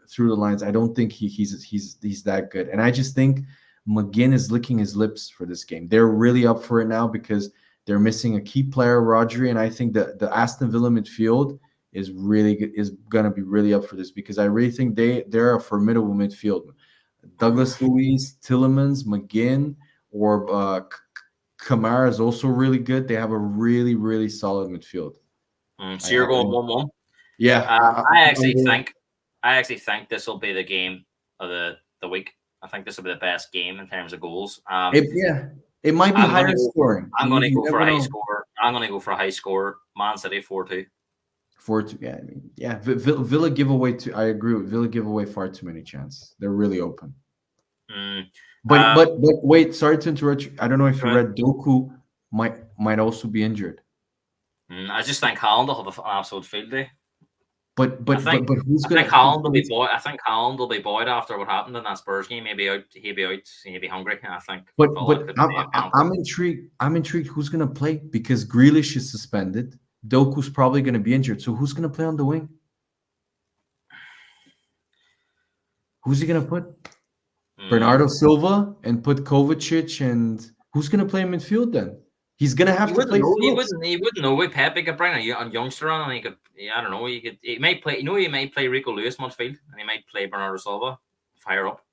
through the lines. I don't think he's that good. And I just think McGinn is licking his lips for this game. They're really up for it now because they're missing a key player, Rodri, and I think that the Aston Villa midfield is going to be really up for this, because I really think they're a formidable midfield. Douglas Luiz, Tielemans, McGinn, or Kamara is also really good. They have a really, really solid midfield. So you're going 1-1? Yeah. I actually think this will be the game of the week. I think this will be the best game in terms of goals. It might be higher scoring. I'm going to go for a high score. I'm going to go for a high score. Man City 4-2. 4-2. Yeah. Villa give away I agree with Villa give away far too many chances. They're really open. But wait, sorry to interrupt you. I don't know if you read Doku might also be injured. I just think Haaland will have an absolute field day. But who's going to? I think Haaland will be buoyed after what happened in that Spurs game. He'll be out. He'll be hungry. I think. But I'm intrigued. I'm intrigued. Who's going to play? Because Grealish is suspended. Doku's probably going to be injured. So who's going to play on the wing? Who's he going to put? Bernardo Silva and put Kovacic, and who's going to play in midfield then? He's going to have to play. He wouldn't know. With Pep, he could bring a youngster on, and he could. I don't know. He might play. He might play Rico Lewis midfield, and he might play Bernardo Silva higher up.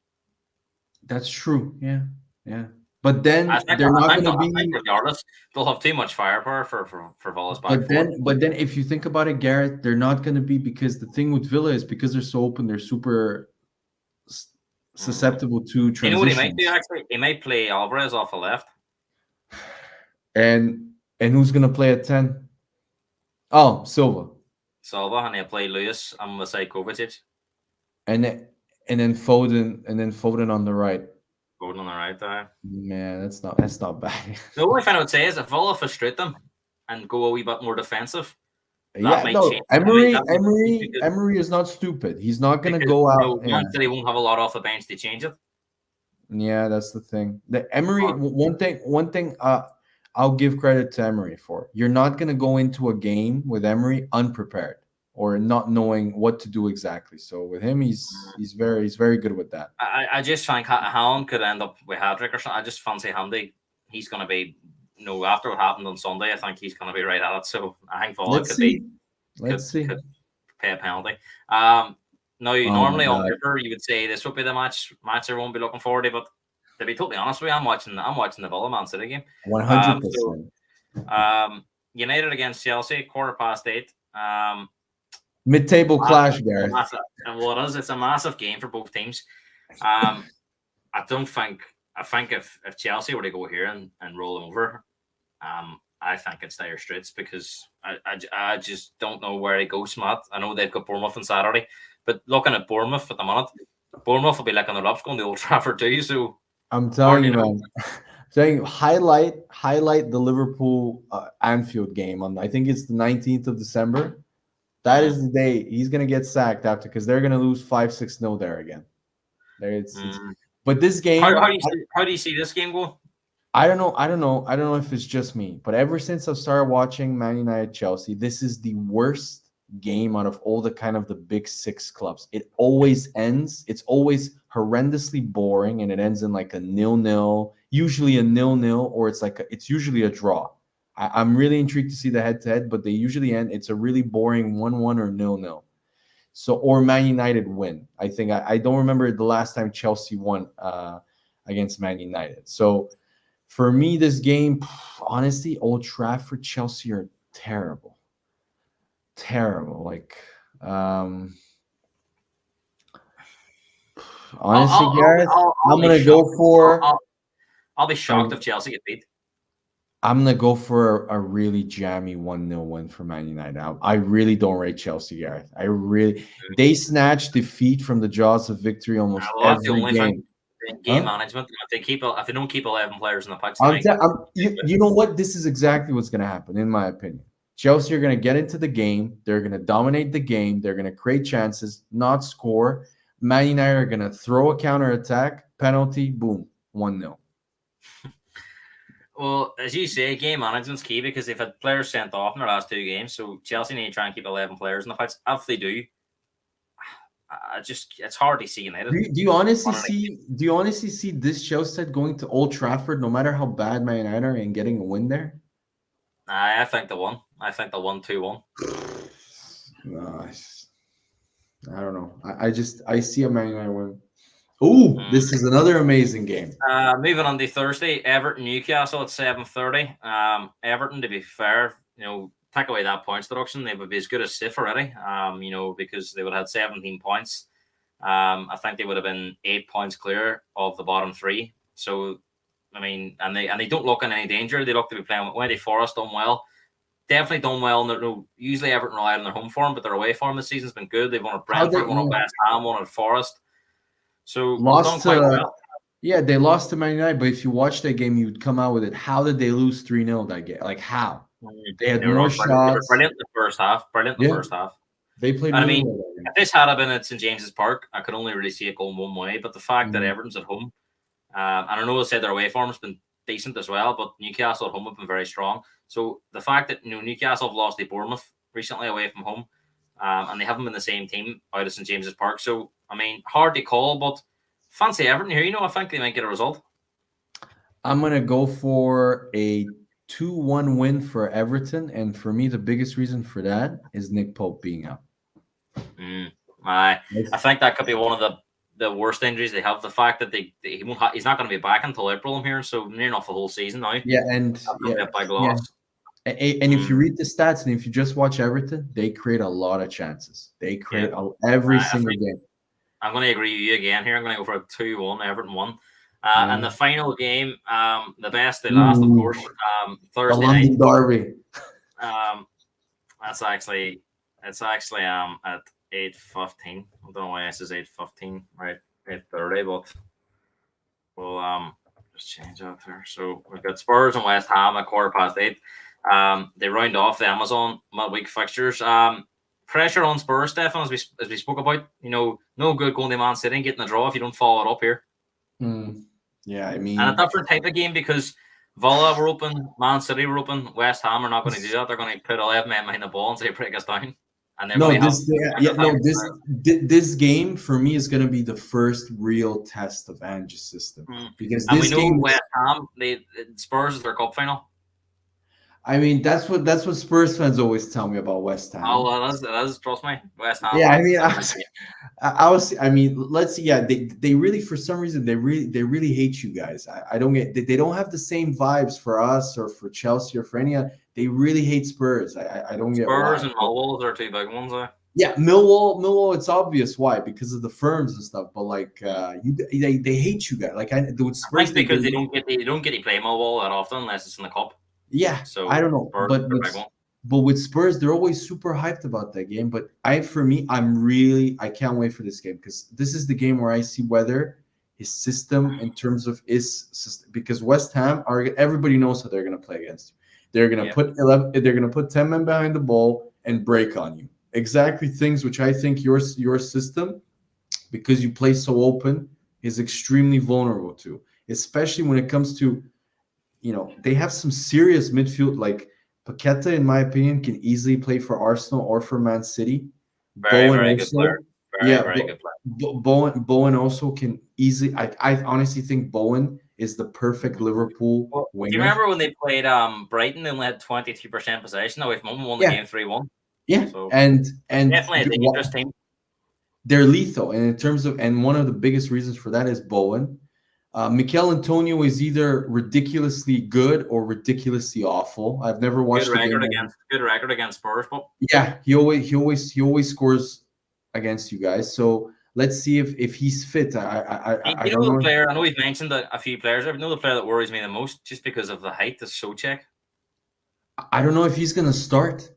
That's true. Yeah. But then they're not going to be. Regardless, they'll have too much firepower for Villa's back. But then, if you think about it, Gareth, they're not going to be, because the thing with Villa is because they're so open, they're super susceptible to You know what he might transitions. do, actually? He might play Alvarez off the left. And who's gonna play at 10? Oh, Silva. And he'll play Lewis and beside Kovacic. And then Foden on the right. Foden on the right there. Man, that's not bad. The only thing I would say is if Villa frustrate them and go a wee bit more defensive, Yeah, might no, change. Emery is not stupid. He's not gonna go out. Man City won't have a lot off the bench to change it. Yeah, that's the thing. The Emery, one thing. I'll give credit to Emery for. You're not gonna go into a game with Emery unprepared or not knowing what to do exactly. So with him, he's very good with that. I just think Haaland could end up with hat-trick or something. I just fancy Handy. He's going to be, after what happened on Sunday, I think he's going to be right at it. So I think Villa could pay a penalty. Normally on paper you would say this would be the match everyone would be looking forward to, but to be totally honest with you, I'm watching the Villa Man City game. 100%. United against Chelsea, 8:15. Mid-table clash, Gareth. And what is it's a massive game for both teams. I think if Chelsea were to go here and roll them over, I think it's dire straits because I just don't know where it goes, Matt. I know they've got Bournemouth on Saturday, but looking at Bournemouth at the minute, Bournemouth will be like on their laps going to Old Trafford too. So I'm telling you, man. Saying highlight the Liverpool Anfield game on, I think it's the 19th of December. That is the day he's gonna get sacked after because they're gonna lose 5-6-0 there again. But this game, how do you see this game go? I don't know if it's just me, but ever since I've started watching Man United Chelsea, this is the worst game out of all the big six clubs. It always ends. It's always horrendously boring, and it ends in like a 0-0, usually a 0-0, or it's usually a draw. I'm really intrigued to see the head-to-head, but they usually end. It's a really boring 1-1 or 0-0. So, or Man United win. I think I don't remember the last time Chelsea won against Man United. So, for me, this game, honestly, Old Trafford, Chelsea are terrible. Like, honestly, Gareth, I'm gonna go for. I'll be shocked if Chelsea get beat. I'm gonna go for a really jammy 1-0 win for Man United. I really don't rate Chelsea, Gareth. They snatch defeat from the jaws of victory almost every game. Game management. If they don't keep 11 players in the pitch, you know what? This is exactly what's gonna happen, in my opinion. Chelsea are gonna get into the game. They're gonna dominate the game. They're gonna create chances, not score. Man United are gonna throw a counter attack, penalty, boom, 1-0. Well, as you say, game management's key because they've had players sent off in their last two games. So Chelsea need to try and keep 11 players in the pitch. If they do, it's hard to see United. Do you honestly see this Chelsea side going to Old Trafford, no matter how bad Man United are, and getting a win there? I think the one. I think the 1-2-1. Nice. I don't know. I see a Man United win. Ooh, this is another amazing game. Moving on to Thursday, Everton Newcastle at 7:30. Everton, to be fair, take away that points deduction, they would be as good as Sif already. Because they would have had 17 points. I think they would have been 8 points clear of the bottom three. So, I mean, and they don't look in any danger. They look to be playing with Wendy Forest done well. Definitely done well. Usually Everton rely on their home form, but their away form this season's been good. They've won at Brentford, won at West Ham, won at Forest. So lost to well. Yeah, they lost to Man United. But if you watch that game, you'd come out with it. How did they lose 3-0 that game? Like how? They had more shots. They were brilliant in the first half. First half. They played. Really well if this had been at St James's Park, I could only really see it going one way. But the fact that Everton's at home, and I know they said their away form's been decent as well, but Newcastle at home have been very strong. So the fact that Newcastle have lost to Bournemouth recently away from home, and they haven't been the same team out of St James's Park. So I mean, hard to call, but fancy Everton here. I think they might get a result. I'm gonna go for a 2-1 win for Everton, and for me, the biggest reason for that is Nick Pope being out. I think that could be one of the worst injuries they have. The fact that he's not going to be back until April. I'm hearing, so near enough the whole season now. Yeah, and if you read the stats and if you just watch Everton, they create a lot of chances. They create every single game. I'm going to agree with you again here. I'm going to go for a 2-1. Everton won. And the final game, the best they last, of course, the Thursday London night. Derby. It's actually at 8:15. I don't know why this is 8:15, right? 8:30, but we'll just change that there. So we've got Spurs and West Ham at 8:15. They round off the Amazon midweek fixtures. Pressure on Spurs, Stefan, as we spoke about. No good going to Man City and getting a draw if you don't follow it up here. Yeah, I mean, and a different type of game because Villa were open, Man City were open, West Ham are not going to do that. They're going to put 11 men behind the ball and say break us down. And this game for me is going to be the first real test of Ange's system because this game, West Ham, Spurs is their cup final. I mean, that's what Spurs fans always tell me about West Ham. Oh, well, that is, trust me, West Ham. Yeah, I mean, I mean, let's see. Yeah, they really, for some reason, they really hate you guys. I don't get. They don't have the same vibes for us or for Chelsea or for any. They really hate Spurs. I don't get why. Spurs and Millwall are two big ones. Yeah, Millwall. It's obvious why, because of the firms and stuff. But like, they hate you guys. Like, Spurs, I think because they don't get to play Millwall that often unless it's in the cup. Yeah, so I don't know, but with Spurs, they're always super hyped about that game. But I can't wait for this game because this is the game where I see whether his system in terms of his system, because West Ham everybody knows how they're going to play against you. They're going to put 11. They're going to put 10 men behind the ball and break on you. Exactly things which I think your system, because you play so open, is extremely vulnerable to, especially when it comes to. They have some serious midfield. Like Paqueta, in my opinion, can easily play for Arsenal or for Man City. Very good player. Very good player. Bowen also can easily. I honestly think Bowen is the perfect Liverpool winger. Do you remember when they played Brighton and had 23% possession? Now, if Mum won the game 3-1. Yeah, so and definitely a dangerous team. They're lethal, and in terms of, and one of the biggest reasons for that is Bowen. Mikel Antonio is either ridiculously good or ridiculously awful. I've never watched good record against Spurs, but yeah, he always scores against you guys. So let's see if he's fit. I don't know. Player, I know we've mentioned a few players. I know the player that worries me the most, just because of the height, is Souček. I don't know if he's gonna start.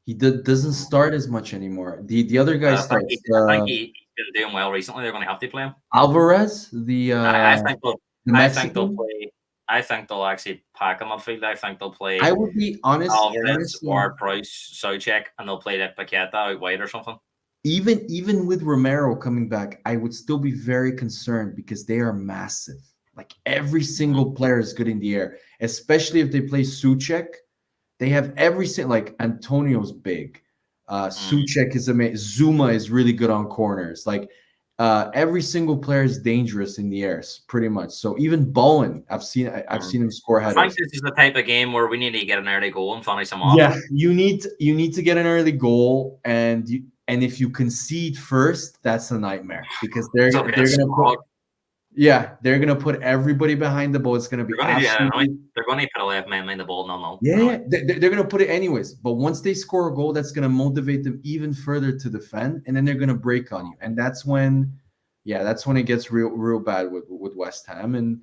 He doesn't start as much anymore. The other guy starts. I think he's been doing well recently. They're going to have to play him. Alvarez, I think they'll play. I think they'll actually pack him upfield. I think they'll play. I would be honest. Alvarez or Price, Souček, and they'll play that Paqueta out wide or something. Even with Romero coming back, I would still be very concerned because they are massive. Like every single player is good in the air, especially if they play Souček. They have every single, like Antonio's big. Souček is amazing. Zuma is really good on corners. Like every single player is dangerous in the air, pretty much. So even Bowen, I've seen him score headers. I think this is the type of game where we need to get an early goal and finish them off. Yeah, you need to get an early goal, and if you concede first, that's a nightmare because they're gonna put. Yeah, they're gonna put everybody behind the ball. It's gonna be they're going to put 11 men behind the ball. No. Yeah, they're gonna put it anyways. But once they score a goal, that's gonna motivate them even further to defend, and then they're gonna break on you. And that's when it gets real bad with West Ham,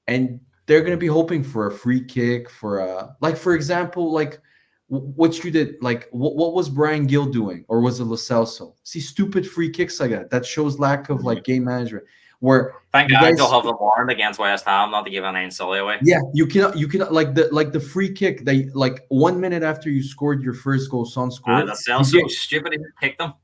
and they're gonna be hoping for a free kick for for example, like what you did, like what was Brian Gill doing, or was it Lo Celso? See, stupid free kicks like that. That shows lack of like game management. Where thank God they'll have the warrant against West Ham not to give an silly away. Yeah, you cannot like the free kick. They like 1 minute after you scored your first goal, Son scored. The Celso stupid, he kicked them.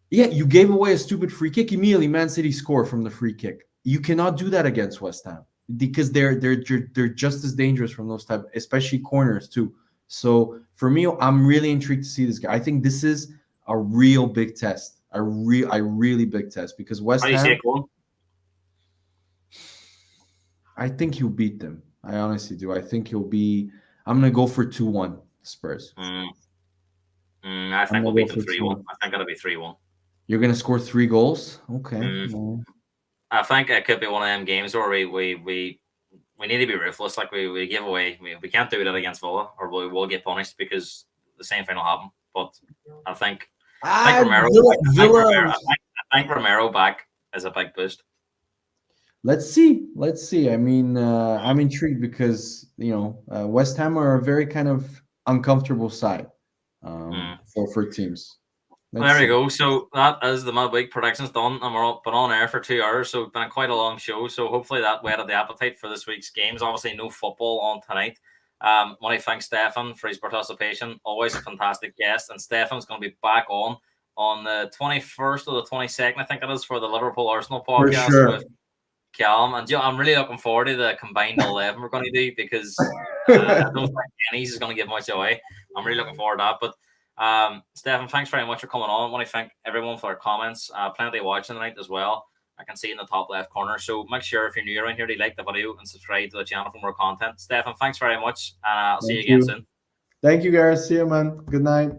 Yeah, you gave away a stupid free kick. Immediately, Man City score from the free kick. You cannot do that against West Ham because they're just as dangerous from those type, especially corners too. So for me, I'm really intrigued to see this guy. I think this is a real big test, a really big test because West Ham. How do you see it going? I think he'll beat them. I honestly do. I think he'll be. I'm gonna go for 2-1 Spurs. I think we'll beat them 3-1. I think it'll be 3-1. You're gonna score 3 goals. Okay. I think it could be one of them games where we need to be ruthless. Like we give away. We can't do that against Villa, or we will get punished because the same thing will happen. But I think Romero. I think Romero back is a big boost. Let's see. Let's see. I mean, I'm intrigued because West Ham are a very kind of uncomfortable side for teams. Well, there we go. So that is the midweek predictions done, and been on air for 2 hours, so it's been quite a long show. So hopefully that whetted the appetite for this week's games. Obviously, no football on tonight. Want to thank Stefan for his participation. Always a fantastic guest, and Stefan's going to be back on the 21st or the 22nd, I think it is, for the Liverpool Arsenal podcast with Callum. And I'm really looking forward to the combined 11 we're going to do, because I don't think Kenny's is going to give much away. I'm really looking forward to that. But Stefan, thanks very much for coming on. I want to thank everyone for their comments. Plenty watching tonight as well. I can see in the top left corner. So make sure if you're new around here to like the video and subscribe to the channel for more content. Stefan, thanks very much. I'll see you again soon. Thank you, guys. See you, man. Good night.